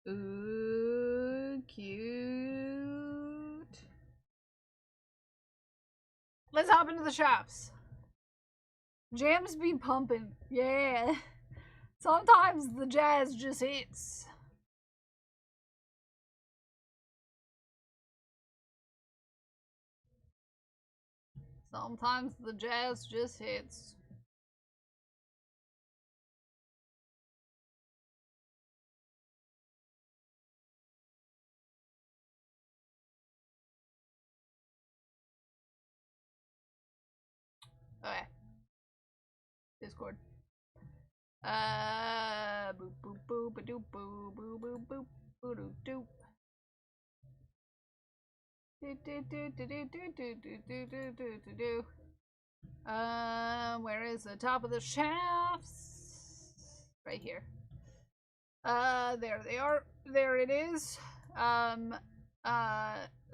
Ooh, cute. Let's hop into the shops. Jams be pumping. Yeah. Sometimes the jazz just hits. Sometimes the jazz just hits. Okay. Discord. Boop boop boop a doop boop boop boop boop boop doop doop. Where is the top of the shafts? Right here. There they are. There it is. The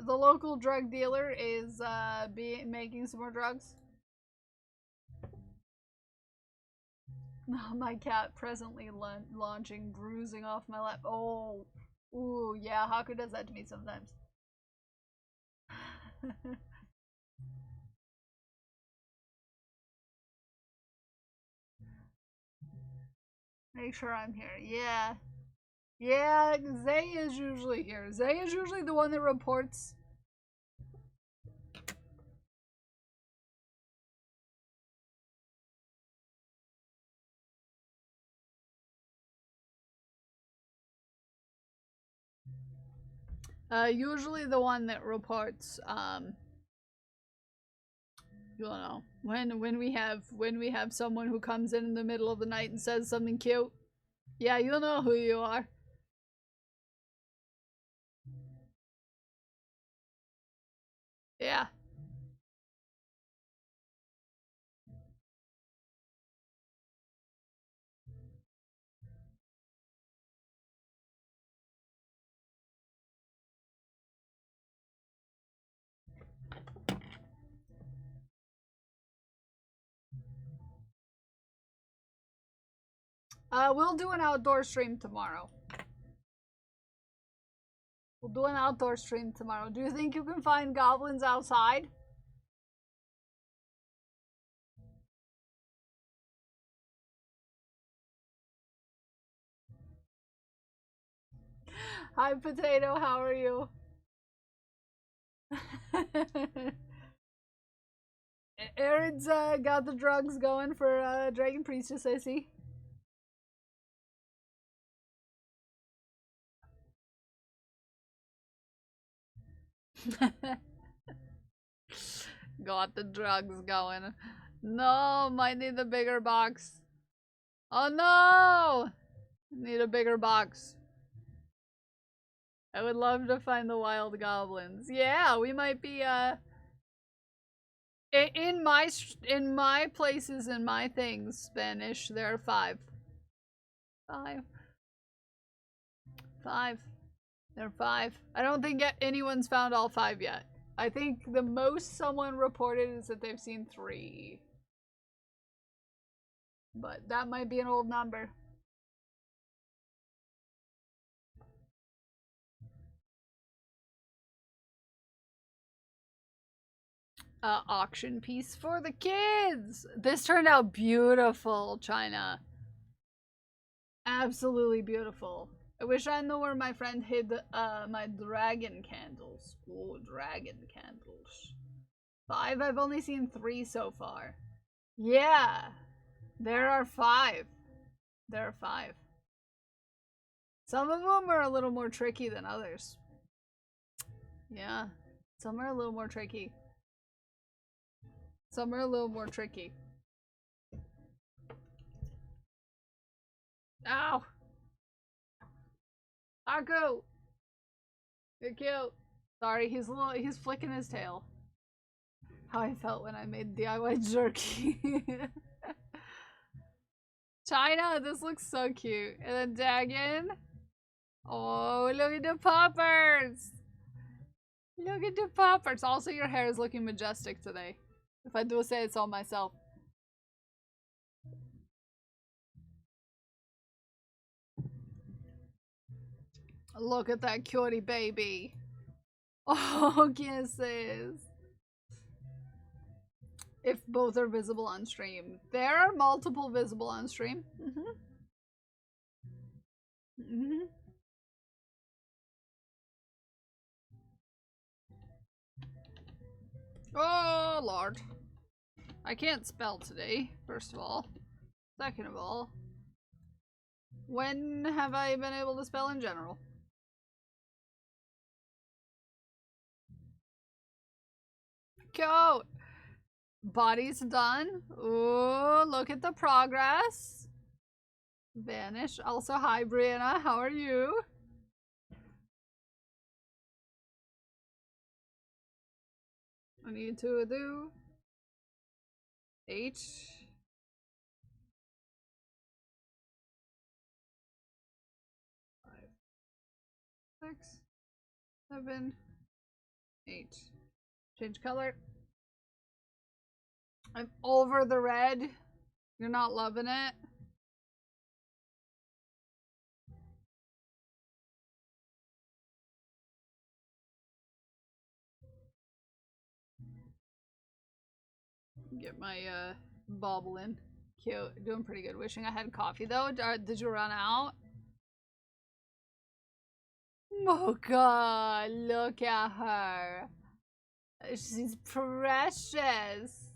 local drug dealer is making some more drugs. My cat presently launching, bruising off my lap. Oh, ooh, yeah. Haku does that to me sometimes. Make sure I'm here. Yeah. Yeah, Zay is usually here. Zay is usually the one that reports. Usually the one that reports, you know, when we have someone who comes in the middle of the night and says something cute. Yeah, you'll know who you are. Yeah. We'll do an outdoor stream tomorrow. We'll do an outdoor stream tomorrow. Do you think you can find goblins outside? Hi, Potato. How are you? Aaron's got the drugs going for Dragon Priestess, I see. Got the drugs going. No, might need the bigger box. Oh no! Need a bigger box. I would love to find the wild goblins. Yeah, we might be in my places, in my things, Spanish, there are 5. 5. 5. There are 5. I don't think anyone's found all 5 yet. I think the most someone reported is that they've seen 3. But that might be an old number. Auction piece for the kids. This turned out beautiful, China. Absolutely beautiful. I wish I knew where my friend hid my dragon candles. Ooh, dragon candles. 5? I've only seen 3 so far. Yeah. There are 5. There are 5. Some of them are a little more tricky than others. Yeah. Some are a little more tricky. Some are a little more tricky. Ow! Aku! You're cute. Sorry, he's flicking his tail. How I felt when I made DIY jerky. China, this looks so cute. And then Dagon. Oh, look at the poppers! Look at the poppers. Also, your hair is looking majestic today. If I do say it so myself. Look at that cutie baby. Oh, kisses. If both are visible on stream. There are multiple visible on stream. Oh, Lord. I can't spell today, first of all. Second of all, when have I been able to spell in general? Cute! Body's done. Ooh, look at the progress. Vanish. Also, hi, Brianna. How are you? I need to do H. 5, 6, 7, 8. Change color. I'm over the red. You're not loving it. Get my bobble in. Cute. Doing pretty good. Wishing I had coffee though. Did you run out? Mocha, look at her. She's precious.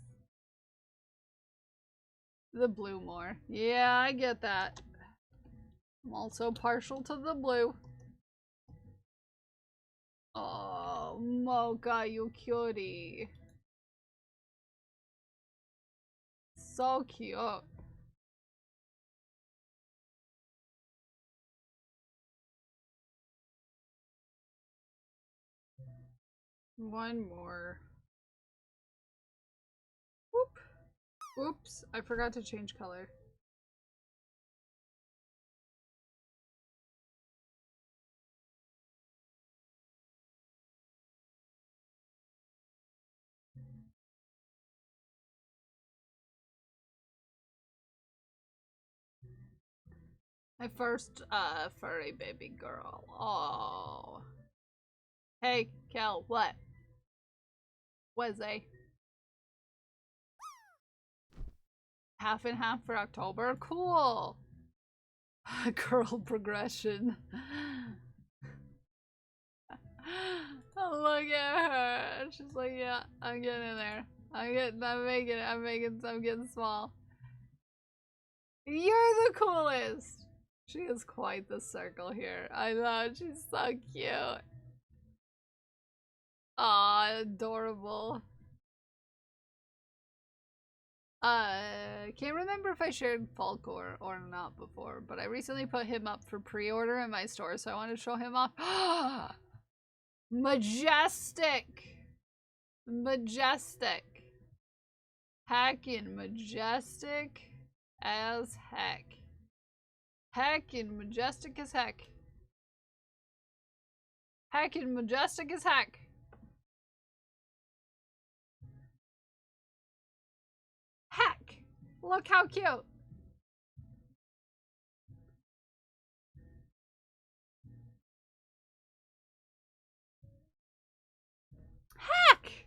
The blue more. Yeah, I get that. I'm also partial to the blue. Oh, Mocha, you cutie. So cute. One more. Whoop. Oops, I forgot to change color. My first furry baby girl. Oh. Hey, Kel, what? Wednesday. Half and half for October? Cool. Girl progression. Oh, look at her. She's like, yeah, I'm getting in there. I'm getting small. You're the coolest. She is quite the circle here. I know, she's so cute. Aw, adorable. Can't remember if I shared Falk or not before, but I recently put him up for pre-order in my store, so I want to show him off. Majestic! Majestic. Heckin' majestic as heck. Heckin' majestic as heck. Heckin' majestic as heck. Heck! Look how cute! Heck!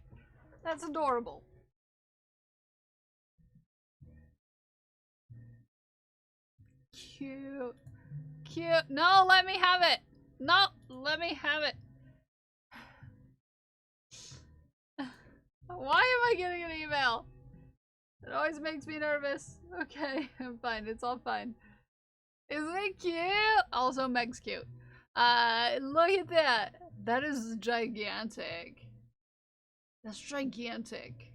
That's adorable. Cute. Cute. No, let me have it. No, let me have it. Why am I getting an email? It always makes me nervous. Okay, I'm fine. It's all fine. Isn't it cute? Also, Meg's cute. Look at that. That is gigantic. That's gigantic.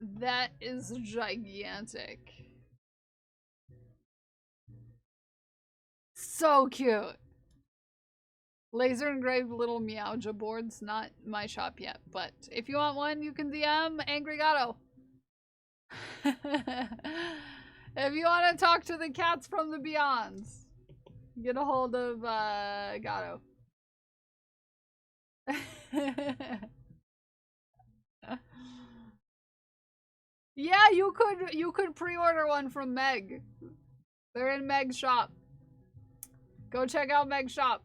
That is gigantic. So cute. Laser engraved little Meowja boards. Not my shop yet, but if you want one, you can DM Angry Gato. If you want to talk to the cats from the Beyonds, get a hold of Gato. Yeah, you could pre-order one from Meg. They're in Meg's shop. Go check out Meg's shop.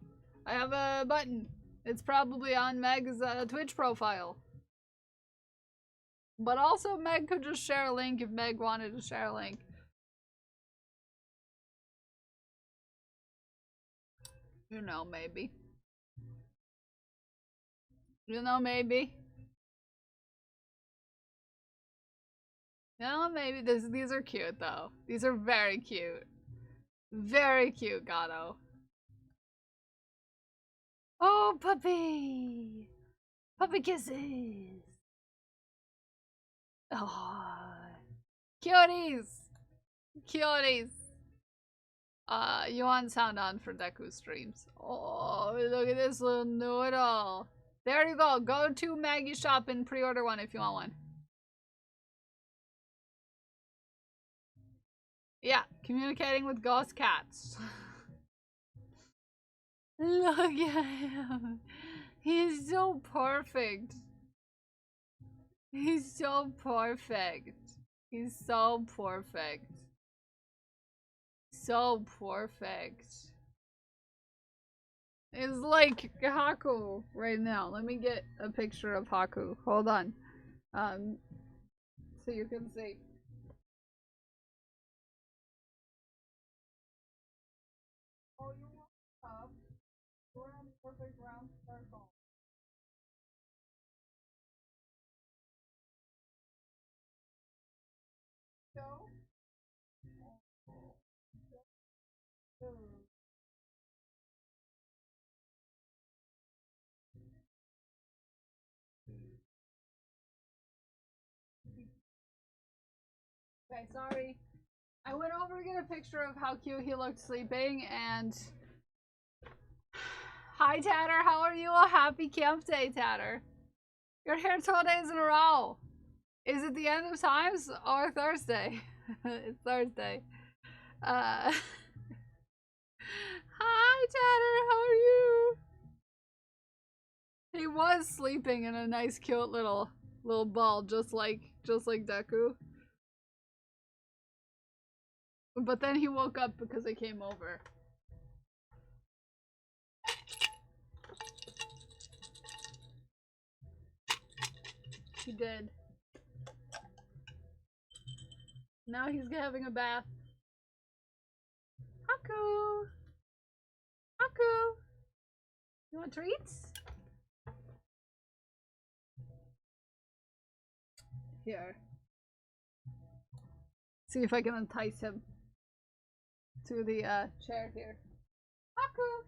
I have a button. It's probably on Meg's Twitch profile. But also Meg could just share a link if Meg wanted to share a link. You know, maybe. You know, maybe. No, maybe. These are cute, though. These are very cute. Very cute, Gato. Oh, puppy! Puppy kisses! Oh, cuties! Cuties! You want sound on for Deku streams. Oh, look at this little noodle. There you go. Go to Maggie's shop and pre-order one if you want one. Yeah, communicating with ghost cats. Look at him. He's so perfect. He's so perfect. He's so perfect. So perfect. It's like Haku right now. Let me get a picture of Haku. Hold on. So you can see. Oh, you want perfect round circle. Go. Okay, sorry. I went over to get a picture of how cute he looked sleeping, and hi Tatter, how are you? A happy camp day, Tatter. You're here 2 days in a row. Is it the end of times or Thursday? It's Thursday. Hi Tatter, how are you? He was sleeping in a nice cute little ball, just like Deku. But then he woke up because I came over. He did. Now he's having a bath. Haku! Haku! You want treats? Here. See if I can entice him to the chair here. Haku!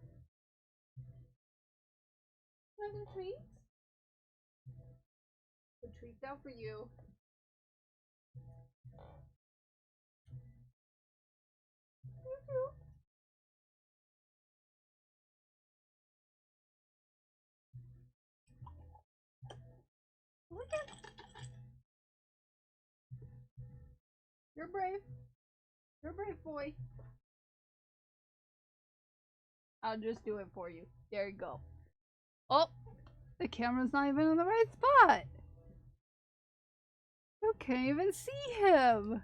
Another treat? A treat down for you. Look at. You're brave. You're a brave boy. I'll just do it for you. There you go. Oh, the camera's not even in the right spot. You can't even see him.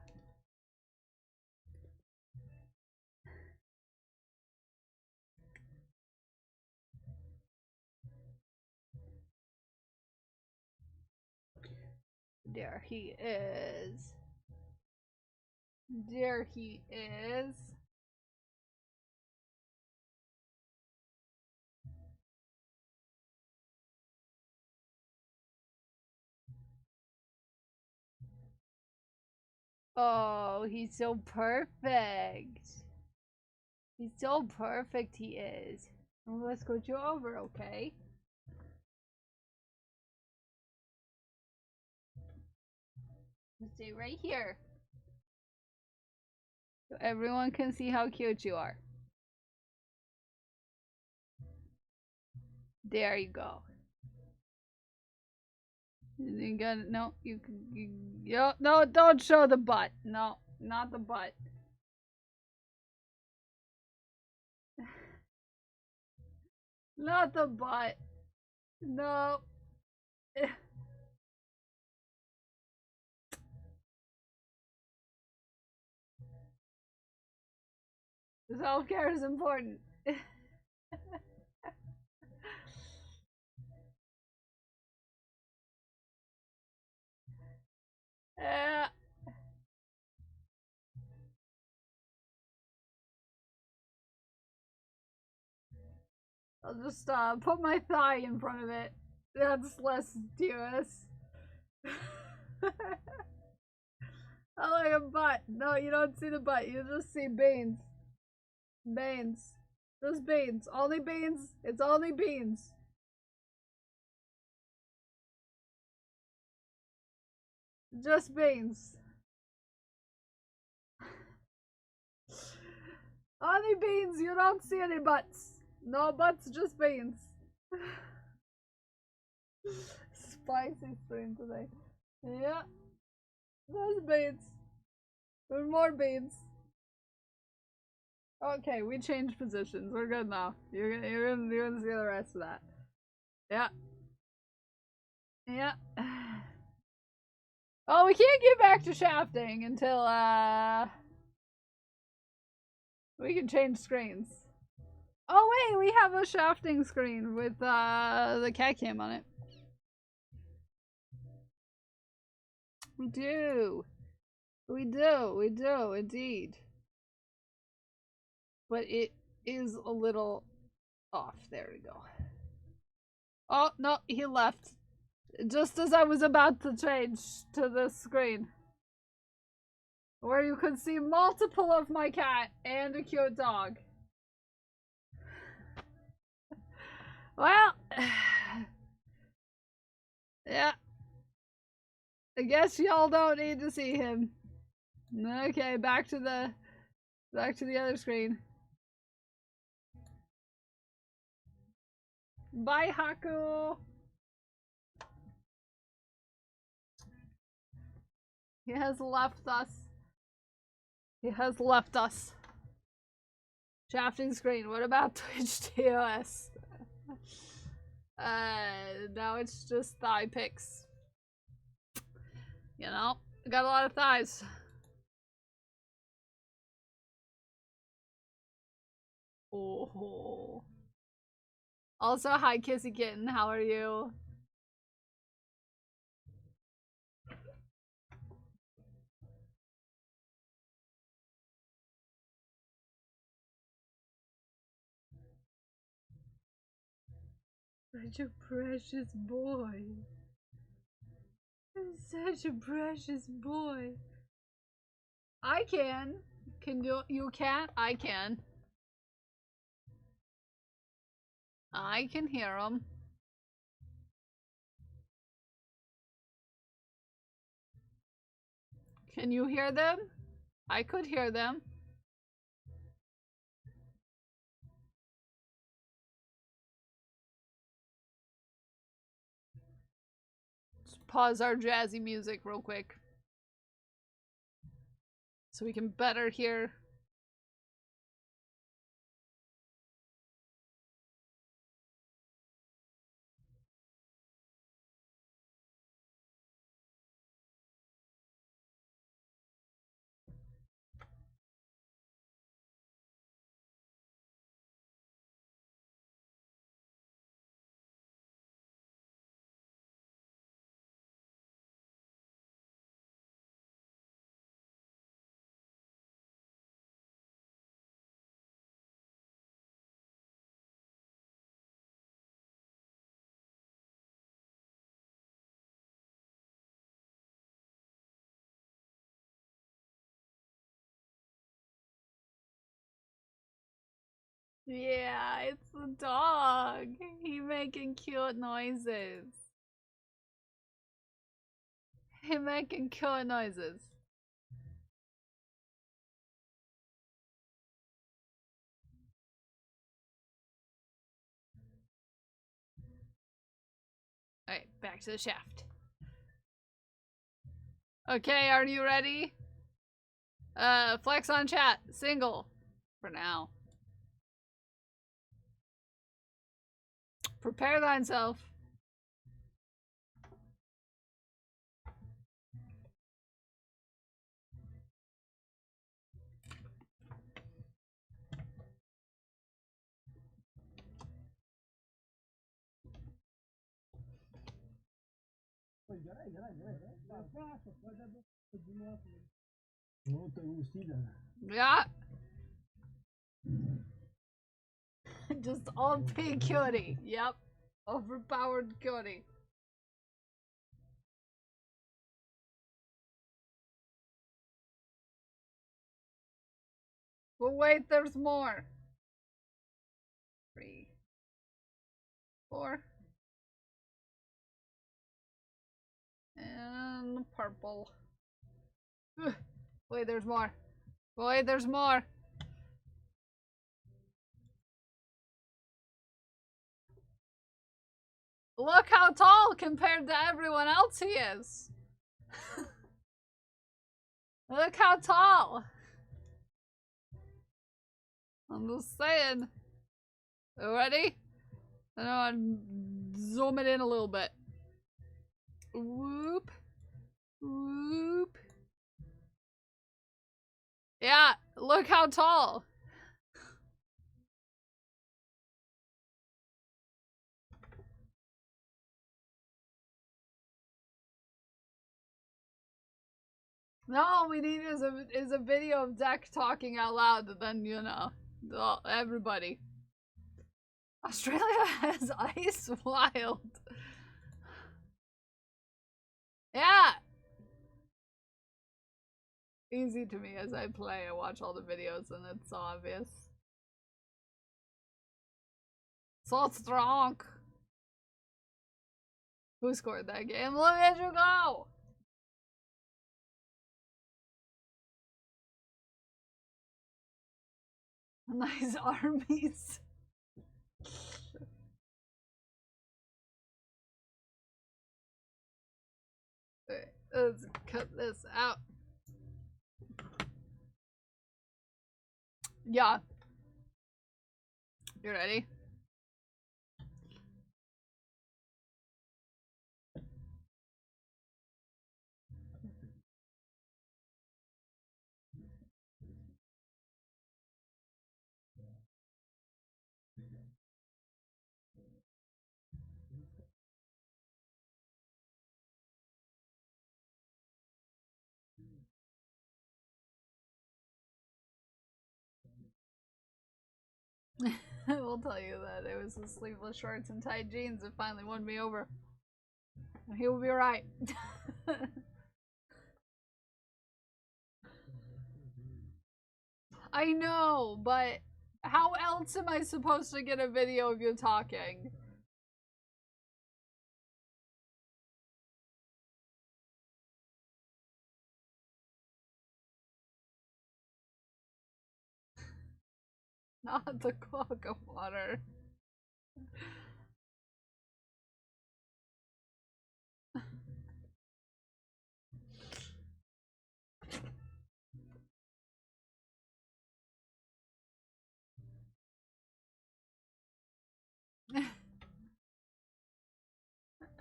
There he is. There he is. Oh, he's so perfect. He's so perfect, he is. Well, let's go you over, okay? Stay right here. So everyone can see how cute you are. There you go. You got it. No, you can. No, don't show the butt. No, not the butt. Not the butt. No. Self-care is important. I'll just put my thigh in front of it. That's less serious. I like a butt. No, you don't see the butt. You just see beans. Beans. Just beans. Only beans. It's only beans. Just beans. Only beans. You don't see any butts. No butts, just beans. Spicy stream today. Yeah. There's beans. There's more beans. Okay, we changed positions. We're good now. You're gonna see the rest of that. Yeah. Yeah. Oh, we can't get back to shafting until we can change screens. Oh wait, we have a shafting screen with the cat cam on it. We do. We do, indeed. But it is a little off. There we go. Oh, no, he left. Just as I was about to change to this screen. Where you could see multiple of my cat and a cute dog. Well, yeah. I guess y'all don't need to see him. Okay, back to the other screen. Bye, Haku. He has left us. He has left us. Shafting screen. What about Twitch TOS? Now it's just thigh pics. You know, I got a lot of thighs. Oh. Also, hi Kissy Kitten, how are you? Such a precious boy. Such a precious boy. I can. Can you can't? I can. I can hear them. Can you hear them? I could hear them. Just pause our jazzy music real quick. So we can better hear. Yeah, it's the dog. He making cute noises. He making cute noises. Alright, back to the shaft. Okay, are you ready? Flex on chat. Single. For now. Prepare thyself. Yeah. Just OP cutie. Yep. Overpowered cutie. But wait, there's more. 3, 4. And purple. Ugh. Wait, there's more. Wait, there's more. Look how tall compared to everyone else he is. Look how tall. I'm just saying. Ready? I know I'm zoom it in a little bit. Whoop. Whoop. Yeah, look how tall. No, all we need is a video of Deck talking out loud, then you know, everybody. Australia has ice? Wild. Yeah. Easy to me as I play. I watch all the videos and it's obvious. So strong. Who scored that game? Look at you go! Nice armies. Okay, let's cut this out. Yeah. You ready? I will tell you that it was the sleeveless shorts and tight jeans that finally won me over. And he will be right. I know, but how else am I supposed to get a video of you talking? Not the clock of water.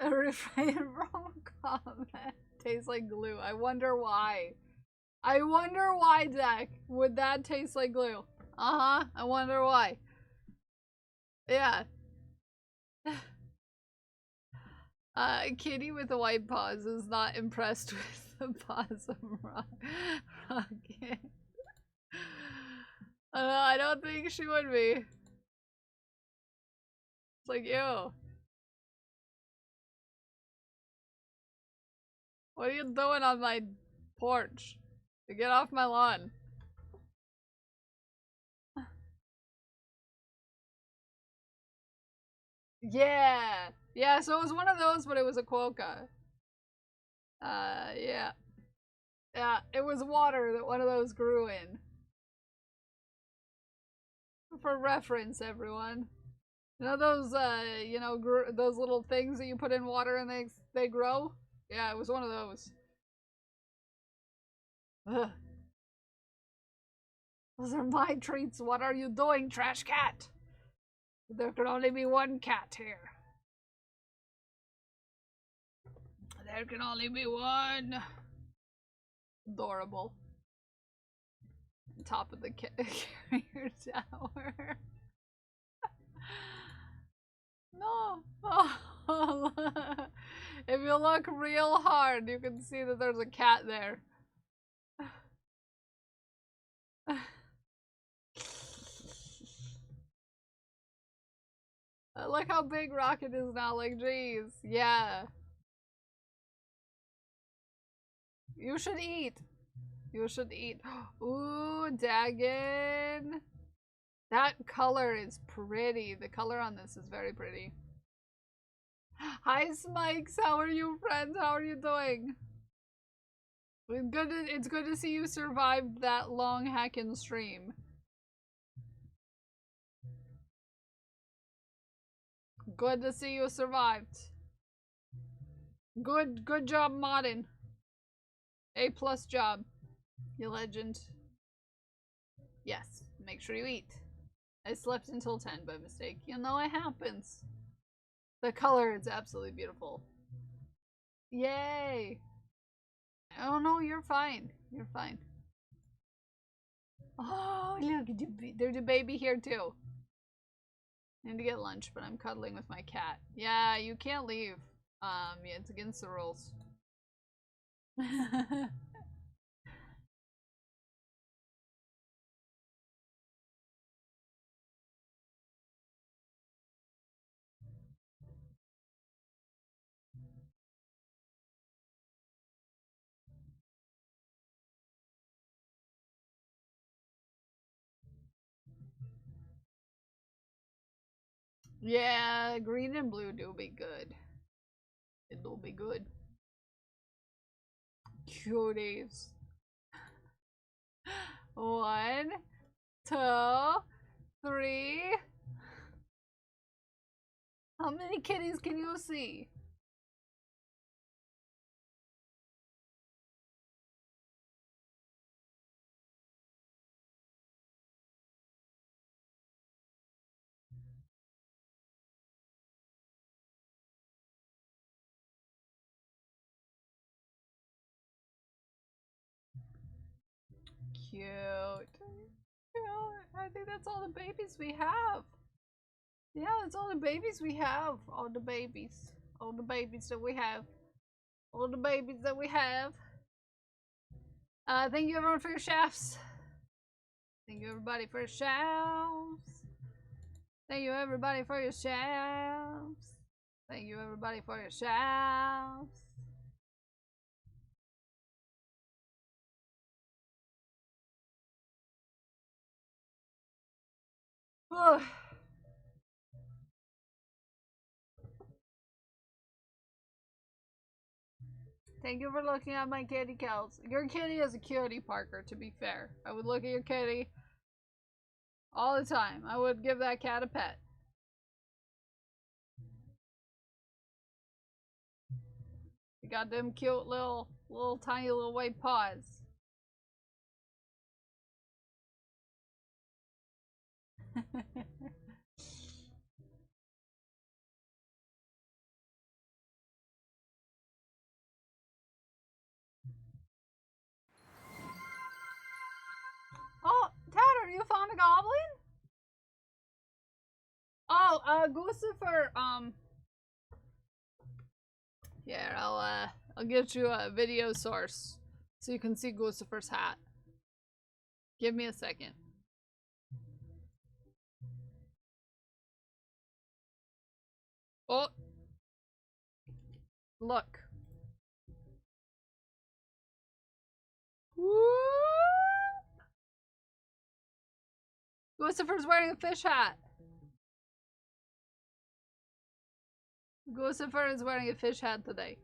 A refrain from a comment. Tastes like glue. I wonder why. I wonder why, Deck. Would that taste like glue? Uh-huh. I wonder why. Yeah. Kitty with the white paws is not impressed with the possum rocket. I don't think she would be. It's like, ew. What are you doing on my porch? Get off my lawn. Yeah. Yeah, so it was one of those, but it was a quokka. Yeah. Yeah, it was water that one of those grew in. For reference, everyone. You know those, you know, those little things that you put in water and they grow? Yeah, it was one of those. Ugh. Those are my treats. What are you doing, trash cat? There can only be one cat here. There can only be one. Adorable. Top of the carrier tower. No. Oh. If you look real hard, you can see that there's a cat there. Look how big Rocket is now, like, jeez. Yeah. You should eat. You should eat. Ooh, Dagon. That color is pretty. The color on this is very pretty. Hi, Smikes. How are you, friends? How are you doing? It's good to see you survived that long hackin' stream. Good to see you survived. Good job modding. A+ job. You legend. Yes, make sure you eat. I slept until 10 by mistake. You know it happens. The color is absolutely beautiful. Yay! Oh no, you're fine. You're fine. Oh, look, there's a baby here too. I need to get lunch, but I'm cuddling with my cat. Yeah, you can't leave. Yeah, it's against the rules. Yeah, green and blue do be good. It'll be good. Cuties. 1, 2, 3. How many kitties can you see? Cute. I think that's all the babies we have. Yeah, that's all the babies we have. All the babies. All the babies that we have. All the babies that we have. Thank you everyone for your shafts. Thank you everybody for your shafts. Thank you everybody for your shafts. Thank you everybody for your shafts. Ugh. Thank you for looking at my kitty cows. Your kitty is a cutie, Parker, to be fair. I would look at your kitty all the time. I would give that cat a pet. You got them cute little tiny little white paws. Oh, Tatter, you found a goblin? Oh, Gucifer, here, I'll get you a video source so you can see Gucifer's hat. Give me a second. Oh, look. Whoop. Gucifer's wearing a fish hat. Gucifer is wearing a fish hat today.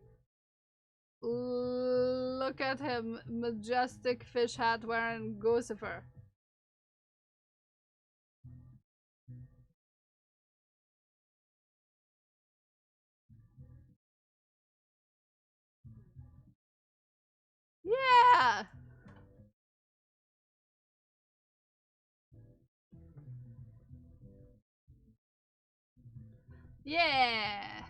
Look at him, majestic fish hat wearing Gucifer. Yeah! Yeah!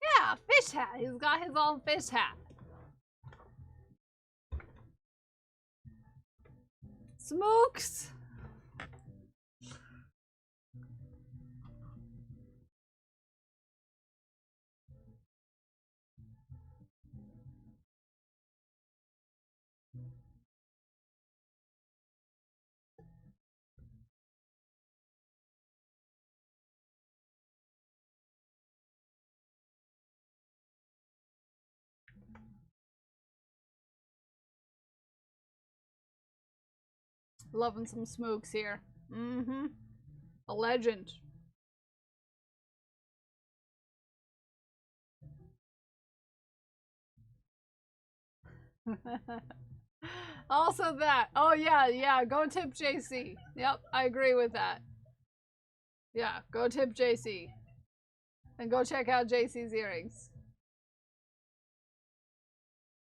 Yeah, fish hat. He's got his own fish hat. Smokes! Loving some smokes here. Mm-hmm. A legend. Also that. Oh yeah, go tip JC. Yep, I agree with that. Yeah, go tip JC. And go check out JC's earrings.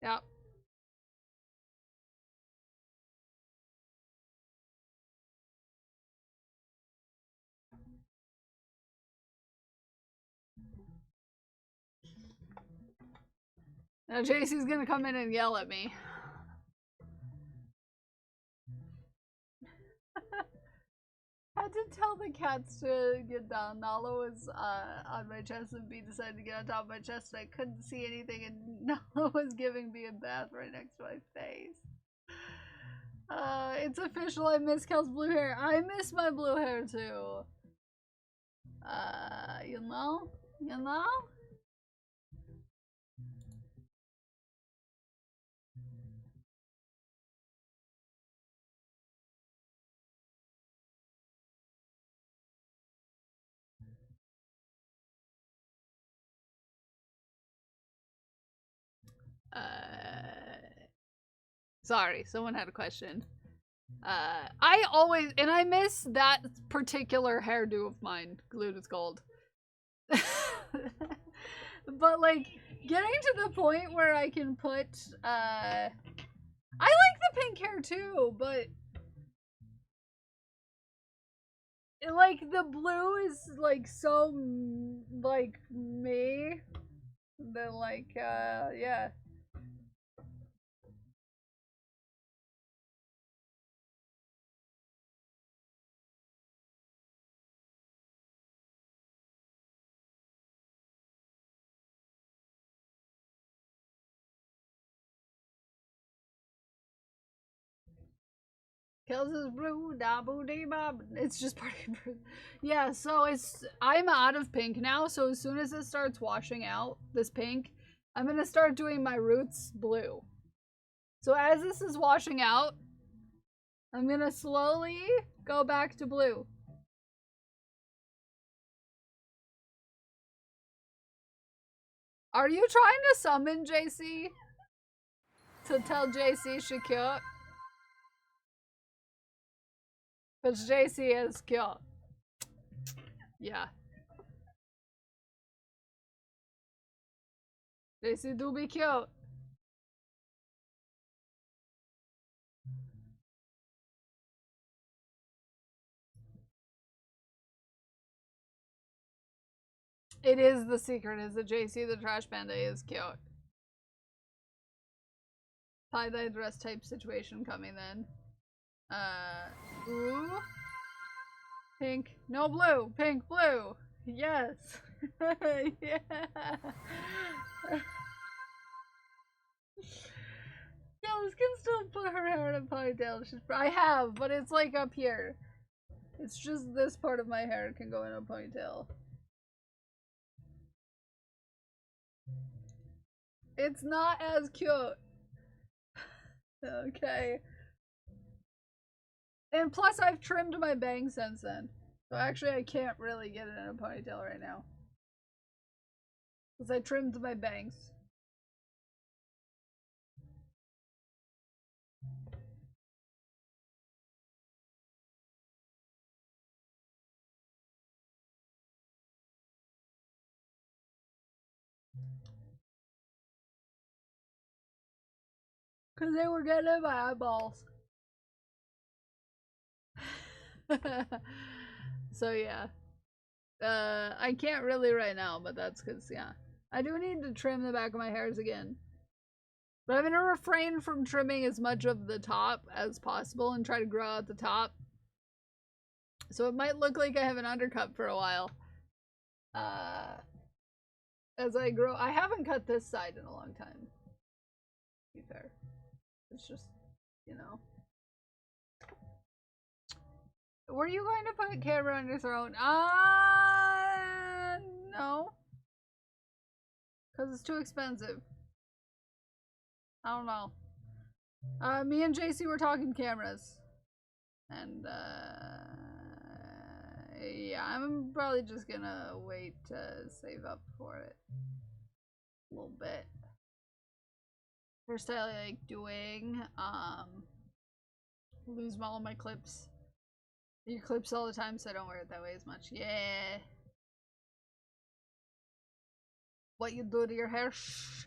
Yep. Now JC's gonna come in and yell at me. I had to tell the cats to get down. Nala was on my chest and B decided to get on top of my chest and I couldn't see anything and Nala was giving me a bath right next to my face. It's official, I miss Kel's blue hair. I miss my blue hair too. You know? Sorry, someone had a question. I always, and I miss that particular hairdo of mine, Glued with Gold. But like, getting to the point where I can put, I like the pink hair too, but like the blue is like so like me that like, yeah. Kills his blue, da boo dee bob. It's just part of yeah, so I'm out of pink now, so as soon as it starts washing out, this pink, I'm gonna start doing my roots blue. So as this is washing out, I'm gonna slowly go back to blue. Are you trying to summon JC? To tell JC she cute? Because JC is cute. Yeah. JC do be cute. It is the secret, is that JC the Trash Panda is cute. Tie-dye dress type situation coming then. Ooh. Pink. No blue. Pink, blue. Yes. Yeah. Gillis can still put her hair in a ponytail. I have, but it's like up here. It's just this part of my hair can go in a ponytail. It's not as cute. Okay. And plus, I've trimmed my bangs since then. So actually, I can't really get it in a ponytail right now. Because I trimmed my bangs. Because they were getting in my eyeballs. So yeah. I can't really right now, but that's because, yeah. I do need to trim the back of my hairs again. But I'm going to refrain from trimming as much of the top as possible and try to grow out the top. So it might look like I have an undercut for a while. As I grow. I haven't cut this side in a long time. To be fair. It's just, you know. Were you going to put camera on your throat? No. Because it's too expensive. I don't know. Me and JC were talking cameras. And, yeah, I'm probably just gonna wait to save up for it. A little bit. First I like doing, lose all of my clips. You clips all the time, so I don't wear it that way as much. Yeah. What you do to your hair? Shh.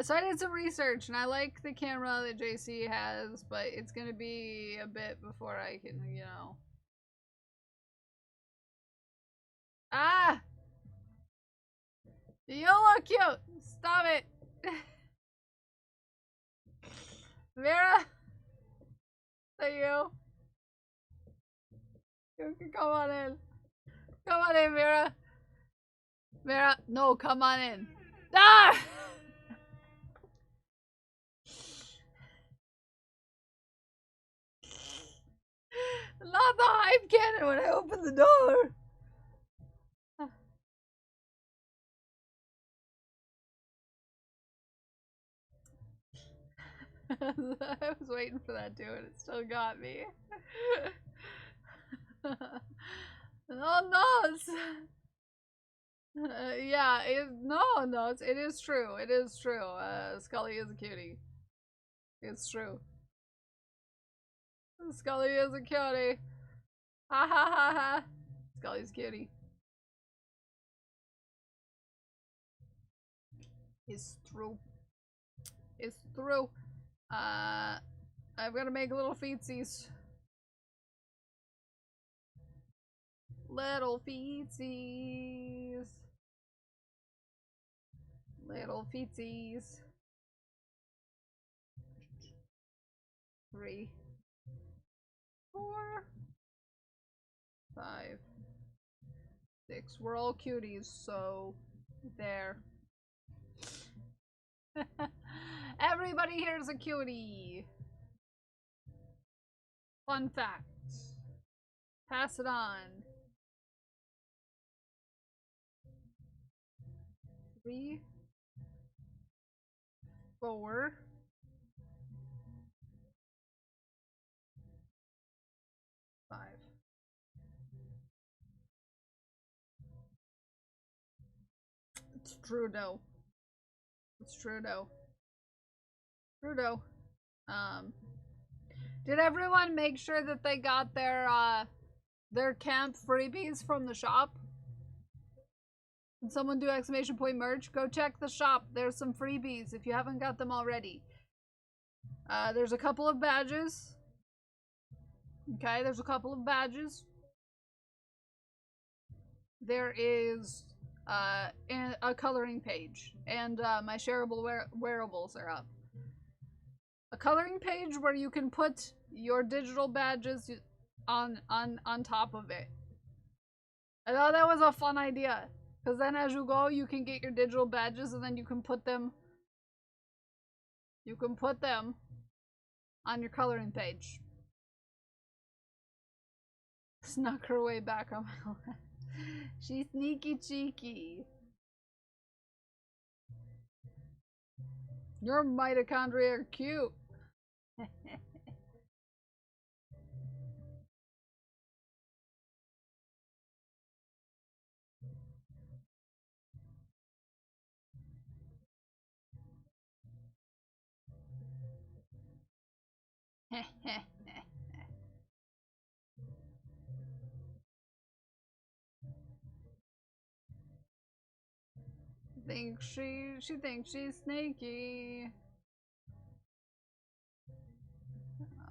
So I did some research, and I like the camera that JC has, but it's gonna be a bit before I can, you know. Ah! You look cute! Stop it! Vera? Is that you? You can come on in. Come on in, Vera. Vera, no, come on in. Ah! Not the hype cannon when I open the door. I was waiting for that too, and it still got me. Oh no! Yeah, it is true. It is true. Scully is a cutie. It's true. Scully is a cutie. Ha ha ha ha. Scully's a cutie. It's true. It's true. I've got to make little feetsies. Little feetsies. Little feetsies. 3, 4, 5, 6. We're all cuties, so there. Everybody here's a cutie. Fun fact. Pass it on. 3, 4, 5. It's true though. It's true though. True though. Did everyone make sure that they got their camp freebies from the shop? Did someone do exclamation point merch? Go check the shop. There's some freebies if you haven't got them already. There's a couple of badges. Okay, there's a couple of badges. There is a coloring page, and my shareable wearables are up. A coloring page where you can put your digital badges on top of it. I thought that was a fun idea, because then as you go, you can get your digital badges, and then you can put them on your coloring page. Snuck her way back on my left. She's sneaky cheeky. Your mitochondria are cute. She thinks she's sneaky.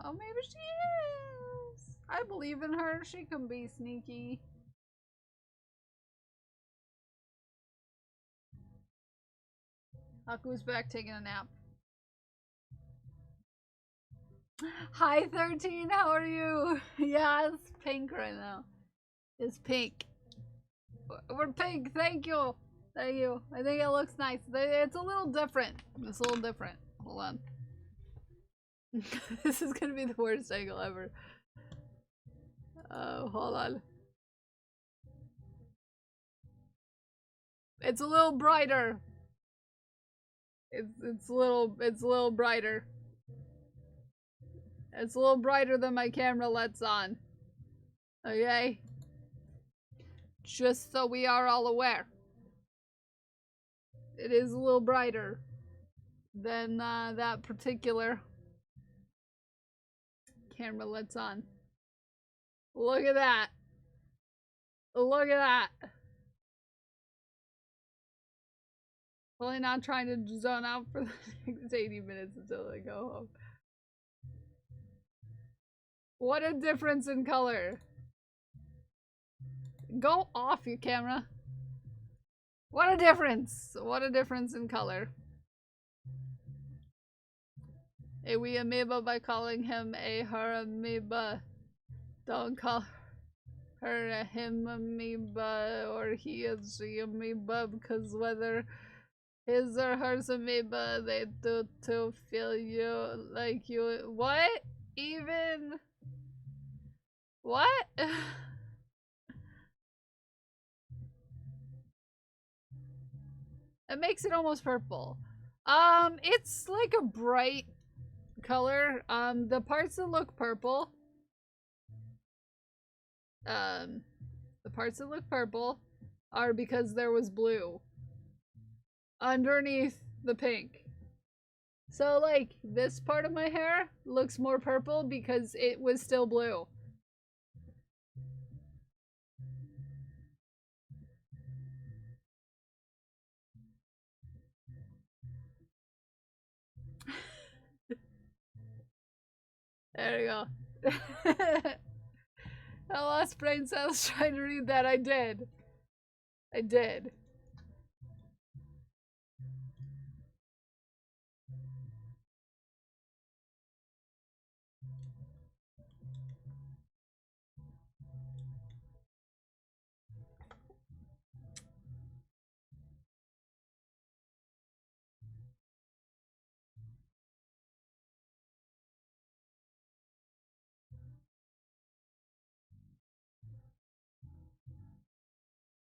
Oh, maybe she is. I believe in her. She can be sneaky. Haku's back taking a nap. Hi 13, how are you? Yeah, it's pink right now. It's pink. We're pink, thank you. Thank you. I think it looks nice. It's a little different. It's a little different. Hold on. This is gonna be the worst angle ever. Oh, hold on. It's a little brighter. It's a little brighter. It's a little brighter than my camera lets on. Okay? Just so we are all aware. It is a little brighter than that particular camera lets on. Look at that. Look at that. Probably not trying to zone out for the next 80 minutes until I go home. What a difference in color. Go off your camera. What a difference. What a difference in color. A wee amoeba by calling him a her amoeba. Don't call her a him amoeba or he is she amoeba, because whether his or hers amoeba, they do to feel you like you. What? Even? What? It makes it almost purple. It's like a bright color. The parts that look purple. The parts that look purple are because there was blue underneath the pink. So, like, this part of my hair looks more purple because it was still blue. There you go. I lost brain cells trying to read that. I did. I did.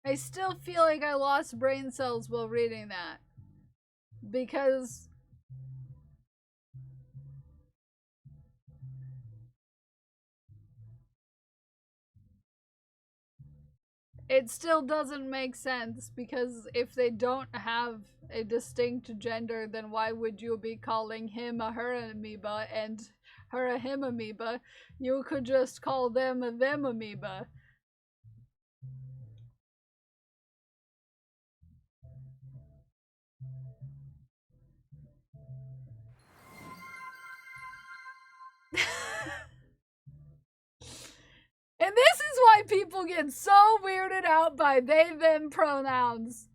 I still feel like I lost brain cells while reading that. Because it still doesn't make sense, because if they don't have a distinct gender, then why would you be calling him a her amoeba and her a him amoeba? You could just call them a them amoeba. And this is why people get so weirded out by they, them pronouns.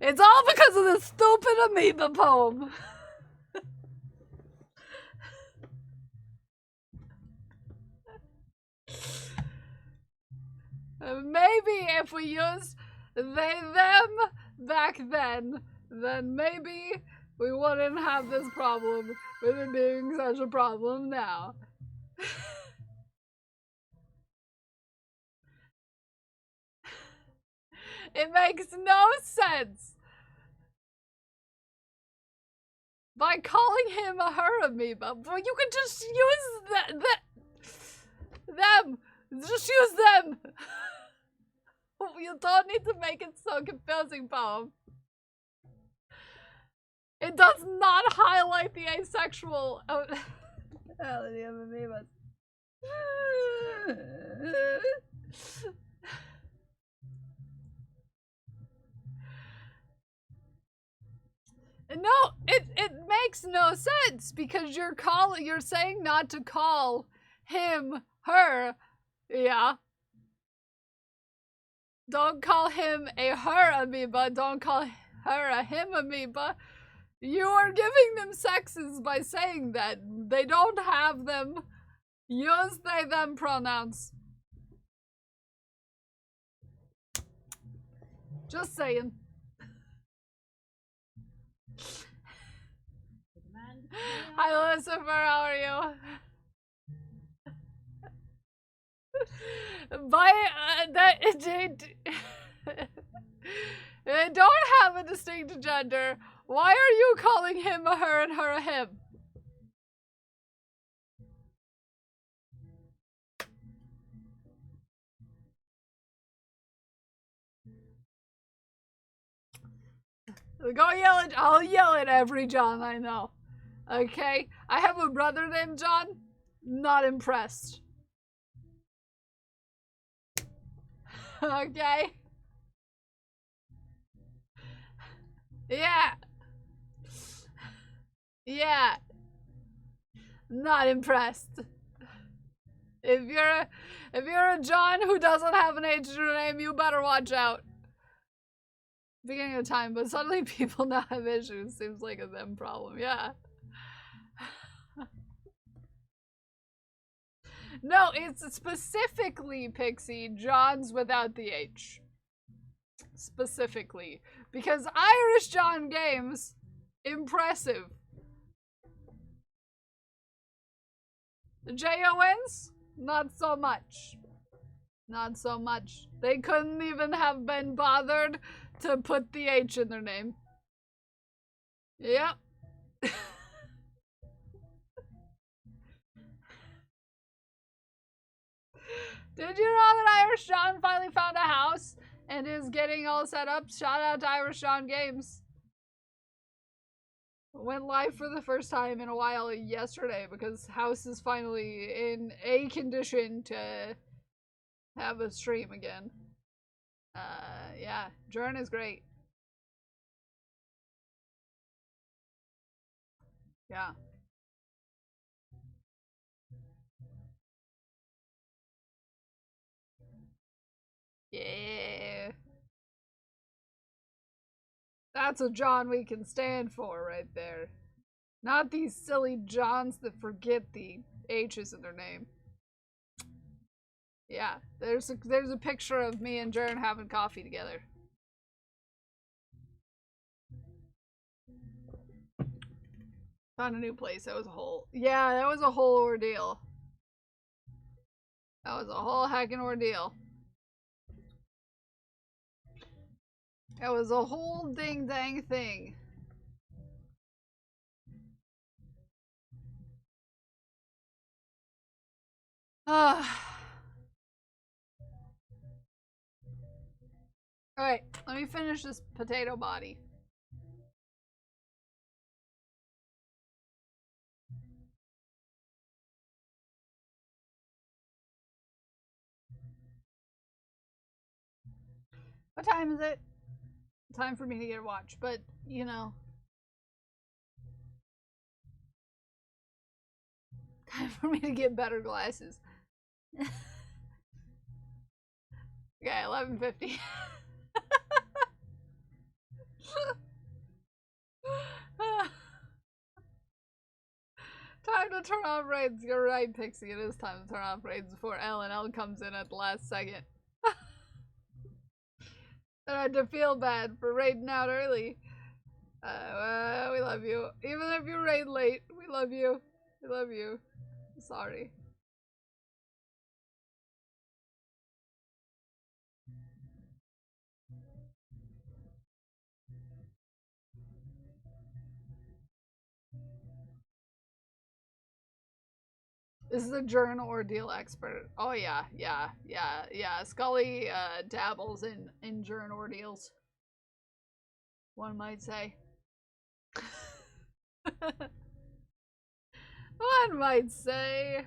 It's all because of the stupid amoeba poem. Maybe if we used they, them back then maybe we wouldn't have this problem with it being such a problem now. It makes no sense. By calling him a her amoeba, but you can just use them. Just use them. You don't need to make it so confusing, poem. It does not highlight the asexual reality of amoebas. No, it makes no sense, because you're saying not to call him her. Yeah. Don't call him a her amoeba, don't call her a him amoeba. You are giving them sexes by saying that. They don't have them. Use they, them pronouns. Just saying. Hi Lucifer, how are you? They don't have a distinct gender. Why are you calling him a her and her a him? Go yell at, I'll yell at every John I know. Okay? I have a brother named John. Not impressed. Okay? Yeah. Yeah. Not impressed. If you're a John who doesn't have an H in your name, you better watch out. Beginning of time, but suddenly people now have issues. Seems like a them problem. Yeah. No, it's specifically, Pixie, John's without the H. Specifically. Because Irish John Games, impressive. The J-O-N's, not so much. Not so much. They couldn't even have been bothered to put the H in their name. Yep. Did you know that Irish John finally found a house and is getting all set up? Shout out to Irish John Games. Went live for the first time in a while yesterday because house is finally in a condition to have a stream again. Yeah, Jern is great. Yeah. Yeah. That's a John we can stand for right there. Not these silly Johns that forget the H's in their name. Yeah, there's a picture of me and Jern having coffee together. Found a new place. That was a whole ordeal. That was a whole heckin' ordeal. It was a whole ding dang thing. Alright, let me finish this potato body. What time is it? Time for me to get a watch, but you know. Time for me to get better glasses. Okay, 11:50. Time to turn off raids. You're right, Pixie. It is time to turn off raids before L comes in at the last second. I had to feel bad for raiding out early. Well, we love you. Even if you raid late, we love you. We love you. Sorry. This is a Jern ordeal expert. Oh yeah. Scully dabbles in Jern ordeals. One might say. One might say.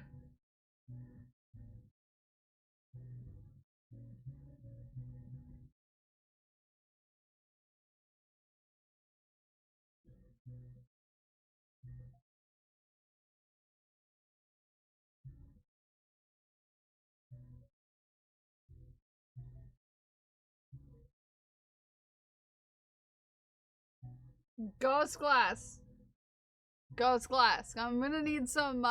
Ghost Glass. Ghost Glass. I'm gonna need some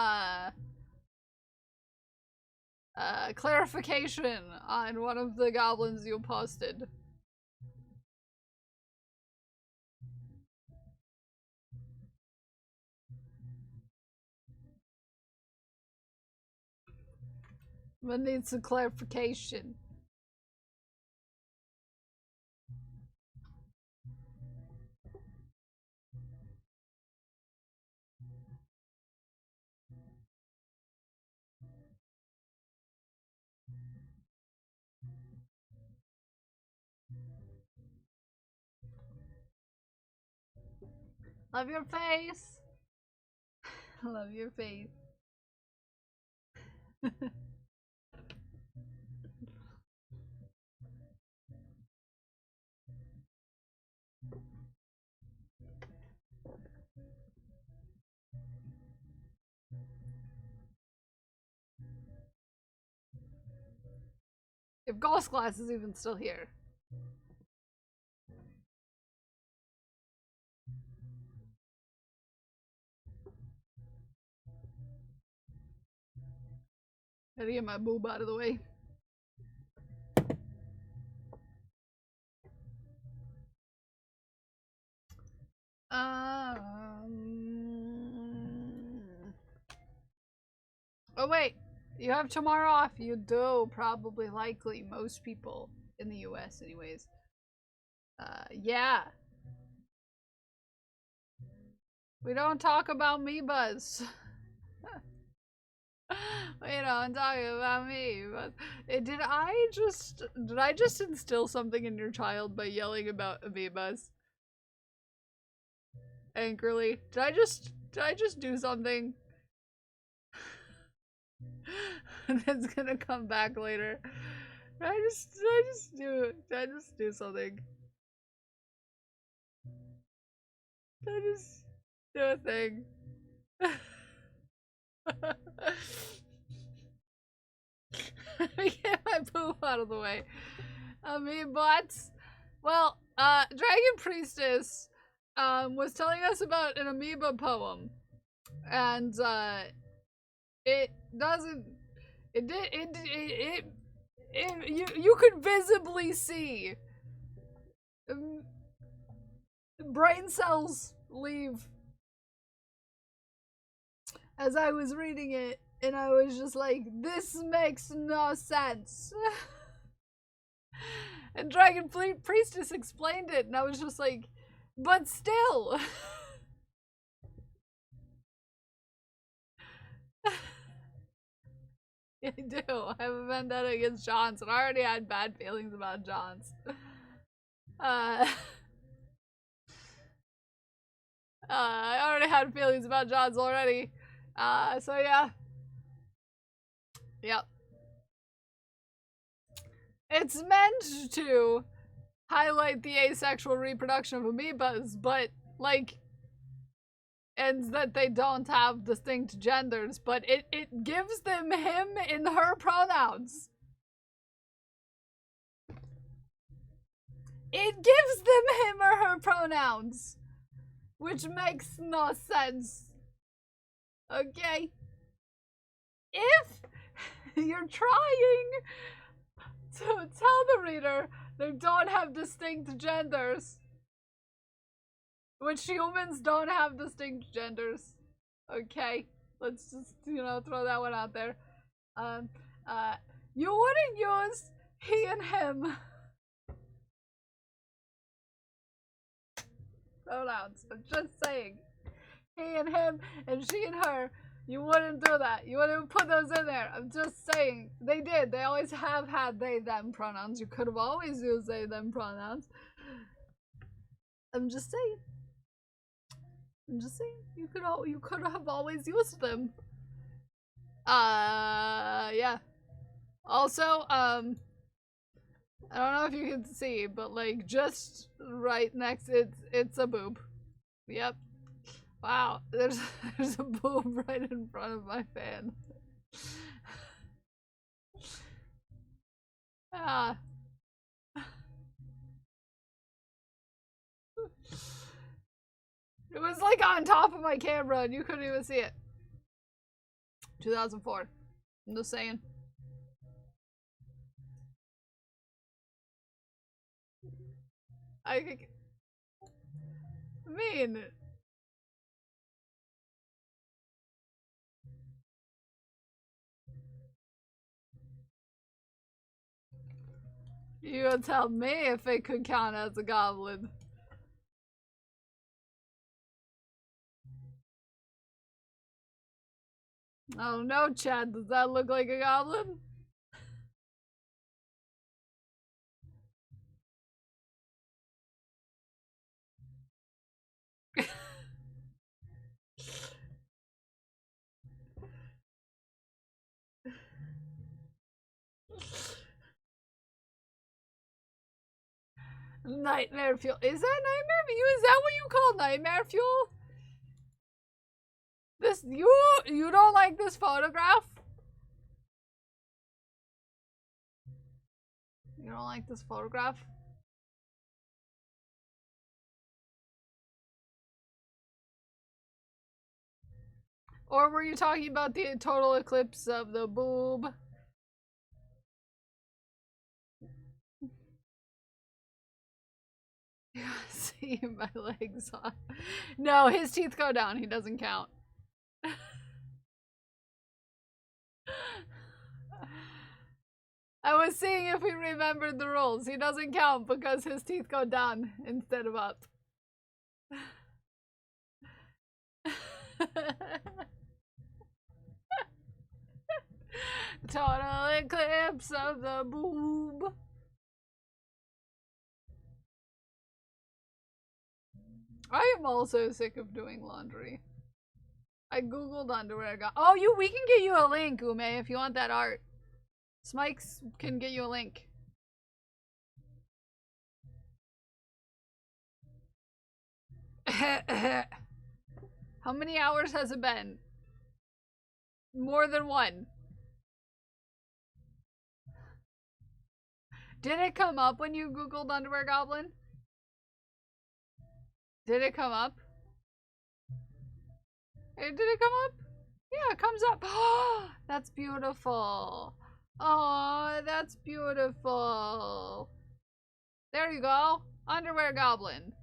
clarification on one of the goblins you posted. I'm gonna need some clarification. Love your face. Love your face. If Ghost Glass is even still here. Gotta get my boob out of the way. Oh wait, you have tomorrow off. You do, probably, likely, most people in the US anyways. Yeah. We don't talk about amoebas. We don't talk about amoebas. Did I just instill something in your child by yelling about amoebas? Angrily. Did I just do something? That's gonna come back later. Did I just do something? Did I just do a thing? Get my poop out of the way. Amoebots. Well, Dragon Priestess was telling us about an amoeba poem, and you could visibly see brain cells leave as I was reading it, and I was just like, this makes no sense. And Dragon Priestess explained it, and I was just like, but still. I do. I have a vendetta against Johns, and I already had bad feelings about Johns. I already had feelings about Johns already. So yeah. Yep. It's meant to highlight the asexual reproduction of amoebas, but, like, and that they don't have distinct genders, but it gives them him and her pronouns. It gives them him or her pronouns, which makes no sense. Okay? If you're trying to tell the reader they don't have distinct genders, which humans don't have distinct genders, okay? Let's just, throw that one out there. You wouldn't use he and him pronouns. I'm just saying. He and him and she and her. You wouldn't do that. You wouldn't put those in there. I'm just saying. They did. They always have had they, them pronouns. You could have always used they, them pronouns. I'm just saying. You could have always used them. Yeah. Also, I don't know if you can see, but like just right next, it's a boob. Yep. Wow, there's a boob right in front of my fan. Ah. It was like on top of my camera and you couldn't even see it. 2004. I'm just saying. I mean, you tell me if it could count as a goblin. I don't know, Chad. Does that look like a goblin? Nightmare fuel. Is that nightmare fuel? Is that what you call nightmare fuel? This you don't like this photograph? You don't like this photograph? Or were you talking about the total eclipse of the boob? See my legs off. No, his teeth go down. He doesn't count. I was seeing if we remembered the rules. He doesn't count because his teeth go down instead of up. Total eclipse of the boob. I am also sick of doing laundry. I googled underwear. Oh, we can get you a link, Ume, if you want that art. Smikes can get you a link. How many hours has it been? More than one. Did it come up when you googled underwear goblin? Did it come up? Did it come up? Yeah, it comes up. That's beautiful. Oh, that's beautiful. There you go. Underwear goblin.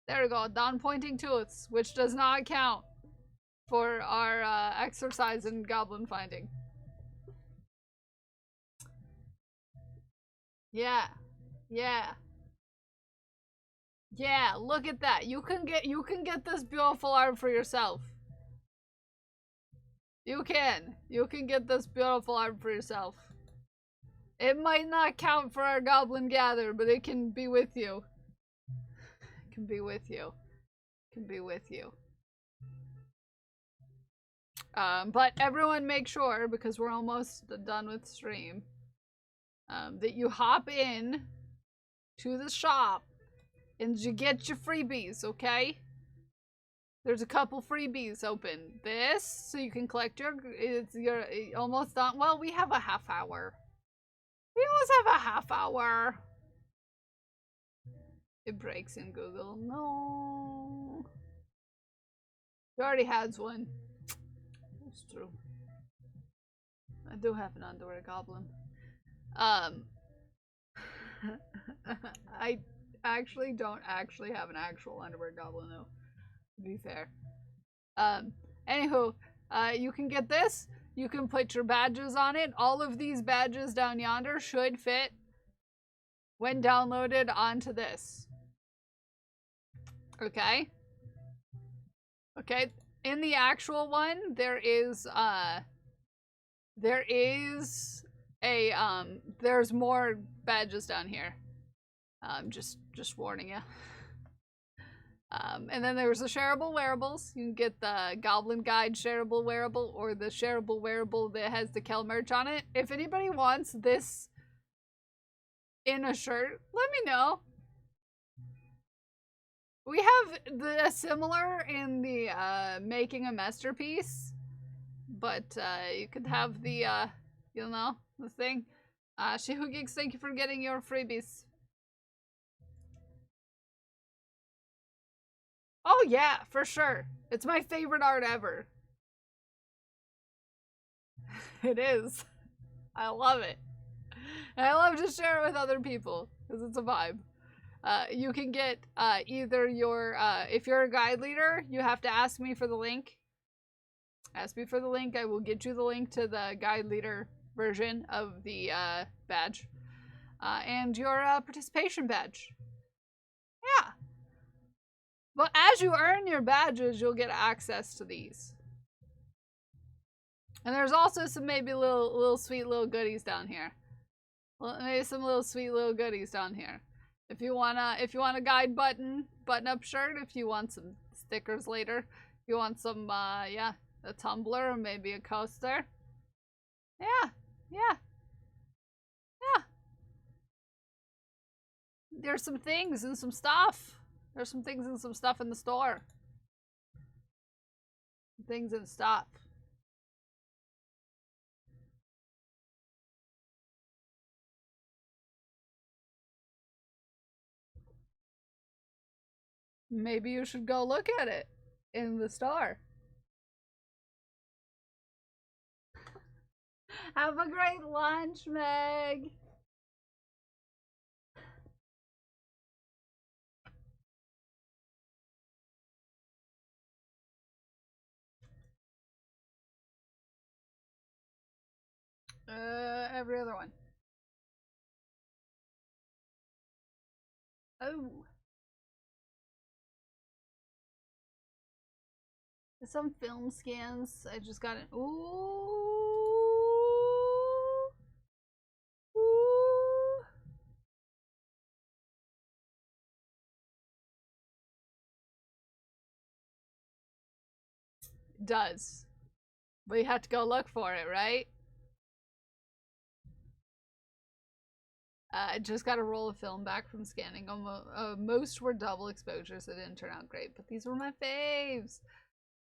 There we go. Down pointing tooths, which does not count for our exercise in goblin finding. Yeah. Yeah. Yeah, look at that. You can get this beautiful art for yourself. You can get this beautiful art for yourself. It might not count for our goblin gather, but it can be with you. It can be with you. It can be with you. But everyone make sure, because we're almost done with stream, that you hop in to the shop and you get your freebies, okay? There's a couple freebies open. This, so you can collect you're almost done. Well, we have a half hour. We almost have a half hour. It breaks in Google. No. You already had one. That's true. I do have an underwear goblin. I actually don't actually have an actual underwear goblin though, to be fair. Anywho, you can get this. You can put your badges on it. All of these badges down yonder should fit when downloaded onto this. Okay? Okay, in the actual one, there's more badges down here. Just warning you. And then there's the shareable wearables. You can get the Goblin Guide shareable wearable or the shareable wearable that has the Kel merch on it. If anybody wants this in a shirt, let me know. We have the similar in the making a masterpiece, but you could have the you know, the thing. She Who Geeks, thank you for getting your freebies. Oh yeah, for sure. It's my favorite art ever. It is. I love it. And I love to share it with other people because it's a vibe. You can get either your, if you're a guide leader, you have to ask me for the link. Ask me for the link. I will get you the link to the guide leader version of the badge. And your participation badge. Yeah. But as you earn your badges, you'll get access to these. And there's also some maybe little sweet little goodies down here. Maybe some little sweet little goodies down here. If you want a guide button up shirt, if you want some stickers later, if you want some yeah, a tumbler or maybe a coaster. Yeah. There's some things and some stuff. There's some things and some stuff in the store. Things and stuff. Maybe you should go look at it in the store. Have a great lunch, Meg. Every other one. Oh. some film scans. I just got an ooh. Ooh. Does. But you have to go look for it, right? I just got a roll of film back from scanning. Most were double exposures that didn't turn out great, but these were my faves.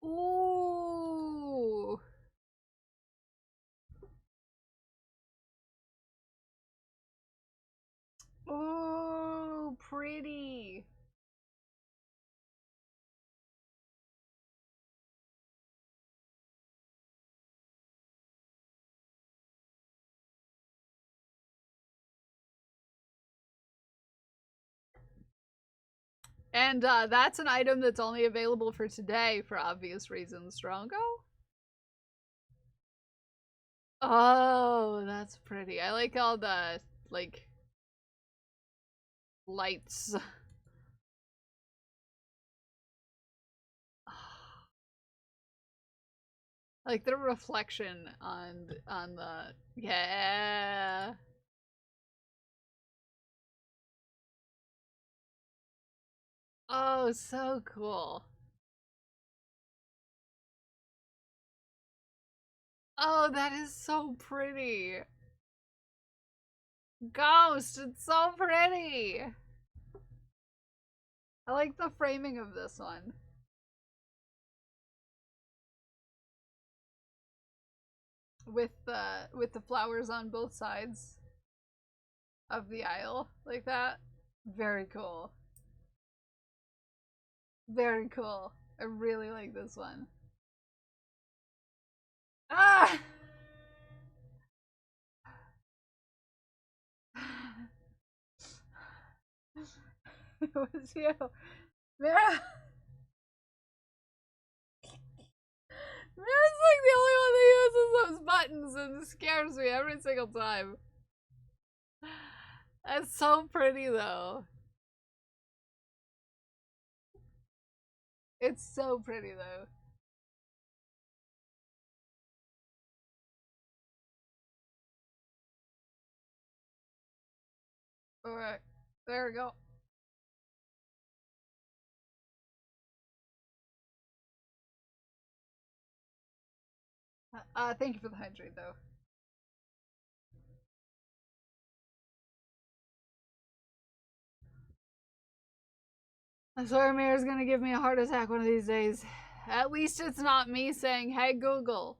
Ooh. Ooh, pretty. And that's an item that's only available for today for obvious reasons. Strongo? Oh, that's pretty. I like all the, like, lights. Like the reflection on the, yeah. Oh, so cool. Oh, that is so pretty. Ghost, it's so pretty. I like the framing of this one. With the flowers on both sides of the aisle like that. Very cool. Very cool. I really like this one. Ah! It was you. Mira! Mira's like the only one that uses those buttons and it scares me every single time. That's so pretty though. It's so pretty though. Alright, there we go. Thank you for the hydrate though. I swear Mira's gonna give me a heart attack one of these days. At least it's not me saying, hey Google,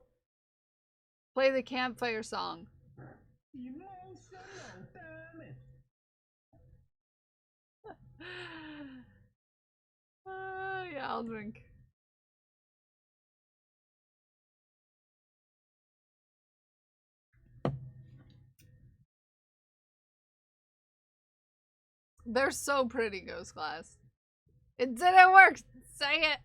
play the campfire song. Yeah, I'll drink. They're so pretty, Ghost Glass. It didn't work! Say it!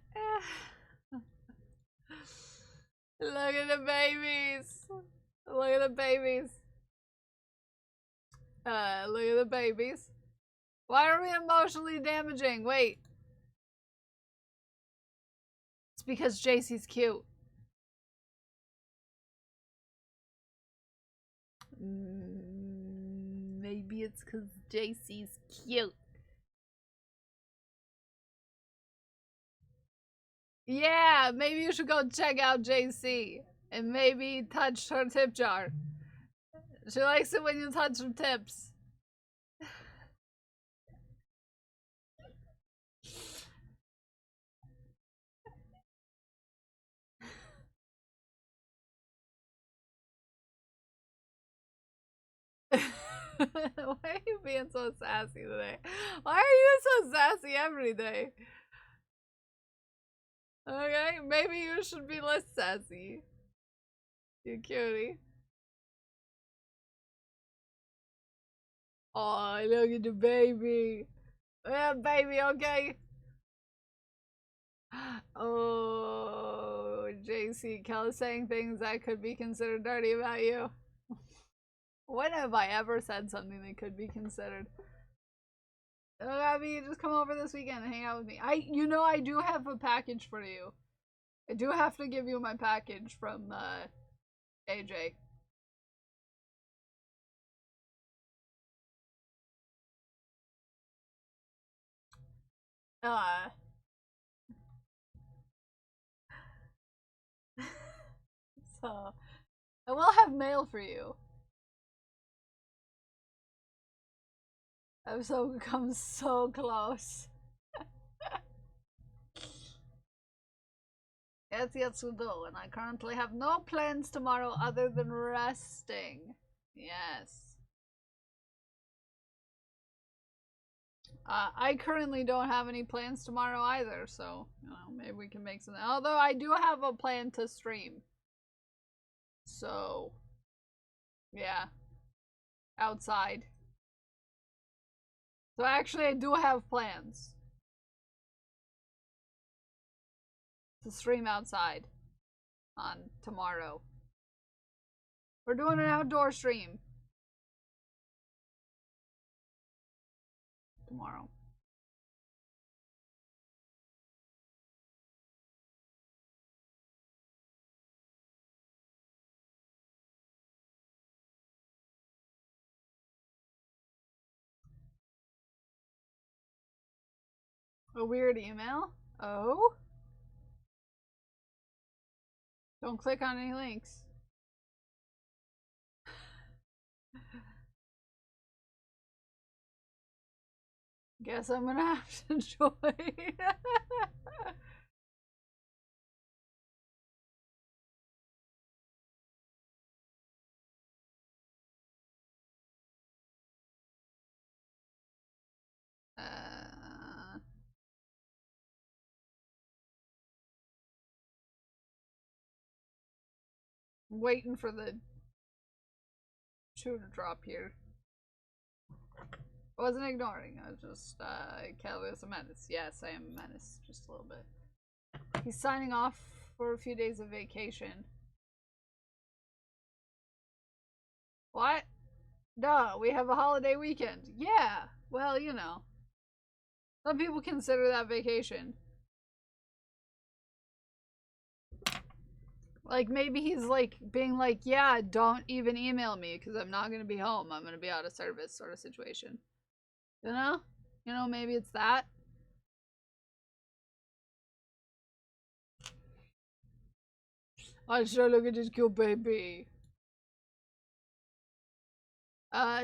Look at the babies! Look at the babies! Look at the babies. Why are we emotionally damaging? Wait. It's because JC's cute. Maybe it's because JC's cute. Yeah, maybe you should go check out JC and maybe touch her tip jar. She likes it when you touch her tips. Why are you being so sassy today? Why are you so sassy every day? Okay, maybe you should be less sassy. You cutie. Oh, look at the baby. Yeah, baby, okay. Oh, JC, Kel's saying things that could be considered dirty about you. When have I ever said something that could be considered? Abby, just come over this weekend and hang out with me. I do have a package for you. I do have to give you my package from AJ. So I will have mail for you. I've come so close. Yes, we do, and I currently have no plans tomorrow other than resting. Yes. I currently don't have any plans tomorrow either, so, you know, maybe we can make something. Although I do have a plan to stream. So, yeah. Outside. So actually I do have plans to stream outside on tomorrow. We're doing an outdoor stream tomorrow. A weird email? Oh? Don't click on any links. Guess I'm gonna have to join. Waiting for the shoe to drop here. I wasn't ignoring, I was just, Calvin is a menace. Yes, I am a menace, just a little bit. He's signing off for a few days of vacation. What? Duh, we have a holiday weekend. Yeah, well, you know. Some people consider that vacation. Like, maybe he's like, being like, yeah, don't even email me because I'm not going to be home. I'm going to be out of service sort of situation. You know? You know, maybe it's that. I sure look at this cute baby.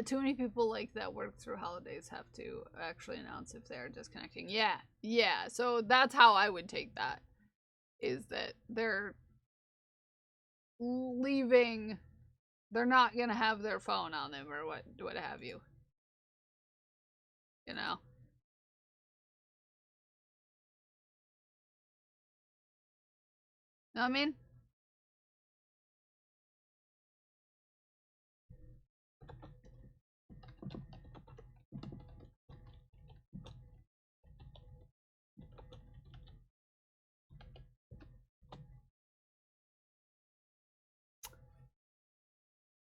Too many people like that work through holidays have to actually announce if they're disconnecting. Yeah, yeah. So that's how I would take that. Is that they're leaving, they're not gonna have their phone on them or what have you. You know? Know what I mean?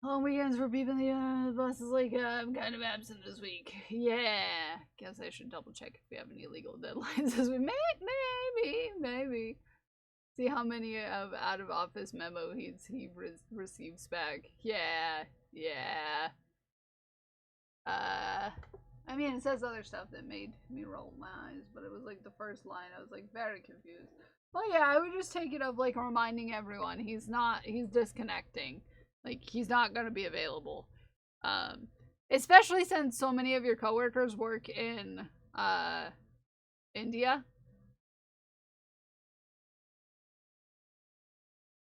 On weekends for people in the bus is like, I'm kind of absent this week. Yeah. Guess I should double check if we have any legal deadlines this week. Maybe. See how many of out of office memo he receives back. Yeah. I mean, it says other stuff that made me roll my eyes, but it was like the first line. I was like very confused. Well, yeah, I would just take it of like reminding everyone he's disconnecting. Like, he's not going to be available. Especially since so many of your coworkers work in, India.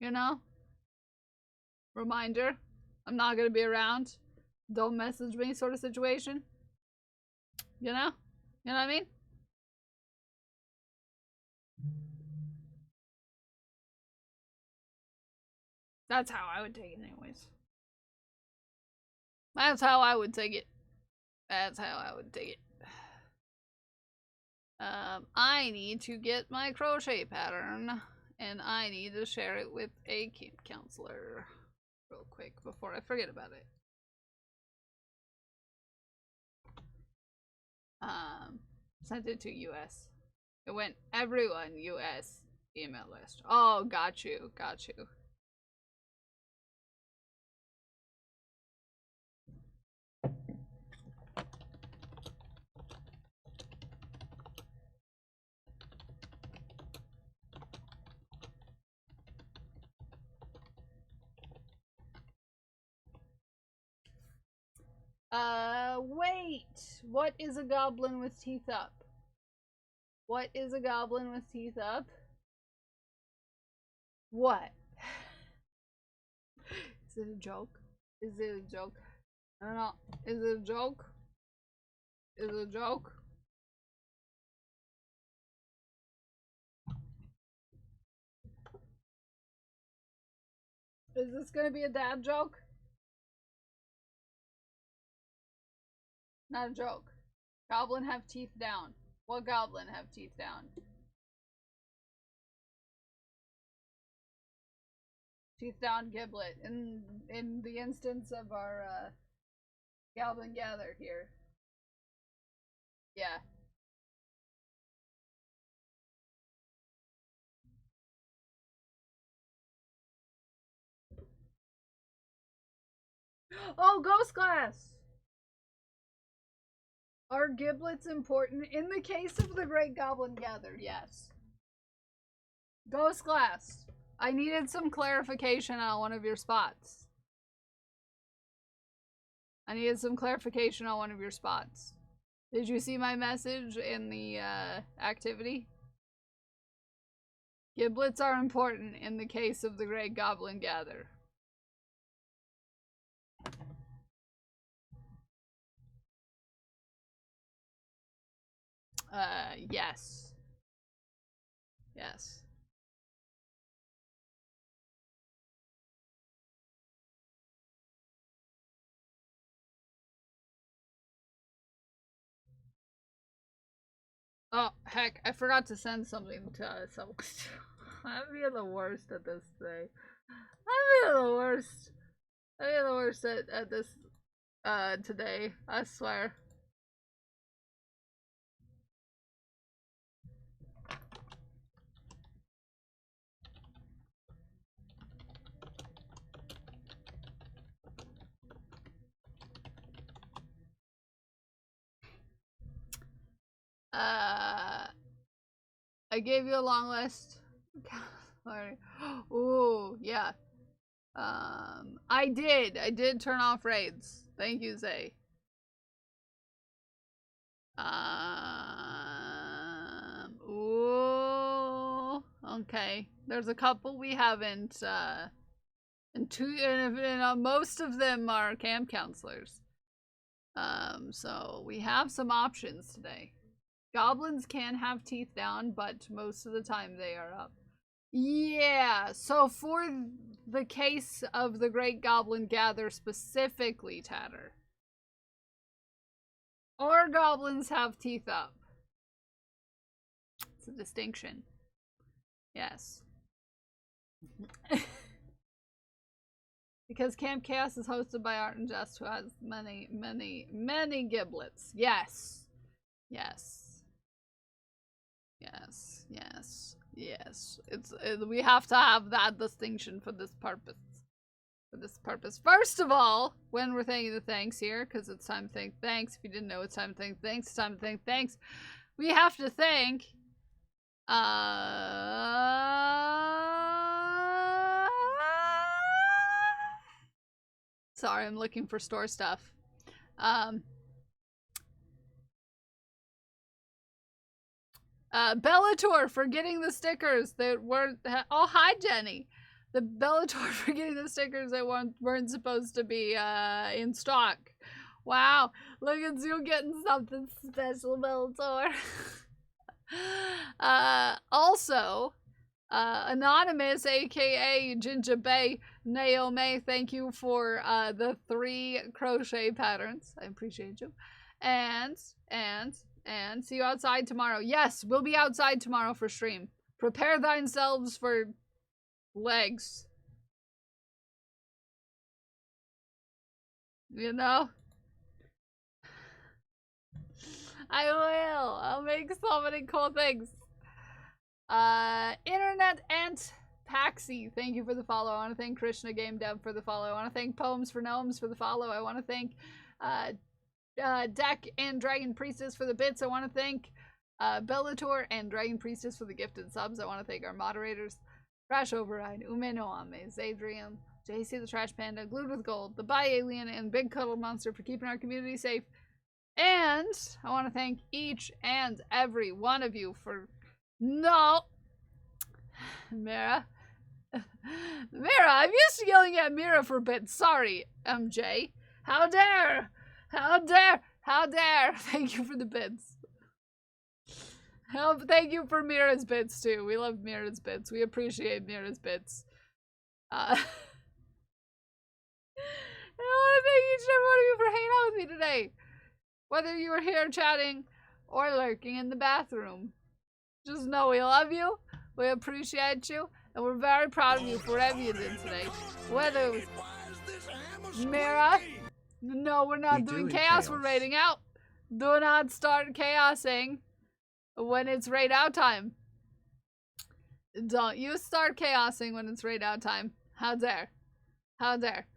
You know? Reminder. I'm not going to be around. Don't message me sort of situation. You know? You know what I mean? That's how I would take it anyways. That's how I would take it. I need to get my crochet pattern, and I need to share it with a camp counselor real quick before I forget about it. Sent it to US. It went everyone US. email list. Oh, got you, got you. Wait. What is a goblin with teeth up? What is a goblin with teeth up? What? Is it a joke? Is it a joke? I don't know. Is it a joke? Is it a joke? Is this gonna be a dad joke? Not a joke. Goblin have teeth down. What goblin have teeth down? Teeth down Giblet. In the instance of our Goblin Gather here. Yeah. Oh, Ghost Glass! Are giblets important? In the case of the Great Goblin Gather, yes. Ghost Glass, I needed some clarification on one of your spots. I needed some clarification on one of your spots. Did you see my message in the activity? Giblets are important in the case of the Great Goblin Gather. Yes. Yes. Oh, heck, I forgot to send something to someone. I'm being the worst at this thing. I'm being the worst. I'm being the worst at this, today. I swear. I gave you a long list. Sorry. Ooh, yeah. I did turn off raids. Thank you, Zay. Ooh, okay. There's a couple we haven't, and most of them are camp counselors. So we have some options today. Goblins can have teeth down, but most of the time they are up. Yeah, so for the case of the Great Goblin Gather specifically, Tatter, our goblins have teeth up. It's a distinction. Yes. Because Camp Chaos is hosted by Art and Jest, who has many, many, many giblets. Yes. Yes. Yes, yes, yes. We have to have that distinction for this purpose. For this purpose. First of all, when we're thanking the thanks here, because it's time to thank thanks. If you didn't know, it's time to thank thanks. It's time to thank thanks. We have to thank sorry, I'm looking for store stuff. Bellator for getting the stickers that weren't. Oh, hi, Jenny. The Bellator for getting the stickers that weren't supposed to be in stock. Wow, look at you getting something special, Bellator. Also, Anonymous, aka Ginger Bay Naomi, thank you for the 3 crochet patterns. I appreciate you. And see you outside tomorrow. Yes, we'll be outside tomorrow for stream. Prepare thyself for legs. You know? I will. I'll make so many cool things. Internet Ant Paxi, thank you for the follow. I want to thank Krishna Game Dev for the follow. I want to thank Poems for Gnomes for the follow. I want to thank Deck and Dragon Priestess for the bits. I want to thank Bellator and Dragon Priestess for the gifted subs. I want to thank our moderators, Crash Override, Umeno Ame, Zadrium, JC the Trash Panda, Glued with Gold, the Bi Alien, and Big Cuddle Monster for keeping our community safe. And I want to thank each and every one of you for Mira. Mira, I'm used to yelling at Mira for bits. Sorry, MJ. How dare! How dare! How dare! Thank you for the bits. Thank you for Mira's bits too. We love Mira's bits. We appreciate Mira's bits. I want to thank each and every one of you for hanging out with me today. Whether you were here chatting or lurking in the bathroom. Just know we love you, we appreciate you, and we're very proud of you for whatever you did today. Whether it was Mira. No, we're not doing chaos. We're raiding out. Do not start chaosing when it's raid out time. Don't you start chaosing when it's raid out time. How dare. How dare.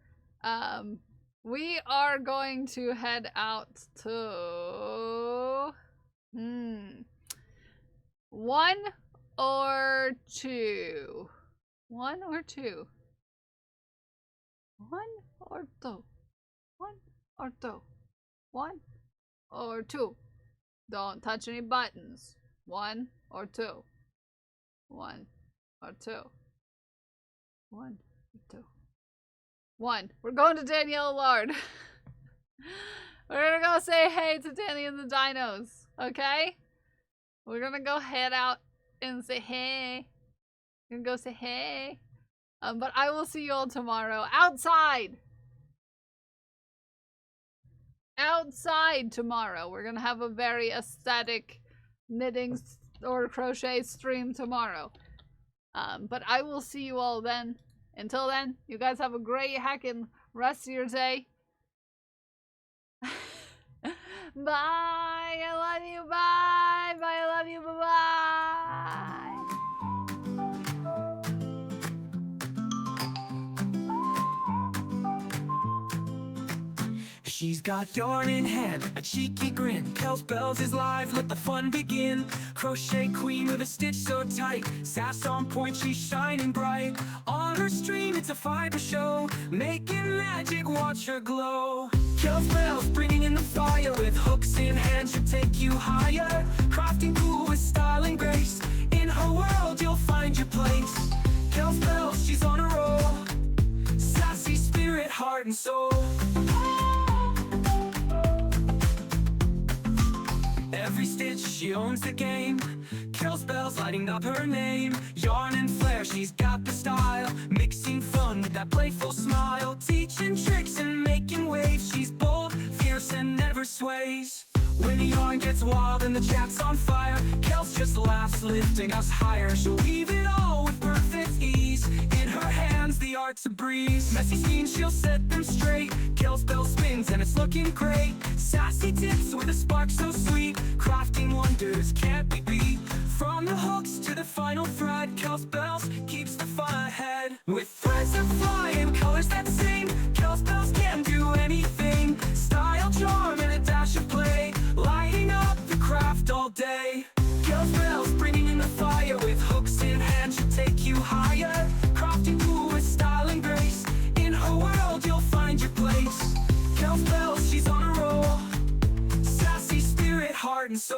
We are going to head out to 1 or 2. 1 or 2. 1 or 2. 1 or 2. 1 or 2. Don't touch any buttons. 1 or 2. 1 or 2. 1 or 2. 1. We're going to Danielle Lard. We're gonna go say hey to Danny and the Dinos. Okay? We're gonna go head out and say hey. We're gonna go say hey. But I will see you all tomorrow. Outside! Outside tomorrow. We're gonna have a very aesthetic knitting or crochet stream tomorrow. But I will see you all then. Until then, you guys have a great heckin' rest of your day. Bye! I love you, bye! Bye, I love you, bye-bye! She's got yarn in hand, a cheeky grin. Kel's Bells is live, let the fun begin. Crochet queen with a stitch so tight. Sass on point, she's shining bright. On her stream, it's a fiber show. Making magic, watch her glow. Kel's Bells bringing in the fire. With hooks in hand, she'll take you higher. Crafting cool with style and grace. In her world, you'll find your place. Kel's Bells, she's on a roll. Sassy spirit, heart and soul. Every stitch, she owns the game. Kel's Bells lighting up her name. Yarn and flair, she's got the style. Mixing fun with that playful smile. Teaching tricks and making waves. She's bold, fierce, and never sways. When the yarn gets wild and the chat's on fire, Kel's just laughs, lifting us higher. She'll weave it all with perfect ease. In her hands, the art's a breeze. Messy scenes, she'll set them straight. Kel's Bells spins and it's looking great. Sassy tips with a spark so sweet. Crafting wonders can't be beat. From the hooks to the final thread, Kel's Bells keeps the fun ahead. With threads that fly and colors that sing, Kel's Bells can do anything. Style, charm, and a dash of play, lighting up the craft all day. Kel's Bells bringing in the fire. With hooks in hand, she'll take you higher. Crafting cool with style and grace. In her world, you'll find your place. Kel's Bells, she's on a roll. Sassy spirit, heart and soul.